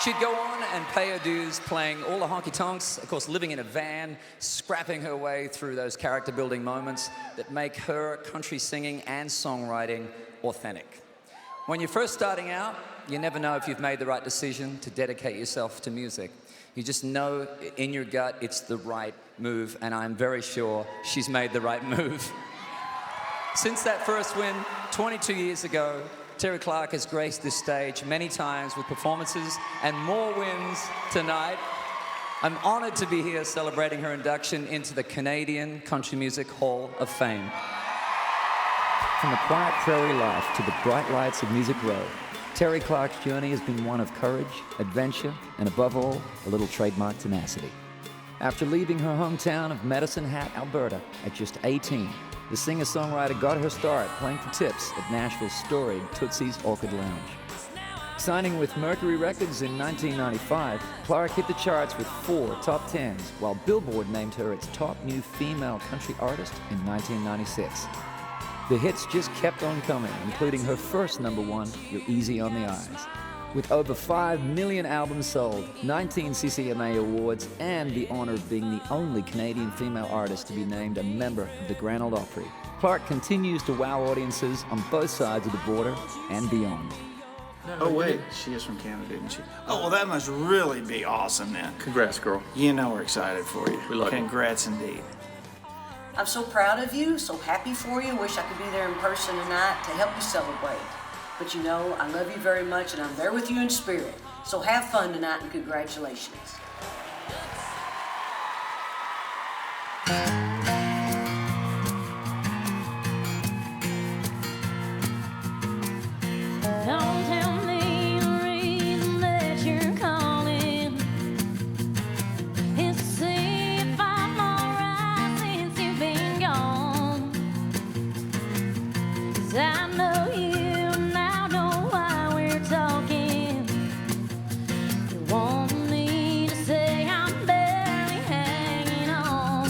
She'd go on and pay her dues playing all the honky-tonks, of course living in a van, scrapping her way through those character-building moments that make her country singing and songwriting authentic. When you're first starting out, you never know if you've made the right decision to dedicate yourself to music. You just know in your gut it's the right move, and I'm very sure she's made the right move. Since that first win 22 years ago, Terry Clark has graced this stage many times with performances and more wins tonight. I'm honored to be here celebrating her induction into the Canadian Country Music Hall of Fame. From the quiet prairie life to the bright lights of Music Row, Terry Clark's journey has been one of courage, adventure, and above all, a little trademark tenacity. After leaving her hometown of Medicine Hat, Alberta, at just 18, the singer-songwriter got her start playing for tips at Nashville's storied Tootsie's Orchid Lounge. Signing with Mercury Records in 1995, Clark hit the charts with 4 top 10s, while Billboard named her its top new female country artist in 1996. The hits just kept on coming, including her first #1, You're Easy on the Eyes. With over 5 million albums sold, 19 CCMA Awards, and the honor of being the only Canadian female artist to be named a member of the Grand Ole Opry, Clark continues to wow audiences on both sides of the border and beyond. Oh, wait, she is from Canada, isn't she? Oh, well, that must really be awesome, then. Congrats, girl. You know we're excited for you. We love you. Congrats indeed. I'm so proud of you, so happy for you. Wish I could be there in person tonight to help you celebrate. But you know, I love you very much and I'm there with you in spirit. So have fun tonight and congratulations. Don't tell me the reason that you're calling. It's to see if I'm alright since you've been gone. 'Cause I know you now know why we're talking. You want me to say I'm barely hanging on.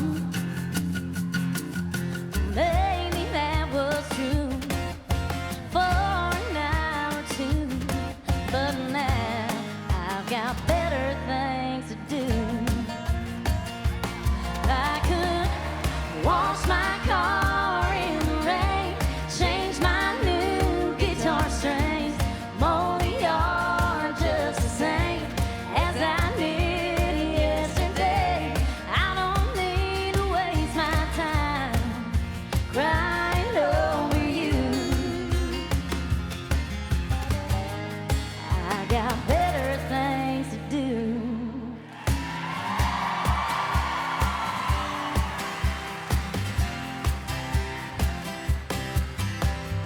Maybe that was true for an hour or two, but now I've got better things to do. I could wash my car in the rain, change my new guitar strings, mow the yard just the same as I did yesterday. I don't need to waste my time crying over you. I got better things to do.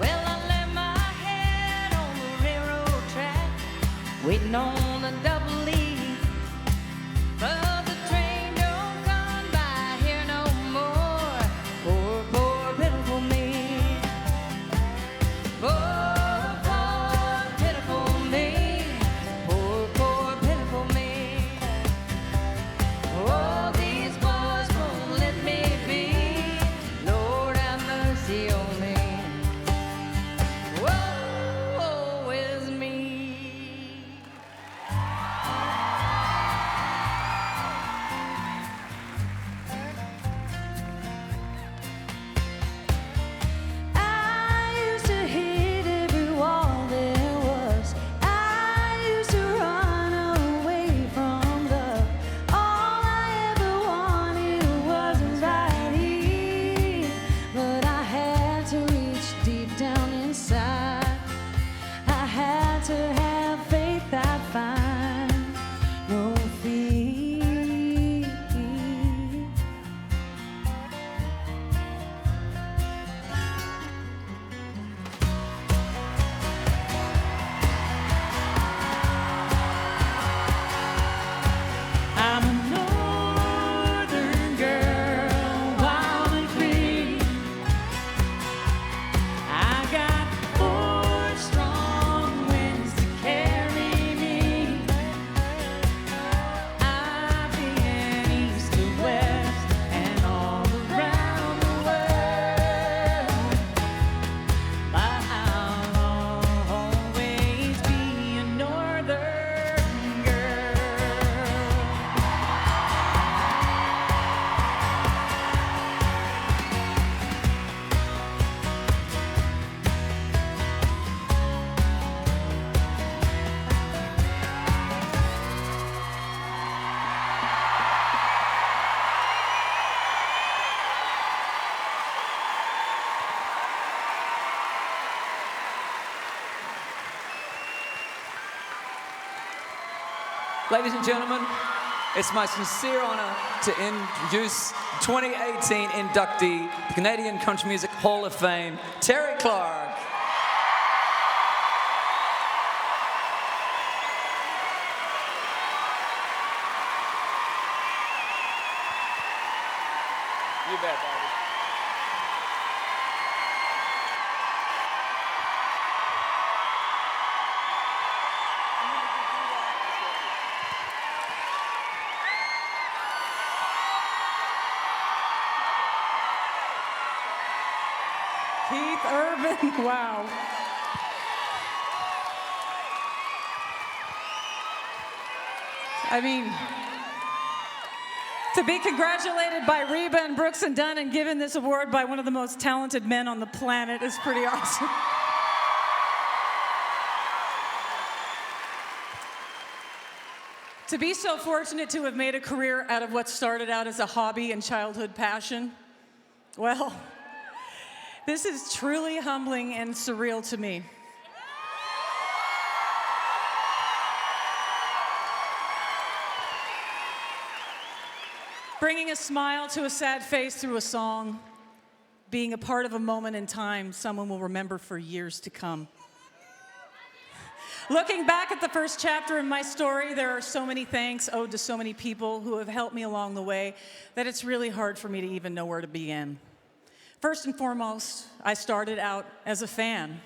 Well, I left my head on the railroad track, waiting on a double E. But the train don't come by here no more. Poor, poor, pitiful me. Poor, poor, pitiful me. Poor, poor, pitiful me. Oh, these boys won't let me be. Lord have mercy on me. Woe is me. Ladies and gentlemen, it's my sincere honor to introduce 2018 inductee, the Canadian Country Music Hall of Fame, Terry Clark. You bet, Bobby. Keith Urban, wow. I mean, to be congratulated by Reba and Brooks and Dunn and given this award by one of the most talented men on the planet is pretty awesome. To be so fortunate to have made a career out of what started out as a hobby and childhood passion, well, this is truly humbling and surreal to me. Bringing a smile to a sad face through a song, being a part of a moment in time someone will remember for years to come. Looking back at the first chapter in my story, there are so many thanks owed to so many people who have helped me along the way that it's really hard for me to even know where to begin. First and foremost, I started out as a fan.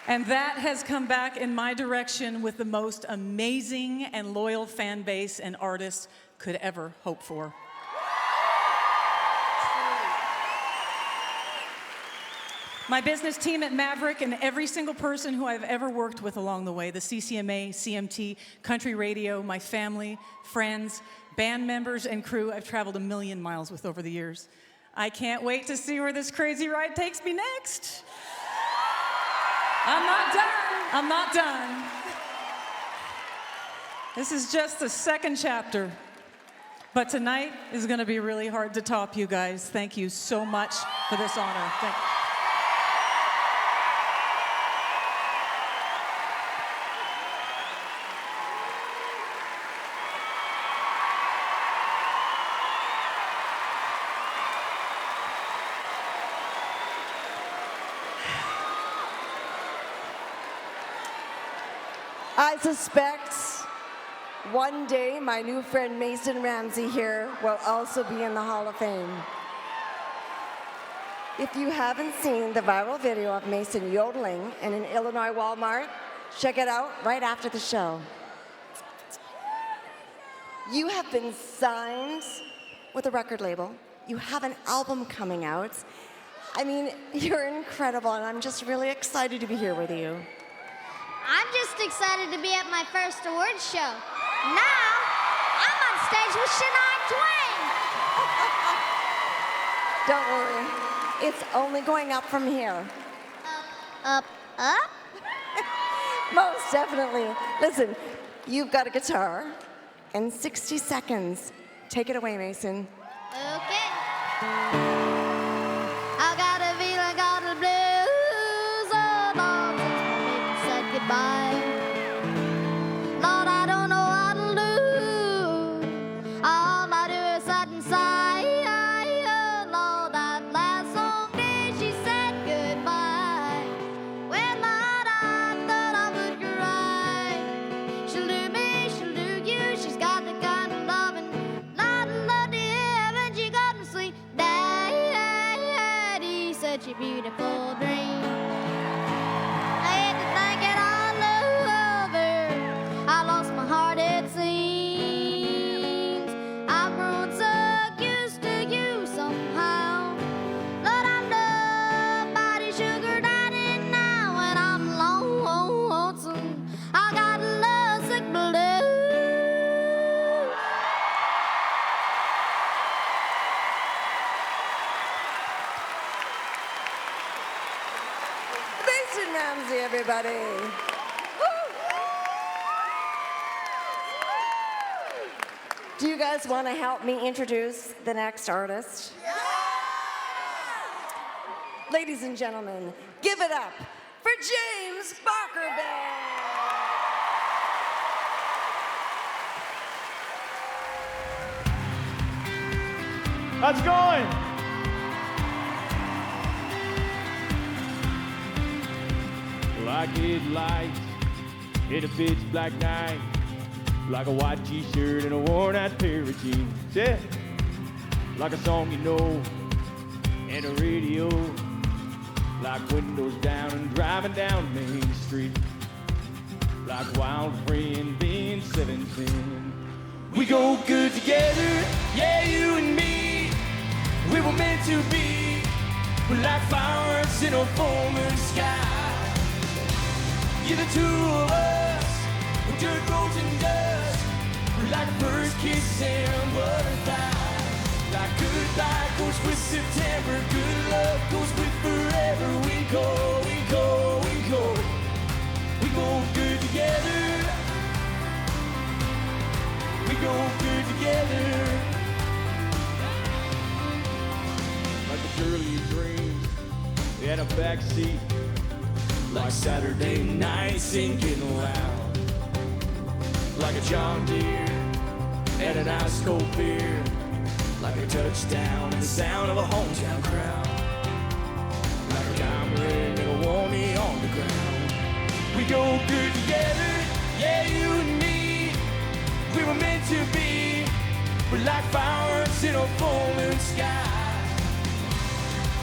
And that has come back in my direction with the most amazing and loyal fan base an artist could ever hope for. My business team at Maverick and every single person who I've ever worked with along the way, the CCMA, CMT, country radio, my family, friends, band members, and crew I've traveled 1,000,000 miles with over the years. I can't wait to see where this crazy ride takes me next. I'm not done. I'm not done. This is just the second chapter. But tonight is going to be really hard to top, you guys. Thank you so much for this honor. Thank you. I suspect one day my new friend Mason Ramsey here will also be in the Hall of Fame. If you haven't seen the viral video of Mason yodeling in an Illinois Walmart, check it out right after the show. You have been signed with a record label. You have an album coming out. I mean, you're incredible, and I'm just really excited to be here with you. I'm just excited to be at my first awards show. Now, I'm on stage with Shania Twain. Don't worry, it's only going up from here. Up, up? Most definitely. Listen, you've got a guitar. In 60 seconds, take it away, Mason. Okay. I got a feeling, got the blues, oh Lord, since my baby said goodbye. Lord, I don't know what to do. All I do is sit and sigh. Oh Lord, that last long day she said goodbye. When my heart I thought I would cry. She'll do me, she'll do you. She's got the kind of loving, not love to have, and she got me sweet. Daddy said she beautiful dream. I hate to think it all over. I lost my heart, it seems. I've grown so used to you somehow. Lord, I'm nobody's sugar daddy now, and I'm lonesome. I got love sick blues. Mason Ramsey, everybody. Do you guys want to help me introduce the next artist? Ladies and gentlemen, give it up for James Barker Band. How's it going? Like headlights in a pitch black night, like a white t-shirt and a worn out pair of jeans. Yeah, like a song you know, and a radio, like windows down and driving down Main Street, like a wild friend being 17. We go good together, yeah, you and me. We were meant to be. We're like fireworks in a full moon sky. You're the two of us, we're dirt roads and dust. We're like first kiss and butterflies. Like goodbye goes with September, good love goes with forever. We go, we go, we go. We go good together. We go good together. Like a girl you dreamed in a backseat, like Saturday night sinking loud, like a John Deere and an ice cold beer, like a touchdown and the sound of a hometown crowd, like a diamond ring and a warmie on the ground. We go good together, yeah, you and me. We were meant to be. We're like fireworks in a full moon sky.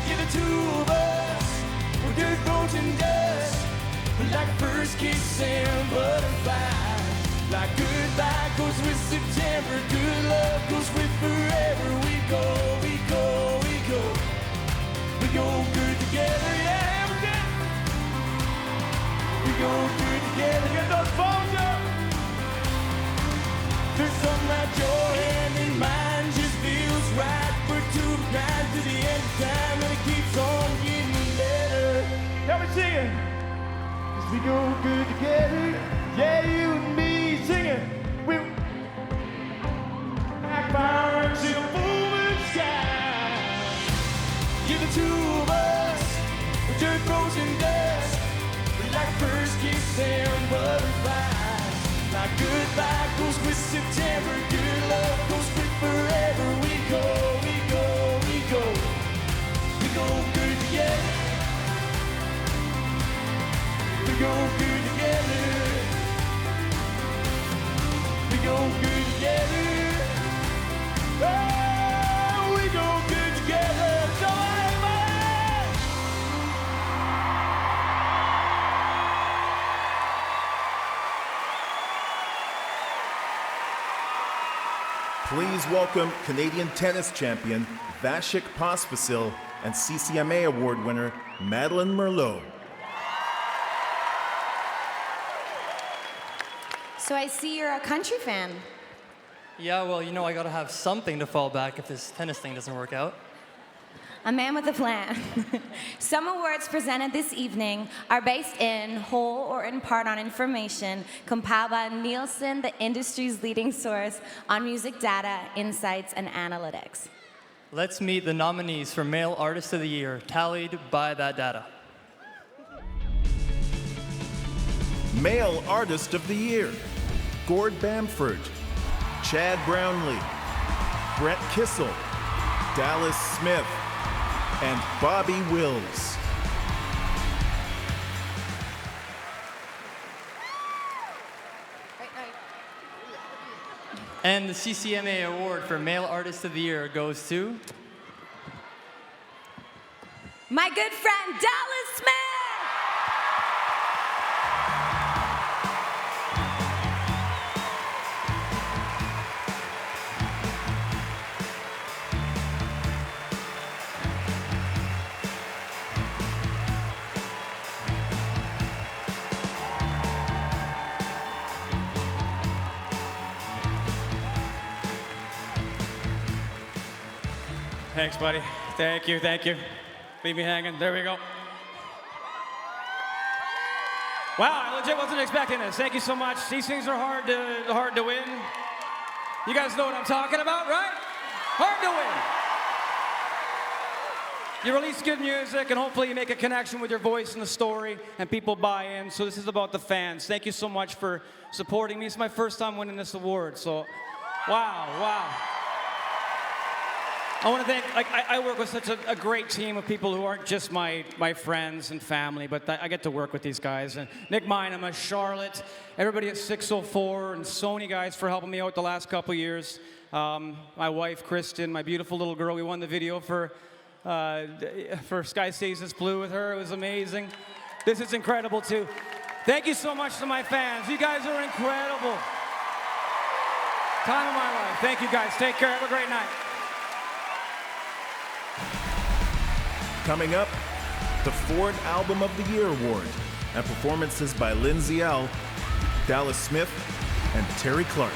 You're the two of us, we're dirt roads and dust. We're like first kiss and butterflies. Like goodbye goes with September, good love goes with forever. We go, we go, we go. We go good together, yeah, we do. We go good together, get those phones up. There's something that your hand in mine just feels right. We're two guys to the end of time, and it keeps on getting better. Help me sing it. 'Cause we go good together. Yeah, you and me singing. We like fireworks in a full moon sky. You're the two of us, we're dirt roads and dust. We're like first kiss and butterflies. Like goodbye goes with September, good love goes with forever. We go, we go, we go. We go good together. We go good together. We go good together. Oh, we go good together. So everybody. Please welcome Canadian tennis champion Vasek Pospisil and CCMA Award winner Madeline Merlot. So I see you're a country fan. Yeah, well, you know, I gotta have something to fall back if this tennis thing doesn't work out. A man with a plan. Some awards presented this evening are based in whole or in part on information compiled by Nielsen, the industry's leading source on music data, insights, and analytics. Let's meet the nominees for Male Artist of the Year, tallied by that data. Male Artist of the Year, Gord Bamford, Chad Brownlee, Brett Kissel, Dallas Smith, and Bobby Wills. And the CCMA Award for Male Artist of the Year goes to... My good friend, Dallas Smith! Thanks, buddy. Thank you, thank you. Leave me hanging. There we go. Wow, I legit wasn't expecting this. Thank you so much. These things are hard to win. You guys know what I'm talking about, right? Hard to win. You release good music, and hopefully you make a connection with your voice and the story, and people buy in. So this is about the fans. Thank you so much for supporting me. It's my first time winning this award, so wow. I want to thank, I work with such a great team of people who aren't just my friends and family, but I get to work with these guys. And Nick Minema, Charlotte, everybody at 604, and Sony guys for helping me out the last couple years. My wife, Kristen, my beautiful little girl. We won the video for Sky Stays This Blue with her. It was amazing. This is incredible, too. Thank you so much to my fans. You guys are incredible. Time of my life. Thank you, guys. Take care. Have a great night. Coming up, the Ford Album of the Year Award, and performances by Lindsay L., Dallas Smith, and Terry Clark.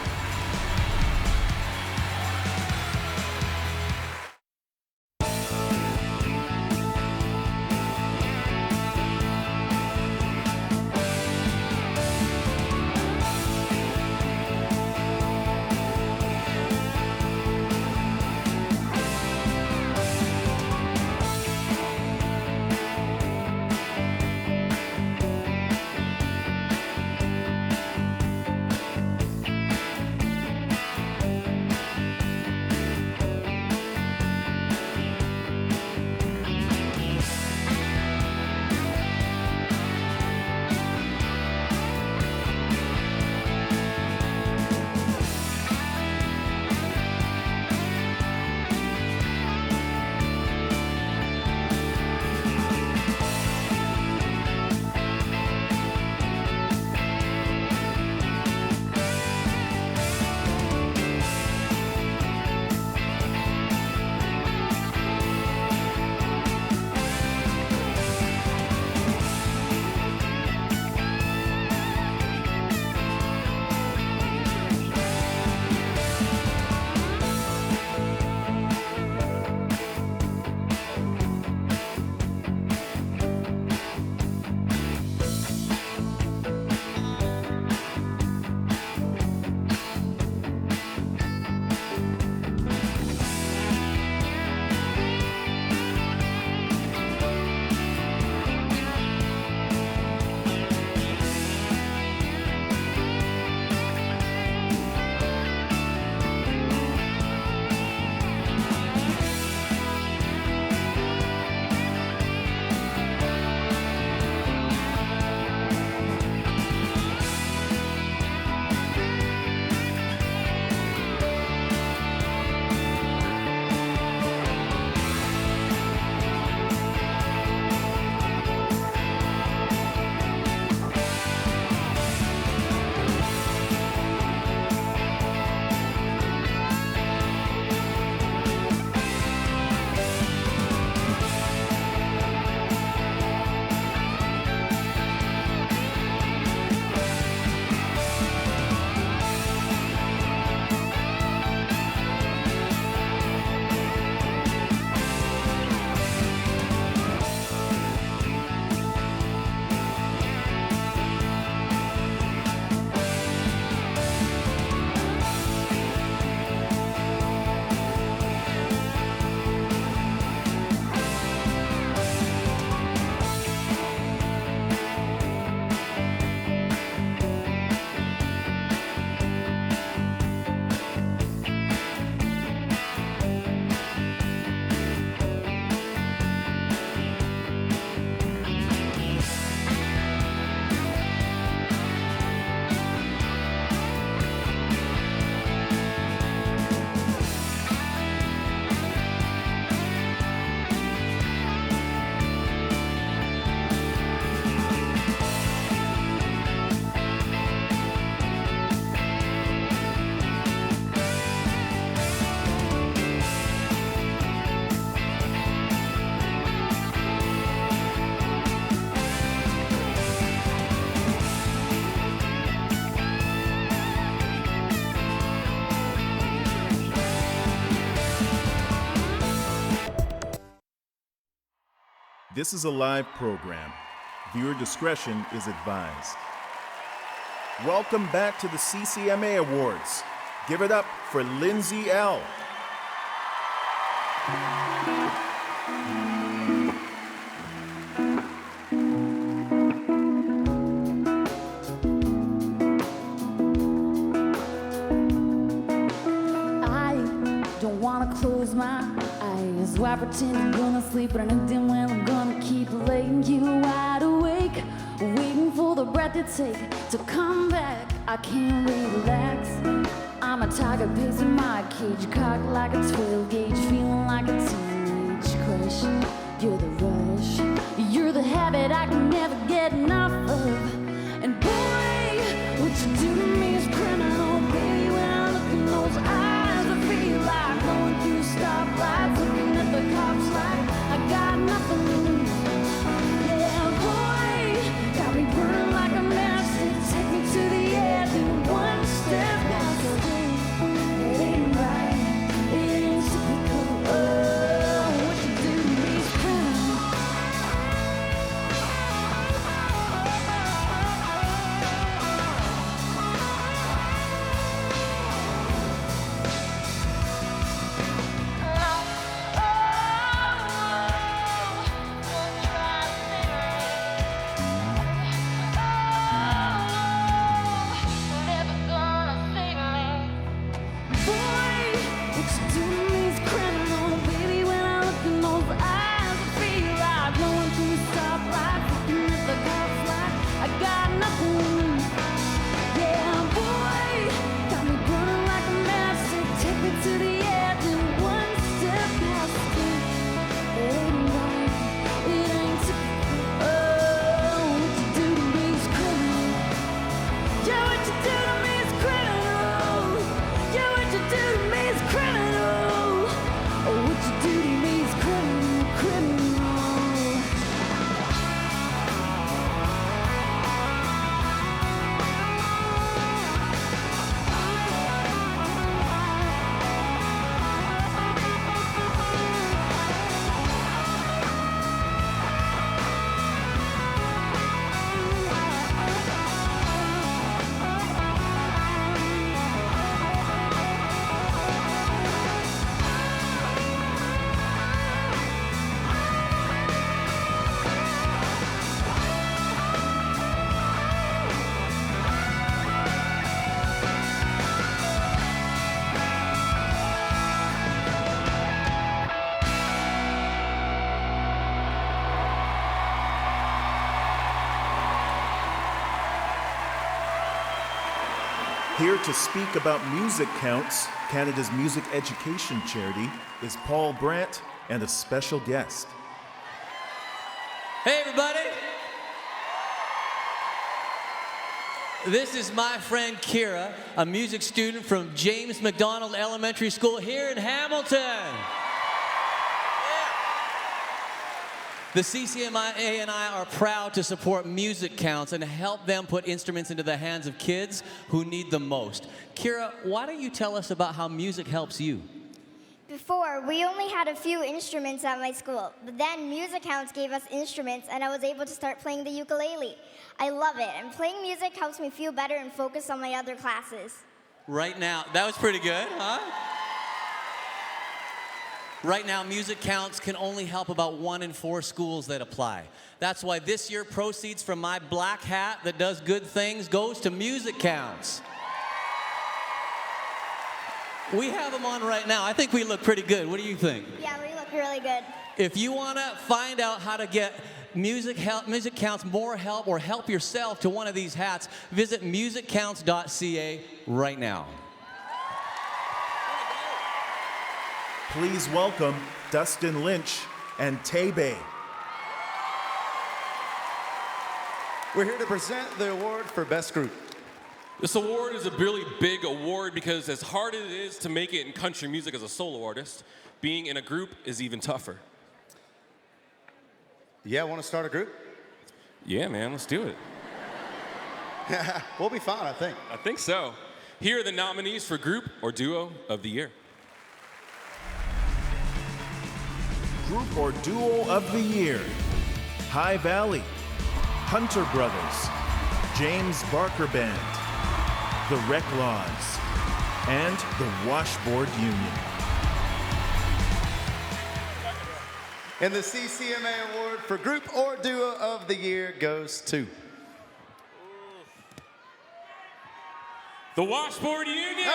This is a live program. Viewer discretion is advised. Welcome back to the CCMA Awards. Give it up for Lindsay L. close my eyes. Why pretend I'm gonna sleep when I know damn well I'm gonna keep laying you wide awake, waiting for the breath you take to come back. I can't relax. I'm a tiger pacing my cage, cocked like a 12 gauge, feeling like a teenage crush. You're the rush, you're the habit I can never get enough of. And boy, what you do to me is criminal, baby. When I look in those eyes, I feel like going through stoplights, looking at the cops like I got nothing to lose. Yeah, boy, got me burning like a matchstick. Take me to the edge and one step past the thing. It ain't right, it ain't typical. Oh, what you do to me is criminal. Here to speak about Music Counts, Canada's music education charity, is Paul Brandt and a special guest. Hey, everybody. This is my friend Kira, a music student from James McDonald Elementary School here in Hamilton. The CCMA and I are proud to support Music Counts and help them put instruments into the hands of kids who need them most. Kira, why don't you tell us about how music helps you? Before, we only had a few instruments at my school, but then Music Counts gave us instruments and I was able to start playing the ukulele. I love it, and playing music helps me feel better and focus on my other classes. Right now, that was pretty good, huh? Right now, Music Counts can only help about 1 in 4 schools that apply. That's why this year proceeds from my black hat that does good things goes to Music Counts. We have them on right now. I think we look pretty good. What do you think? Yeah, we look really good. If you want to find out how to get Music Counts more help or help yourself to one of these hats, visit musiccounts.ca right now. Please welcome Dustin Lynch and Tebe. We're here to present the award for Best Group. This award is a really big award because as hard as it is to make it in country music as a solo artist, being in a group is even tougher. Yeah, want to start a group? Yeah, man, let's do it. We'll be fine, I think. I think so. Here are the nominees for Group or Duo of the Year. Group or Duo of the Year: High Valley, Hunter Brothers, James Barker Band, the Rec Laws, and the Washboard Union. And the CCMA Award for Group or Duo of the Year goes to the Washboard Union.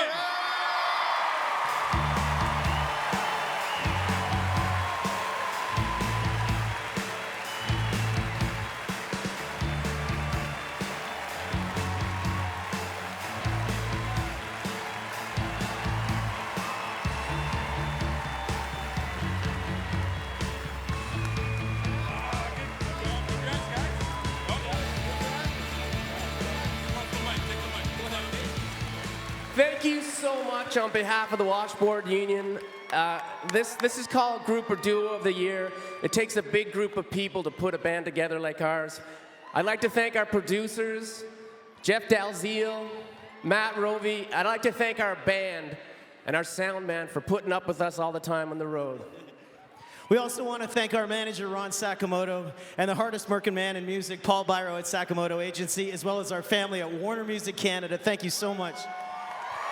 Thank you so much on behalf of the Washboard Union. This is called Group or Duo of the Year. It takes a big group of people to put a band together like ours. I'd like to thank our producers, Jeff Dalziel, Matt Rovey. I'd like to thank our band and our sound man for putting up with us all the time on the road. We also want to thank our manager, Ron Sakamoto, and the hardest working man in music, Paul Byro at Sakamoto Agency, as well as our family at Warner Music Canada. Thank you so much.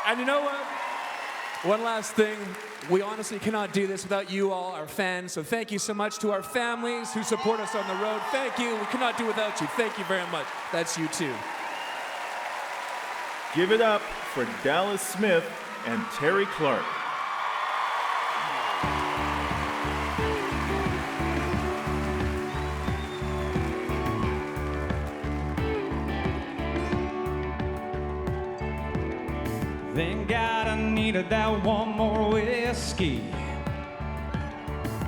And you know what? One last thing. We honestly cannot do this without you all, our fans. So thank you so much to our families who support us on the road. Thank you. We cannot do without you. Thank you very much. That's you too. Give it up for Dallas Smith and Terry Clark. Thank God I needed that one more whiskey.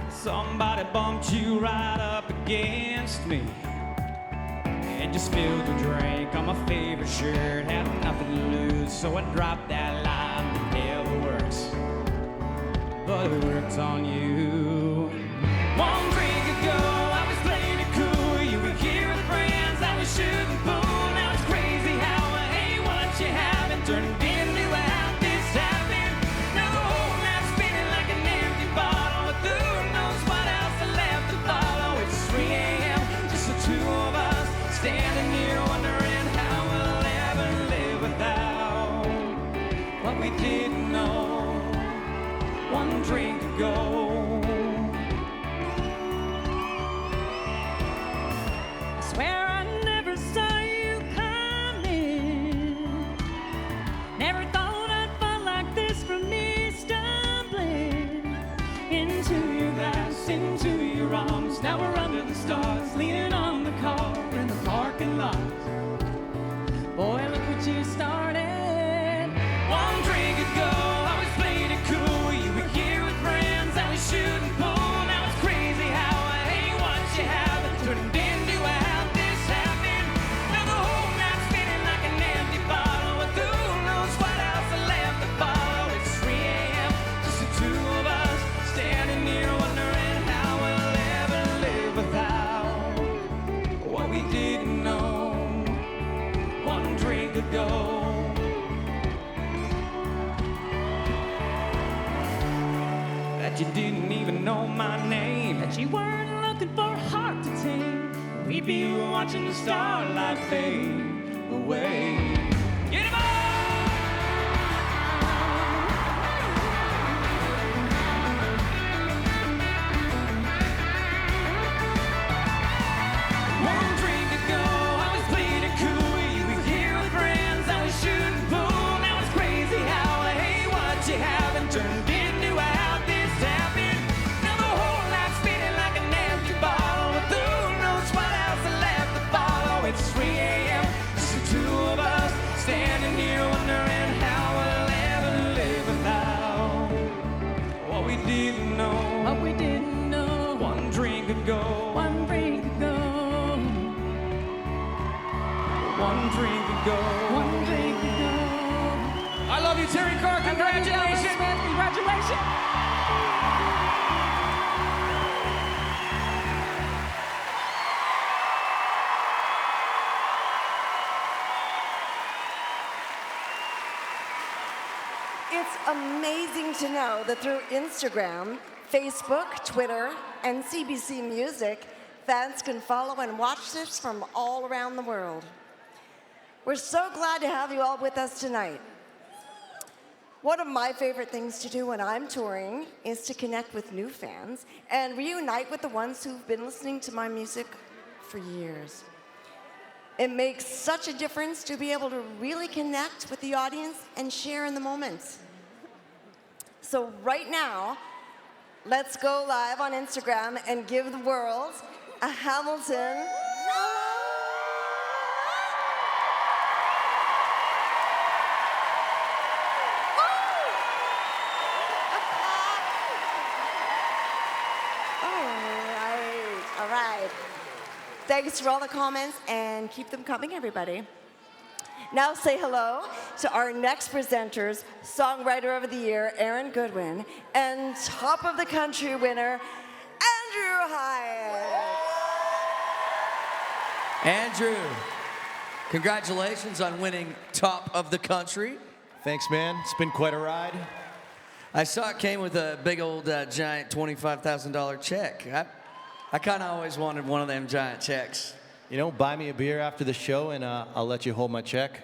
Somebody bumped you right up against me, and you spilled the drink on my favorite shirt. Had nothing to lose, so I dropped that line that never works, but it worked on you. One drink ago, I was playing it cool. You were here with friends, I was shooting pool. Now it's crazy how I hate what you haven't turned into. Standing here wondering how we'll ever live without what we didn't know one drink ago. I swear I never saw you coming. Never thought I'd fall like this from me, stumbling into your glass, into your arms. Now we're under the stars, leaning on the car in the parking lot. Boy, look what you started. One drink ago, I was playing it cool. You were here with friends, I was shooting pool. Now it's crazy how I hate what you haven't turned into how this happened. Now the whole night's spinning like an empty bottle, with who knows what else I left to follow. It's 3 a.m., just the two of us, standing here wondering how we'll ever live without what we didn't know one drink ago. That you didn't even know my name, that you weren't looking for a heart to tame. We'd be watching the starlight fade away. Get him up! One drink ago, I was playing it cool. You were here with friends, I was shooting pool. Now it's crazy how I hate what you haven't turned into how this happened. Now the whole night's spinning like an empty bottle, with who knows what else I left to follow. It's 3 a.m., just the two of us, standing here wondering how we'll ever live without what we didn't know. What we didn't know. One drink ago. One drink ago. One drink ago. One drink ago. I love you, Terry Clark. Congratulations. Congratulations. It's amazing to know that through Instagram, Facebook, Twitter, and CBC Music, fans can follow and watch this from all around the world. We're so glad to have you all with us tonight. One of my favorite things to do when I'm touring is to connect with new fans and reunite with the ones who've been listening to my music for years. It makes such a difference to be able to really connect with the audience and share in the moments. So right now, let's go live on Instagram and give the world a Hamilton. All right. Thanks for all the comments, and keep them coming, everybody. Now say hello to our next presenters, Songwriter of the Year, Aaron Goodwin, and Top of the Country winner, Andrew Hyatt. Andrew, congratulations on winning Top of the Country. Thanks, man. It's been quite a ride. I saw it came with a big old giant $25,000 check. I kind of always wanted one of them giant checks. You know, buy me a beer after the show and I'll let you hold my check.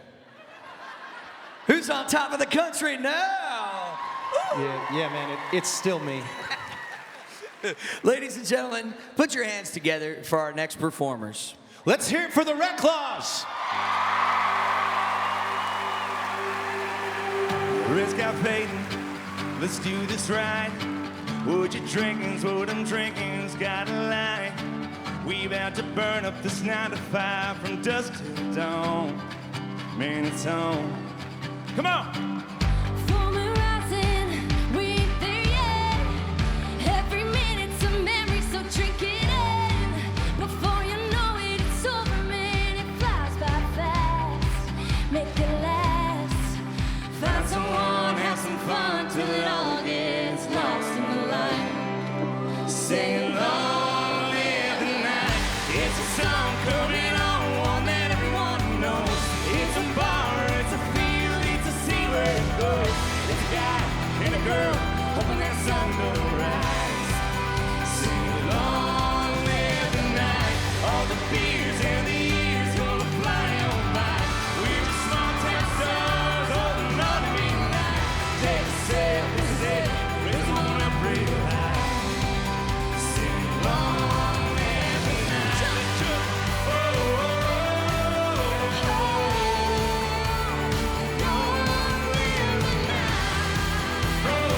Who's on top of the country now? Yeah, man, it's still me. Ladies and gentlemen, put your hands together for our next performers. Let's hear it for the Red Claws. Risk our fate, let's do this right. What you drinking's what I'm drinking's got a lie. We about to burn up this 9 to 5 from dusk to dawn. Man, it's on. Come on! Someone, have some fun till it all gets lost in the light. Sing along, live the night. It's a song coming on, one that everyone knows. It's a bar, it's a field, it's a sea where it goes. It's a guy and a girl hoping that sun will rise. Sing along, live the night. All the beers and the years gonna fly on by. We're just small town stars holding on to me. Take a sip, this is it, raise one up real high. Sing along every night. Oh, oh, oh, oh, long live the night. Oh,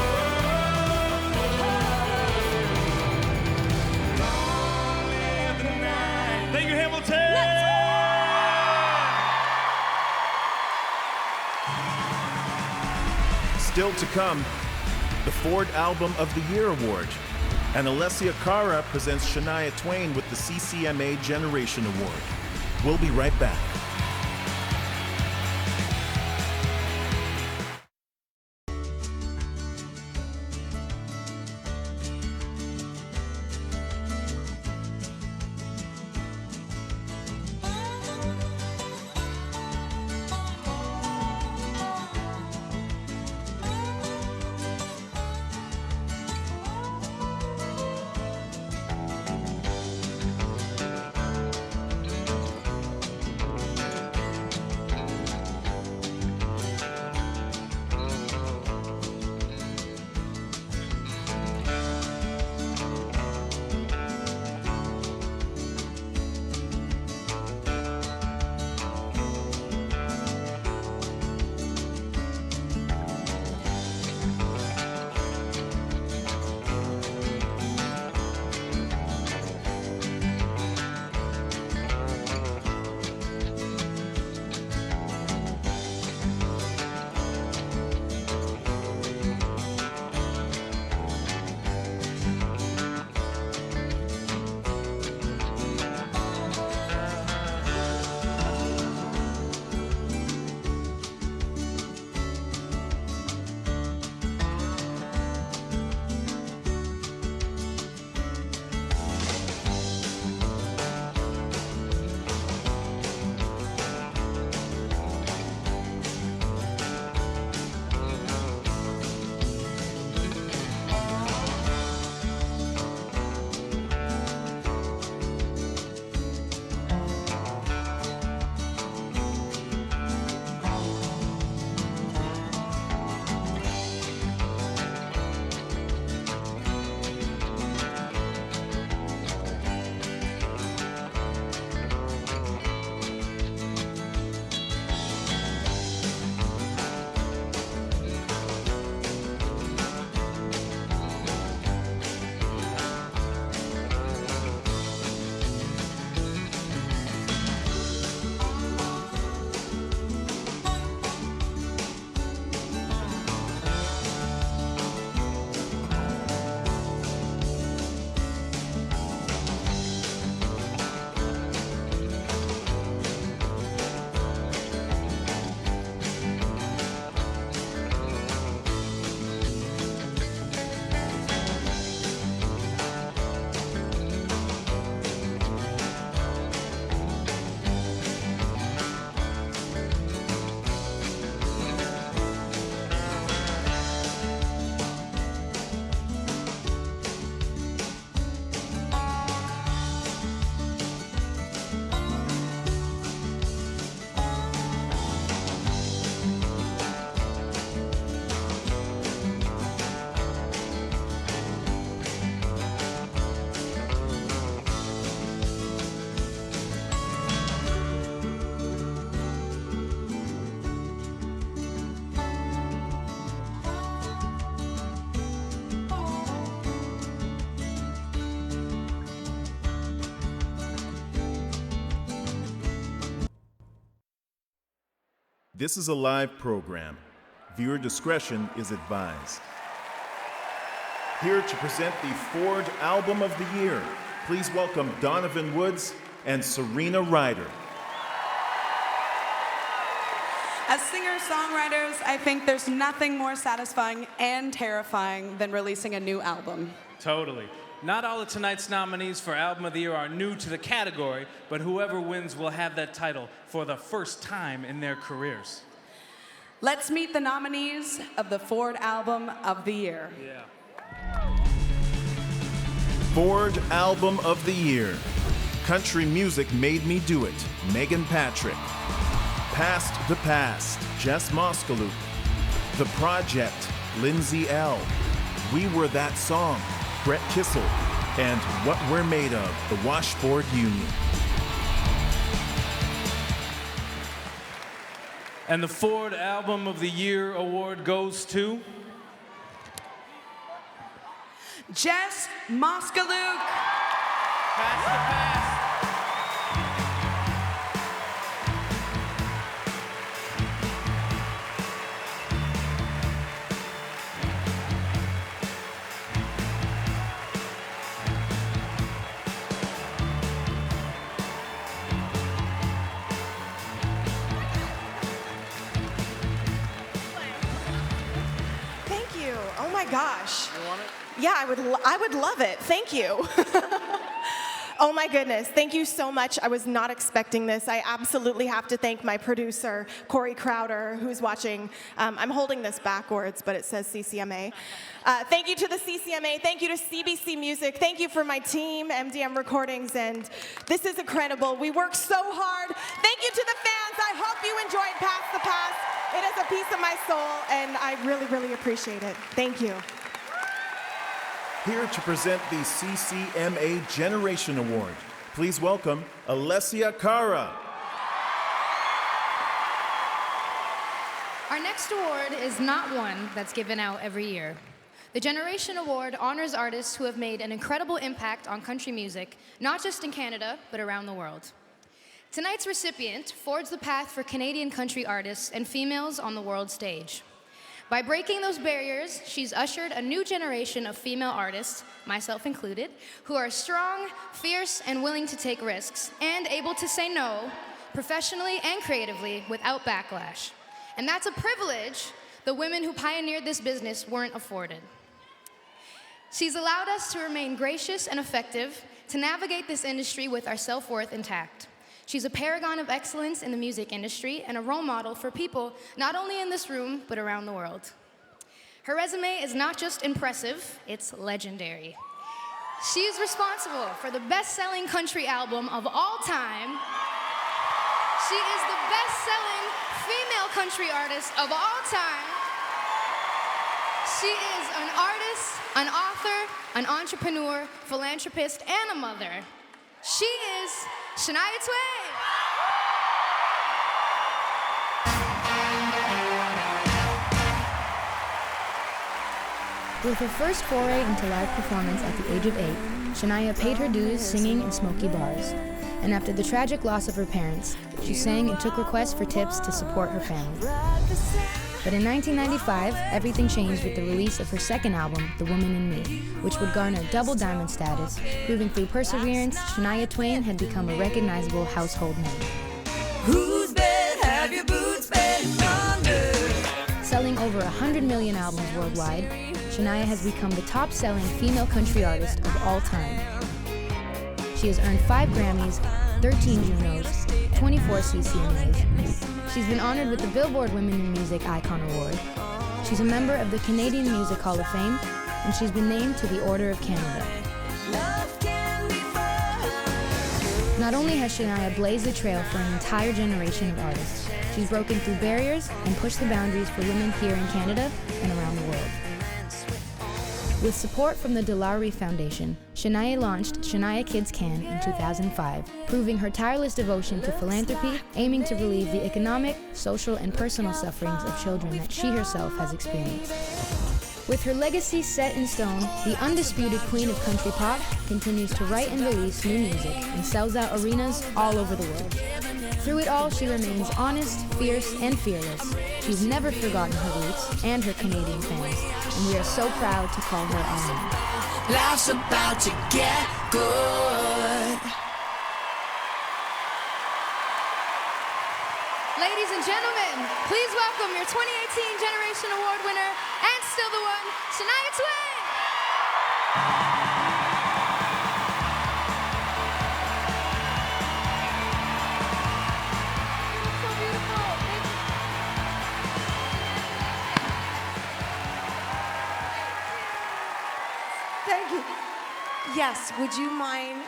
long live the night. Thank you, Hamilton. Still to come, the Ford Album of the Year Award. And Alessia Cara presents Shania Twain with the CCMA Generation Award. We'll be right back. This is a live program. Viewer discretion is advised. Here to present the Ford Album of the Year, please welcome Donovan Woods and Serena Ryder. As singer-songwriters, I think there's nothing more satisfying and terrifying than releasing a new album. Totally. Not all of tonight's nominees for Album of the Year are new to the category, but whoever wins will have that title for the first time in their careers. Let's meet the nominees of the Ford Album of the Year. Ford Album of the Year. Country Music Made Me Do It, Megan Patrick. Past the Past, Jess Moskalup. The Project, Lindsay L. We Were That Song, Brett Kissel. And What We're Made Of, the Washboard Union. And the Ford Album of the Year award goes to Jess Moskalup. Past the Past. Thank you. Oh my gosh. You want it? Yeah, I would love it. Thank you. Oh my goodness, thank you so much. I was not expecting this. I absolutely have to thank my producer, Corey Crowder, who's watching. I'm holding this backwards, but it says CCMA. Thank you to the CCMA. Thank you to CBC Music. Thank you for my team, MDM Recordings, and this is incredible. We work so hard. Thank you to the fans. I hope you enjoyed Past the Past. It is a piece of my soul, and I really, really appreciate it. Thank you. Here to present the CCMA Generation Award, please welcome Alessia Cara. Our next award is not one that's given out every year. The Generation Award honors artists who have made an incredible impact on country music, not just in Canada, but around the world. Tonight's recipient forged the path for Canadian country artists and females on the world stage. By breaking those barriers, she's ushered a new generation of female artists, myself included, who are strong, fierce, and willing to take risks, and able to say no, professionally and creatively, without backlash. And that's a privilege the women who pioneered this business weren't afforded. She's allowed us to remain gracious and effective, to navigate this industry with our self-worth intact. She's a paragon of excellence in the music industry and a role model for people not only in this room, but around the world. Her resume is not just impressive, it's legendary. She is responsible for the best-selling country album of all time. She is the best-selling female country artist of all time. She is an artist, an author, an entrepreneur, philanthropist, and a mother. She is Shania Twain. With her first foray into live performance at the age of 8, Shania paid her dues singing in smoky bars. And after the tragic loss of her parents, she sang and took requests for tips to support her family. But in 1995, everything changed with the release of her second album, The Woman in Me, which would garner double diamond status, proving through perseverance, Shania Twain had become a recognizable household name. Whose bed have your boots been under? Selling over 100 million albums worldwide, Shania has become the top-selling female country artist of all time. She has earned 5 Grammys, 13 Junos, 24 CCMAs. She's been honored with the Billboard Women in Music Icon Award. She's a member of the Canadian Music Hall of Fame, and she's been named to the Order of Canada. Not only has Shania blazed the trail for an entire generation of artists, she's broken through barriers and pushed the boundaries for women here in Canada and around the world. With support from the DeLaury Foundation, Shania launched Shania Kids Can in 2005, proving her tireless devotion to philanthropy, aiming to relieve the economic, social, and personal sufferings of children that she herself has experienced. With her legacy set in stone, the undisputed queen of country pop continues to write and release new music and sells out arenas all over the world. Through it all, she remains honest, fierce, and fearless. She's never forgotten her roots and her Canadian fans, and we are so proud to call her our own. Life's about to get good. Ladies and gentlemen, please welcome your 2018 Generation Award winner and still the one, Shania Twain. Thank you. Yes, would you mind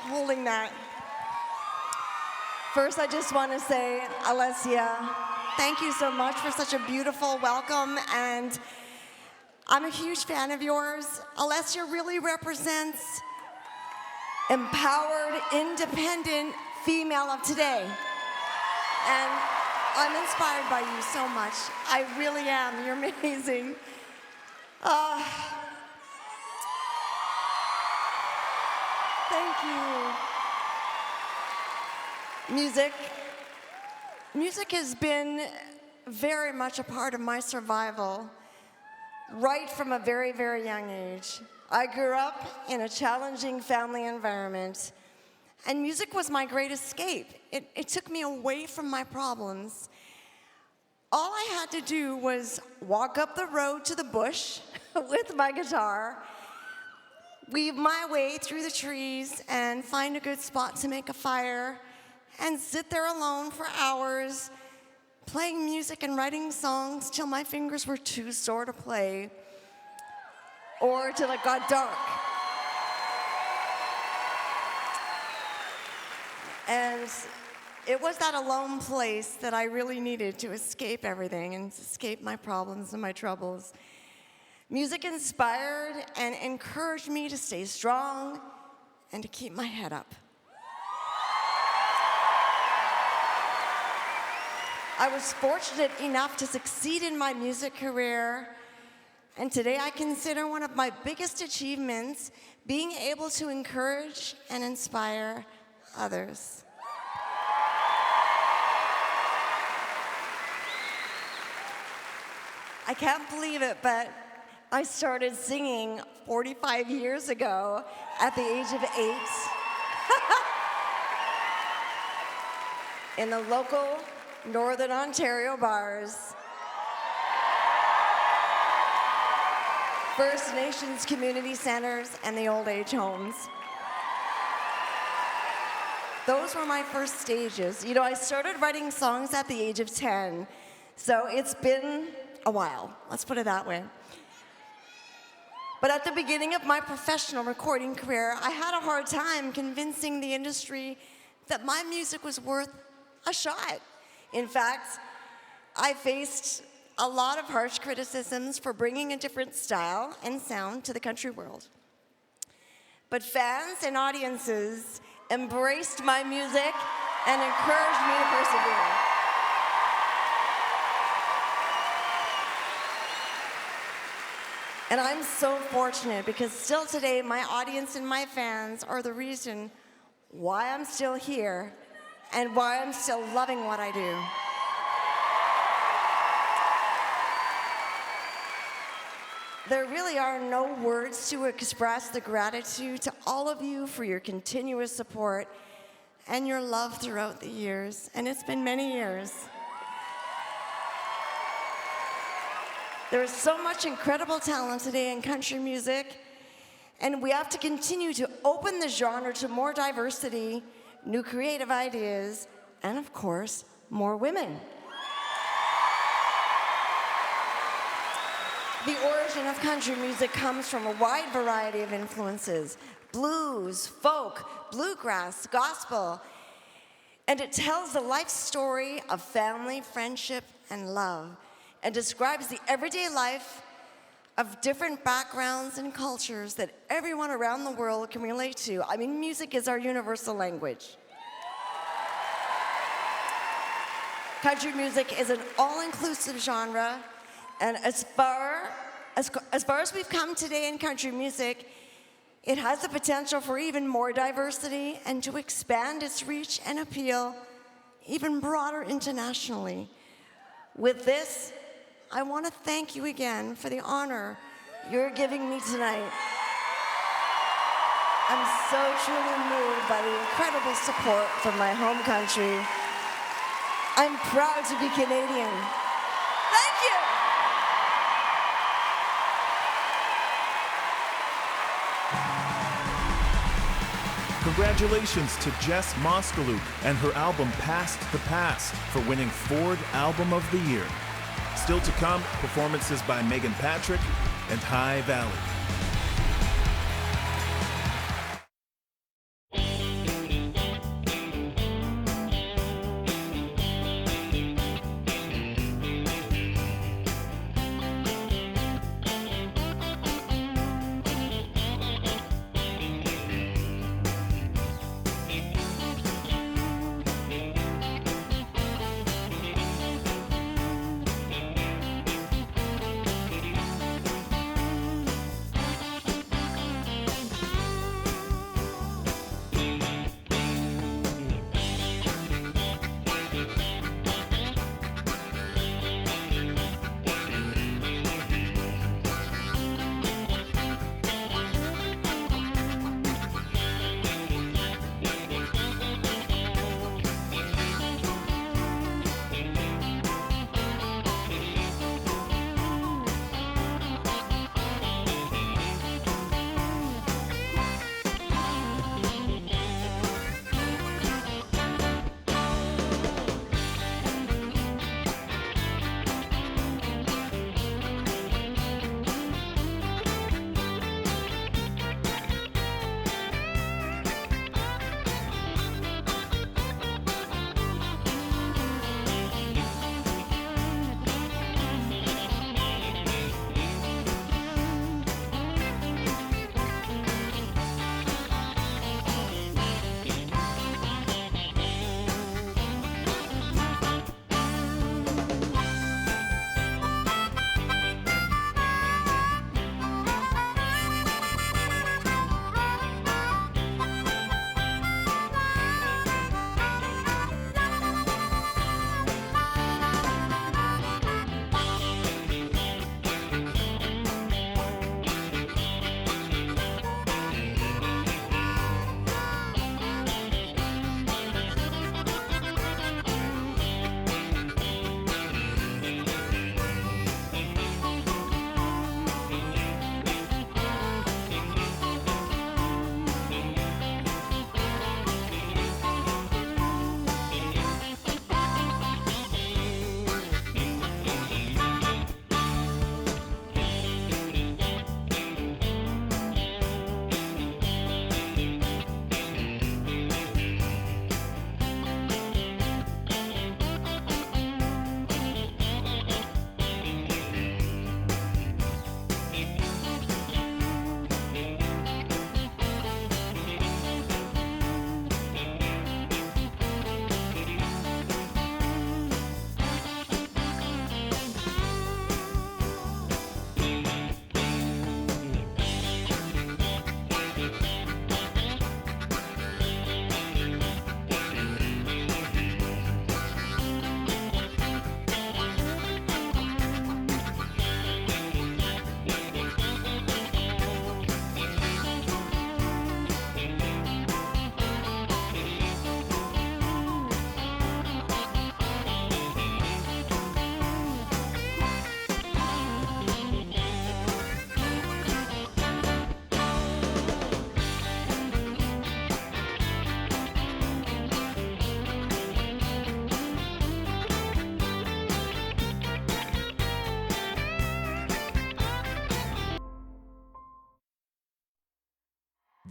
holding that? First, I just want to say, Alessia, thank you so much for such a beautiful welcome, and I'm a huge fan of yours. Alessia really represents empowered, independent female of today, and I'm inspired by you so much. I really am. You're amazing. Thank you. Music has been very much a part of my survival right from a very, very young age. I grew up in a challenging family environment, and music was my great escape. It took me away from my problems. All I had to do was walk up the road to the bush with my guitar, weave my way through the trees, and find a good spot to make a fire, and sit there alone for hours, playing music and writing songs till my fingers were too sore to play, or till it got dark. And it was that alone place that I really needed to escape everything and escape my problems and my troubles. Music inspired and encouraged me to stay strong and to keep my head up. I was fortunate enough to succeed in my music career, and today I consider one of my biggest achievements being able to encourage and inspire others. I can't believe it, but I started singing 45 years ago at the age of 8 in the local Northern Ontario bars, First Nations community centers, and the old age homes. Those were my first stages. You know, I started writing songs at the age of 10, so it's been a while, let's put it that way. But at the beginning of my professional recording career, I had a hard time convincing the industry that my music was worth a shot. In fact, I faced a lot of harsh criticisms for bringing a different style and sound to the country world. But fans and audiences embraced my music and encouraged me to persevere. And I'm so fortunate because still today, my audience and my fans are the reason why I'm still here and why I'm still loving what I do. There really are no words to express the gratitude to all of you for your continuous support and your love throughout the years, and it's been many years. There is so much incredible talent today in country music, and we have to continue to open the genre to more diversity, new creative ideas, and of course, more women. The origin of country music comes from a wide variety of influences: blues, folk, bluegrass, gospel, and it tells the life story of family, friendship, and love, and describes the everyday life of different backgrounds and cultures that everyone around the world can relate to. I mean, music is our universal language. Country music is an all-inclusive genre, and as far as we've come today in country music, it has the potential for even more diversity and to expand its reach and appeal even broader internationally. With this, I want to thank you again for the honor you're giving me tonight. I'm so truly moved by the incredible support from my home country. I'm proud to be Canadian. Thank you. Congratulations to Jess Moskaluk and her album Past the Past for winning Ford Album of the Year. Still to come, performances by Megan Patrick and High Valley.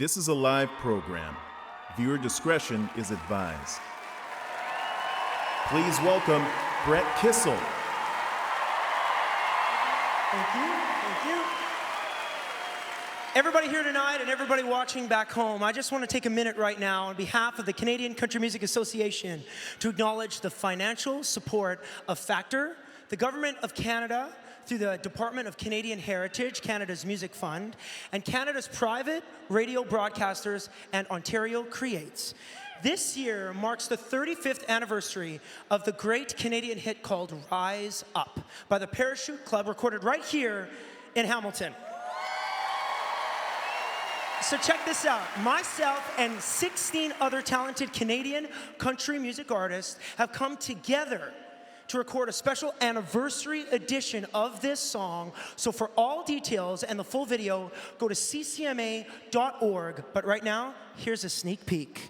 This is a live program. Viewer discretion is advised. Please welcome Brett Kissel. Thank you. Thank you. Everybody here tonight and everybody watching back home, I just want to take a minute right now on behalf of the Canadian Country Music Association to acknowledge the financial support of Factor, the Government of Canada, through the Department of Canadian Heritage, Canada's Music Fund, and Canada's private radio broadcasters and Ontario Creates. This year marks the 35th anniversary of the great Canadian hit called Rise Up by the Parachute Club, recorded right here in Hamilton. So check this out. Myself and 16 other talented Canadian country music artists have come together to record a special anniversary edition of this song. So for all details and the full video, go to ccma.org. But right now, here's a sneak peek.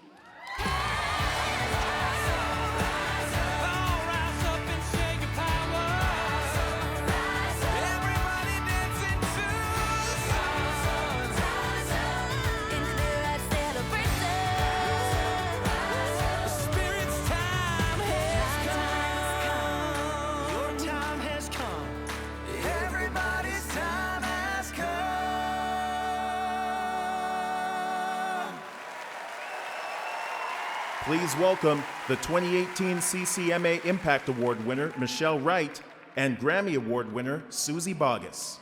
Please welcome the 2018 CCMA Impact Award winner, Michelle Wright, and Grammy Award winner, Susie Boggess.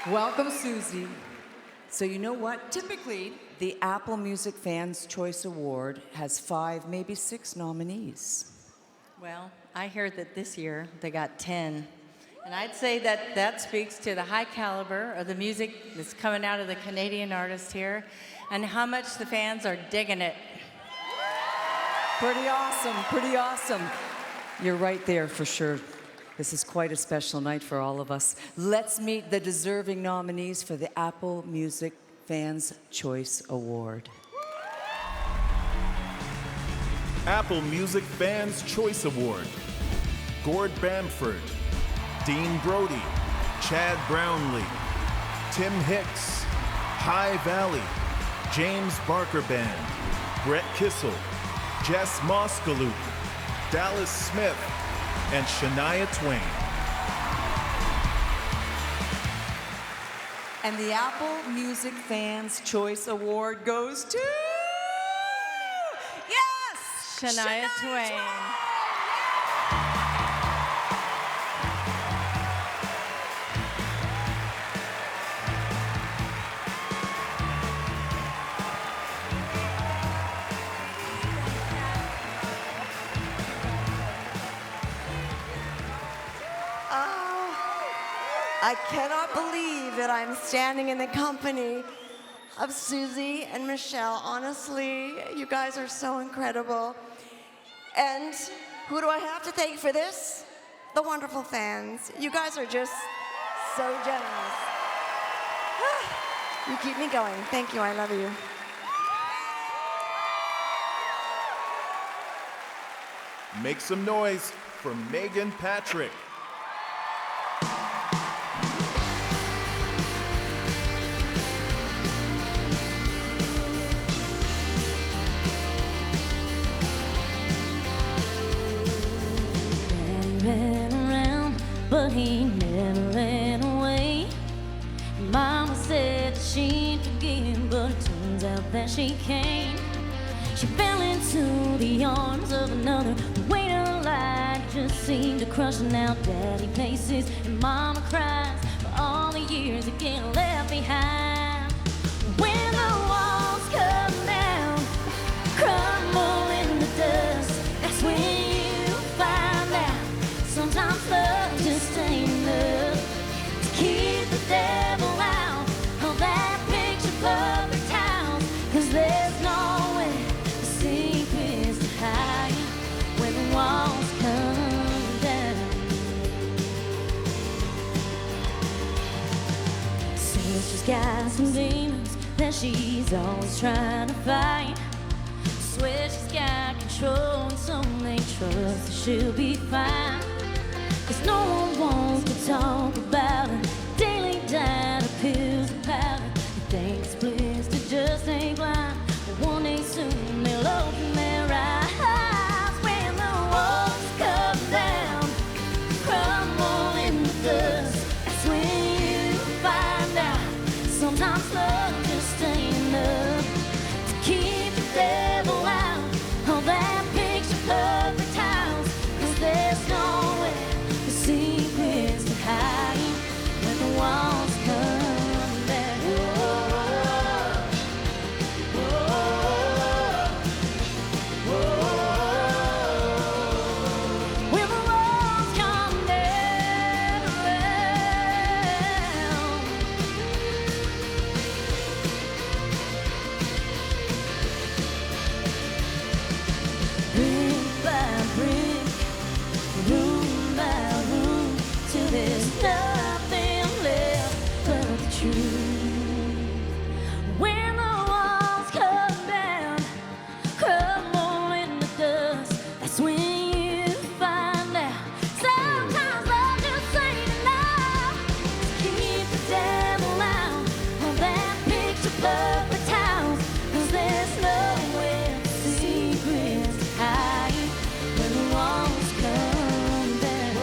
Welcome, Susie. So you know what? Typically, the Apple Music Fans' Choice Award has 5, maybe 6 nominees. Well, I heard that this year they got 10. And I'd say that that speaks to the high caliber of the music that's coming out of the Canadian artists here and how much the fans are digging it. Pretty awesome, pretty awesome. You're right there for sure. This is quite a special night for all of us. Let's meet the deserving nominees for the Apple Music Fans' Choice Award. Apple Music Fans' Choice Award. Gord Bamford, Dean Brody, Chad Brownlee, Tim Hicks, High Valley, James Barker Band, Brett Kissel, Jess Moskaluke, Dallas Smith, and Shania Twain. And the Apple Music Fans' Choice Award goes to... Yes! Shania Twain. I cannot believe that I'm standing in the company of Susie and Michelle. Honestly, you guys are so incredible. And who do I have to thank for this? The wonderful fans. You guys are just so generous. You keep me going. Thank you. I love you. Make some noise for Megan Patrick. Ran around, but he never ran away. Mama said that she'd forgive, but it turns out that she can't. She fell into the arms of another. The weight of life just seemed to crush her. Now Daddy paces and Mama cries for all the years that get left behind. When the walls come down, crumble in the dust, that's when you find out sometimes love just ain't enough to keep the devil out of that picture perfect house. 'Cause there's nowhere the secrets to hide when the walls come down. Says she's got some demons that she's always trying to fight. Swear she's got control and so they trust that she'll be fine. 'Cause no one wants to talk about her daily diet of pills and powder. You think it's bliss to just stay blind, but one day soon they'll open their eyes. When the walls come down, crumble in the dust, that's when you find out sometimes love just ain't enough to keep the devil out of that picture perfect house. 'Cause there's nowhere the secrets to hide There's nothing left but the truth. When the walls come down, crumble in the dust, that's when you find out. Sometimes love just ain't enough to keep the devil out of that picture perfect house. 'Cause there's nowhere secrets to hide when the walls come down.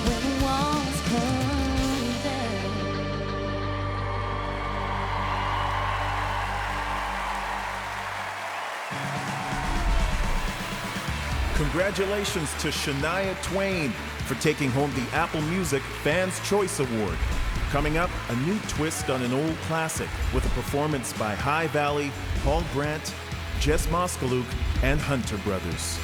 When the walls come down. Congratulations to Shania Twain for taking home the Apple Music Fans' Choice Award. Coming up, a new twist on an old classic with a performance by High Valley, Paul Brandt, Jess Moskaluk, and Hunter Brothers.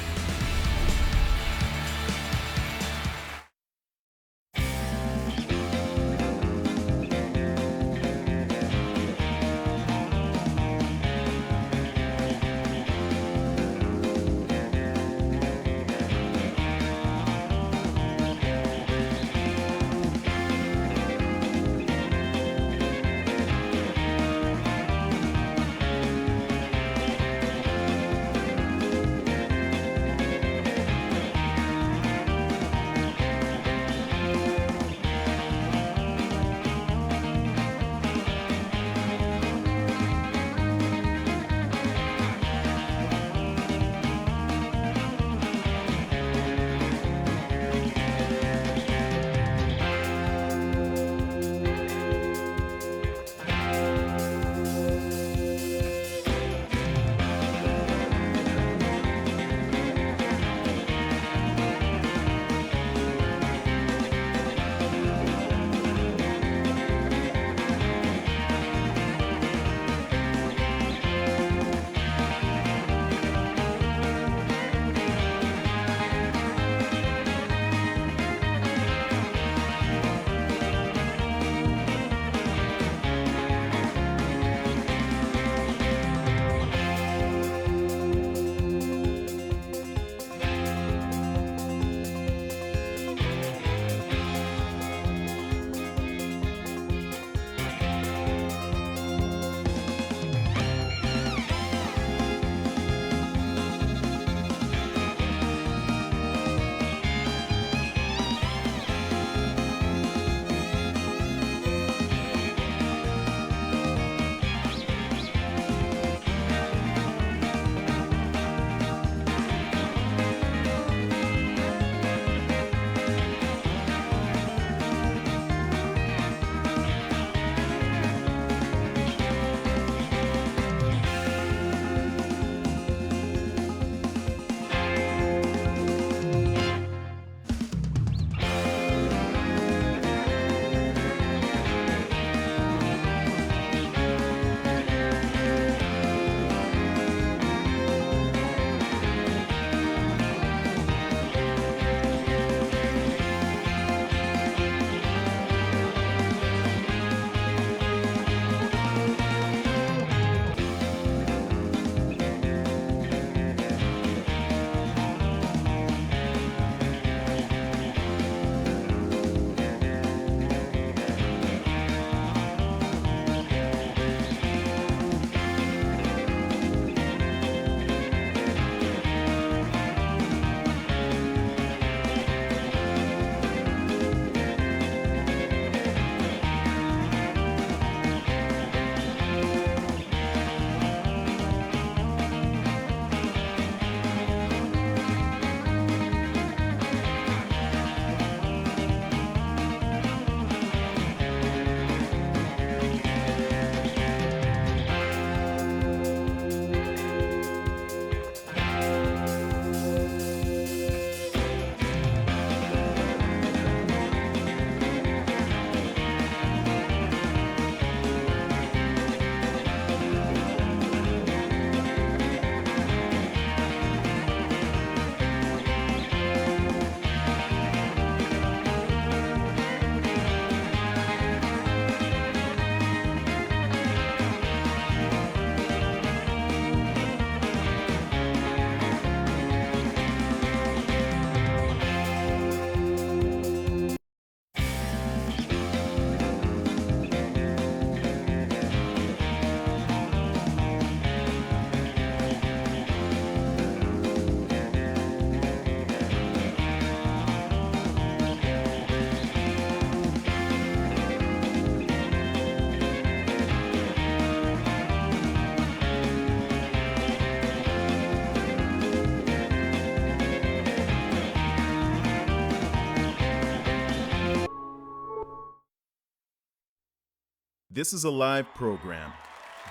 This is a live program.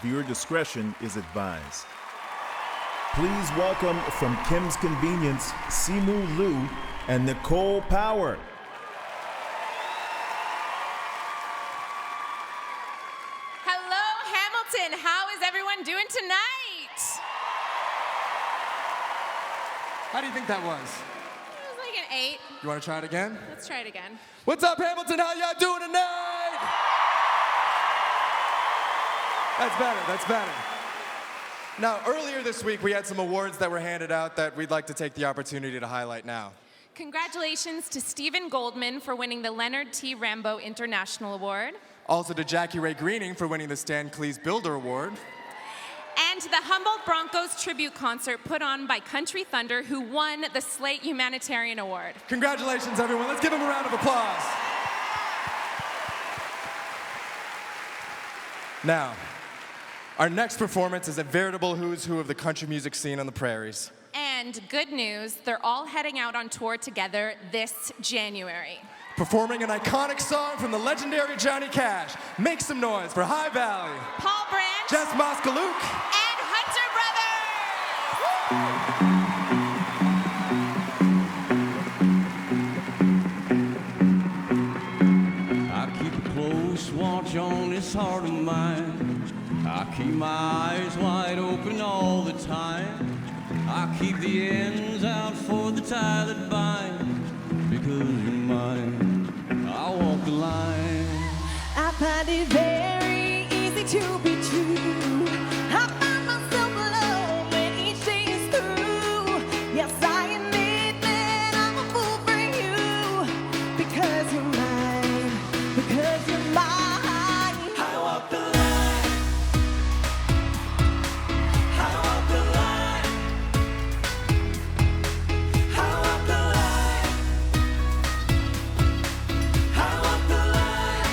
Viewer discretion is advised. Please welcome from Kim's Convenience, Simu Liu and Nicole Power. Hello, Hamilton. How is everyone doing tonight? How do you think that was? It was like an 8. You want to try it again? Let's try it again. What's up, Hamilton? How y'all doing tonight? That's better, that's better. Now, earlier this week, we had some awards that were handed out that we'd like to take the opportunity to highlight now. Congratulations to Stephen Goldman for winning the Leonard T. Rambo International Award. Also to Jackie Ray Greening for winning the Stan Cleese Builder Award. And to the Humboldt Broncos tribute concert put on by Country Thunder, who won the Slate Humanitarian Award. Congratulations, everyone. Let's give them a round of applause. Now, our next performance is a veritable who's who of the country music scene on the prairies. And good news, they're all heading out on tour together this January. Performing an iconic song from the legendary Johnny Cash. Make some noise for High Valley, Paul Branch, Jess Moskaluk, and Hunter I keep a close watch on this heart of mine. I keep my eyes wide open all the time. I keep the ends out for the tie that binds. Because you're mine, I walk the line. I find it very easy to be true. I find myself alone when each day is through. Yes, I admit that I'm a fool for you. Because you're mine, because you're mine. I walk the line. I walk the line. I walk the line. I walk the line.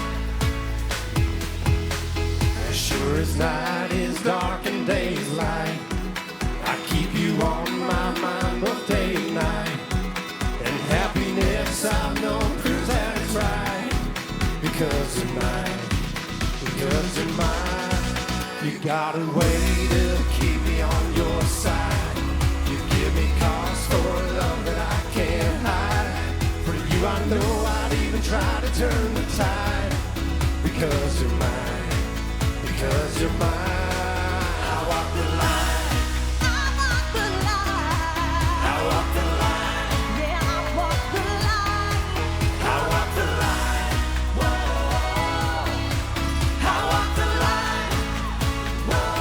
Sure as night is dark and day is light, I keep you on my mind both day and night. And happiness I've known proves that it's right. Because you're mine, because you're mine. You got a way to keep me on your side. You give me cause for love that I can't hide. For you I know I'd even try to turn the tide. Because you're mine, because you're mine. I walk the line. I walk the line. I walk the line. Yeah, I walk the line. I walk the line. Whoa. I walk the line. Whoa.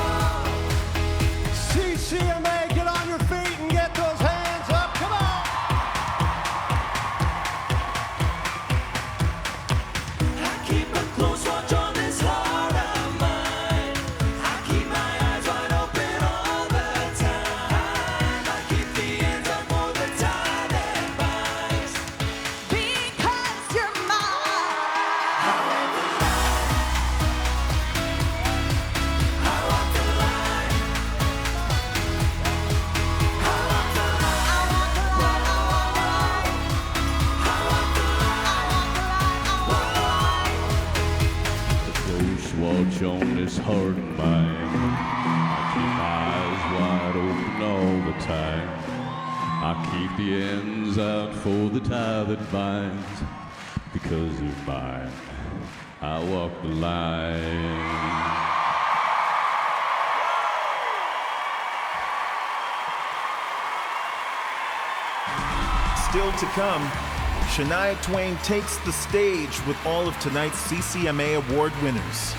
CCMA, get on your feet and get those hands up. Come on. I keep a close watch on this heart of mine. I keep my eyes wide open all the time. I keep the ends up for the tie that binds. Because you're mine. I walk the line. I walk the line. I walk the line. I walk the line. I walk the line. Close watch on this heart of mine. I keep my eyes wide open all the time. I keep the ends out for the tie that binds. Because you're mine, I walk the line. Still to come, Shania Twain takes the stage with all of tonight's CCMA Award winners.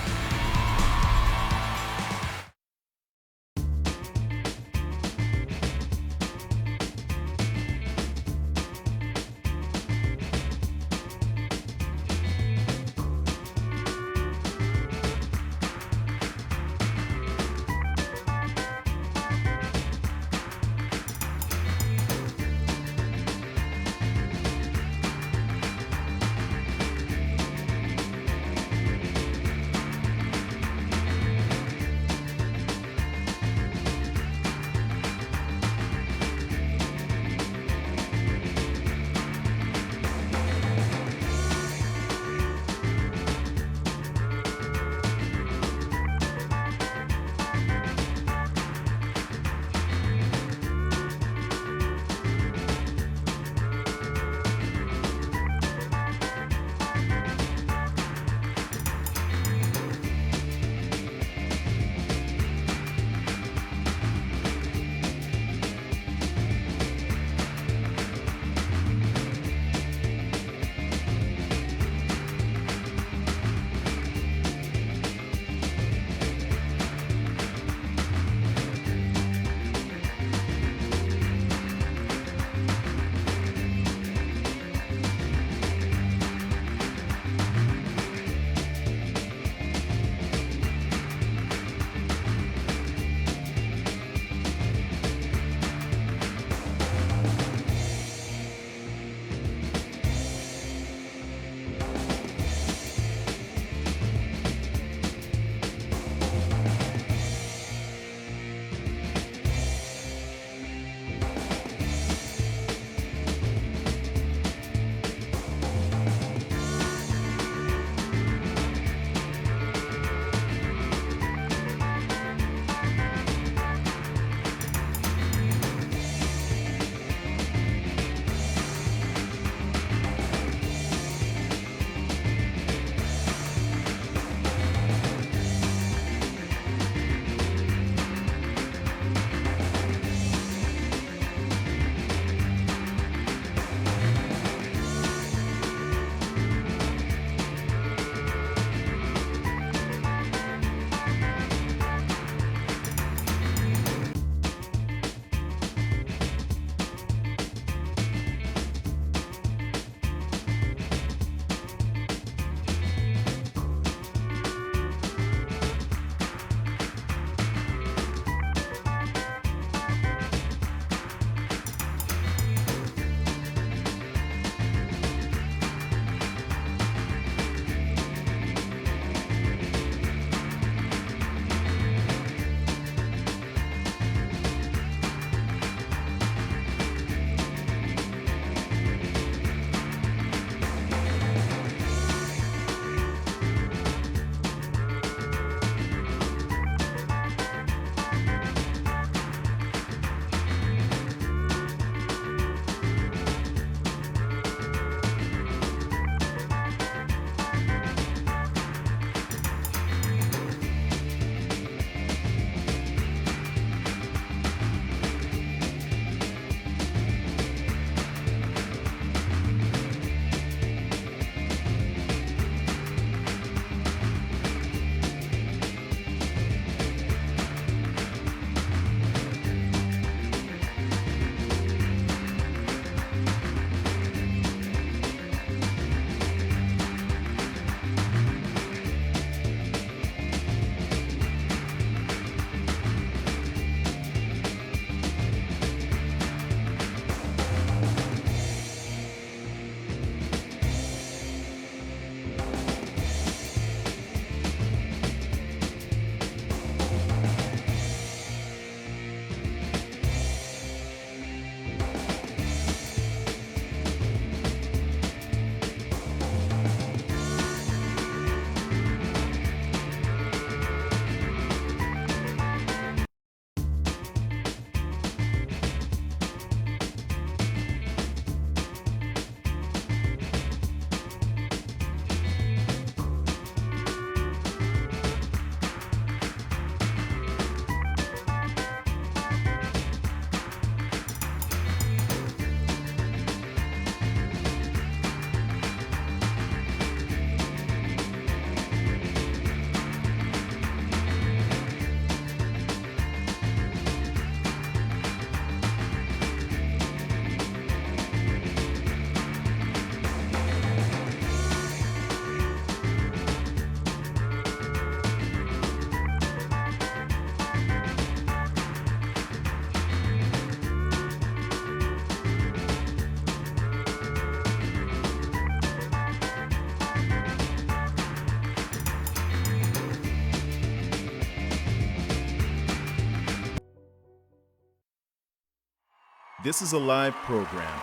This is a live program.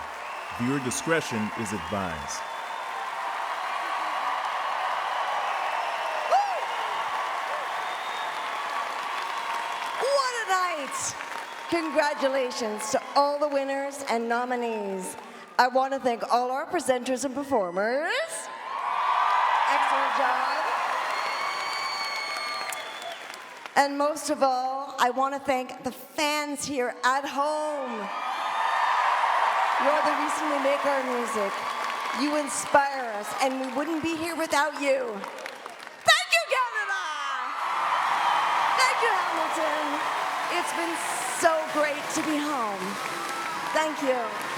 Viewer discretion is advised. What a night! Congratulations to all the winners and nominees. I want to thank all our presenters and performers. Excellent job. And most of all, I want to thank the fans here at home. You're the reason we make our music. You inspire us, and we wouldn't be here without you. Thank you, Canada! Thank you, Hamilton. It's been so great to be home. Thank you.